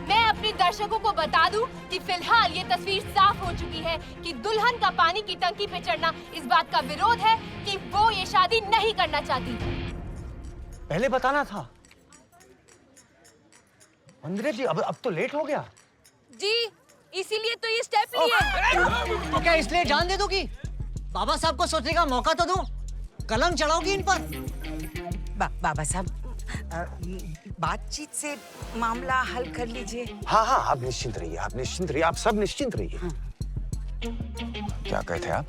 मैं अपने दर्शकों को बता दूं कि फिलहाल ये तस्वीर साफ हो चुकी है कि दुल्हन का पानी की टंकी पे चढ़ना इस बात का विरोध है कि वो ये शादी नहीं करना चाहती। पहले बताना था। मंदिरा जी, अब तो लेट हो गया। जी, इसीलिए तो ये स्टेप लिए। तो क्या इसलिए जान दे दूंगी? बाबा साहब को सोचने का मौका तो दूं। कलम चढ़ाओगी इन पर। बाबा साहब, बातचीत से मामला हल कर लीजिए। हाँ हाँ, आप निश्चिंत रहिए, आप निश्चिंत रहिए, आप सब निश्चिंत रहिए। क्या कहते आप?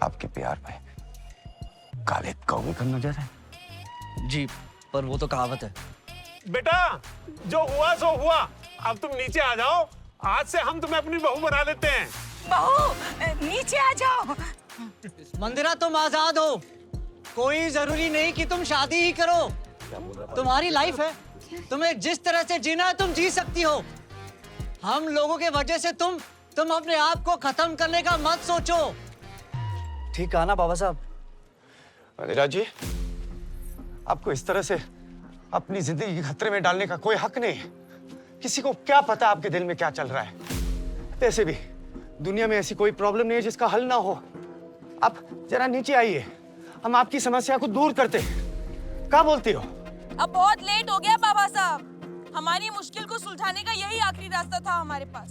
आपके प्यार में काले कौवे का नजर है? जी, पर वो तो कहावत है। बेटा, जो हुआ सो हुआ। अब तुम नीचे आ जाओ, आज से हम तुम्हें अपनी बहू बना लेते हैं। बहू, नीचे आ जाओ। मंदिरा, तुम आजाद हो। कोई जरूरी नहीं कि तुम शादी ही करो। तुम्हारी लाइफ है, तुम्हें जिस तरह से जीना है तुम जी सकती हो। हम लोगों के वजह से तुम अपने आप को खत्म करने का मत सोचो। ठीक कहा ना बाबा साहब? मंदिरा जी, आपको इस तरह से अपनी जिंदगी खतरे में डालने का कोई हक नहीं। किसी को क्या पता आपके दिल में क्या चल रहा है। वैसे भी दुनिया में ऐसी कोई प्रॉब्लम नहीं है जिसका हल ना हो। आप जरा नीचे आइए, हम आपकी समस्या को दूर करते हैं। क्या बोलती हो? अब बहुत लेट हो गया बाबा साहब। हमारी मुश्किल को सुलझाने का यही आखिरी रास्ता था हमारे पास।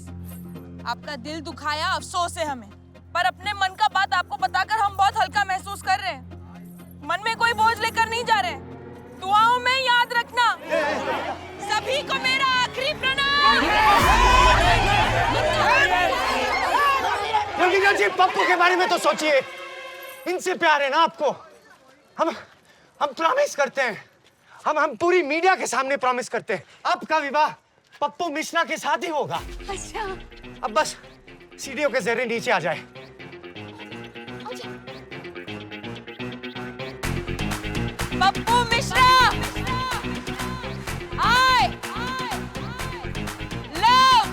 आपका दिल दुखाया, अफसोस है हमें, पर अपने मन का बात आपको बताकर हम बहुत हल्का महसूस कर रहे हैं। मन में कोई बोझ लेकर नहीं जा रहे। दुआओं में याद रखना। सभी को मेरा आखिरी प्रणाम। जी, पप्पू के बारे में तो सोचिए। इनसे प्यार है ना आपको? हम प्रॉमिस करते हैं, हम पूरी मीडिया के सामने प्रॉमिस करते हैं, आपका विवाह पप्पू मिश्रा के साथ ही होगा। अच्छा। अब बस सीढ़ियों के जरिए नीचे आ जाए। Pappu Mishra, I love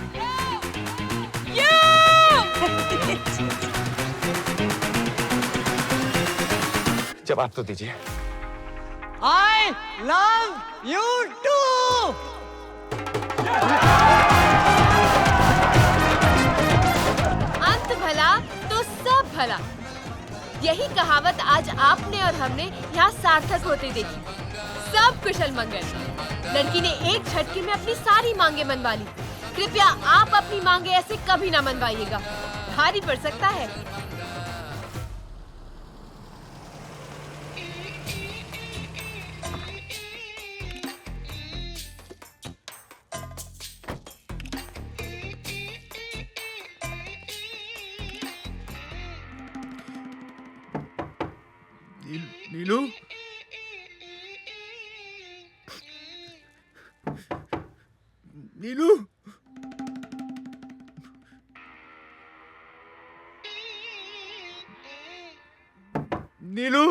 you। जवाब तो दीजिए। I love you too। अंत भला तो सब भला, यही कहावत आज आपने और हमने यहाँ सार्थक होते देखी। सब कुशल मंगल। लड़की ने एक झटके में अपनी सारी मांगे मनवा ली। कृपया आप अपनी मांगे ऐसे कभी ना मनवाइएगा, भारी पड़ सकता है। नीलू, नीलू, नीलू।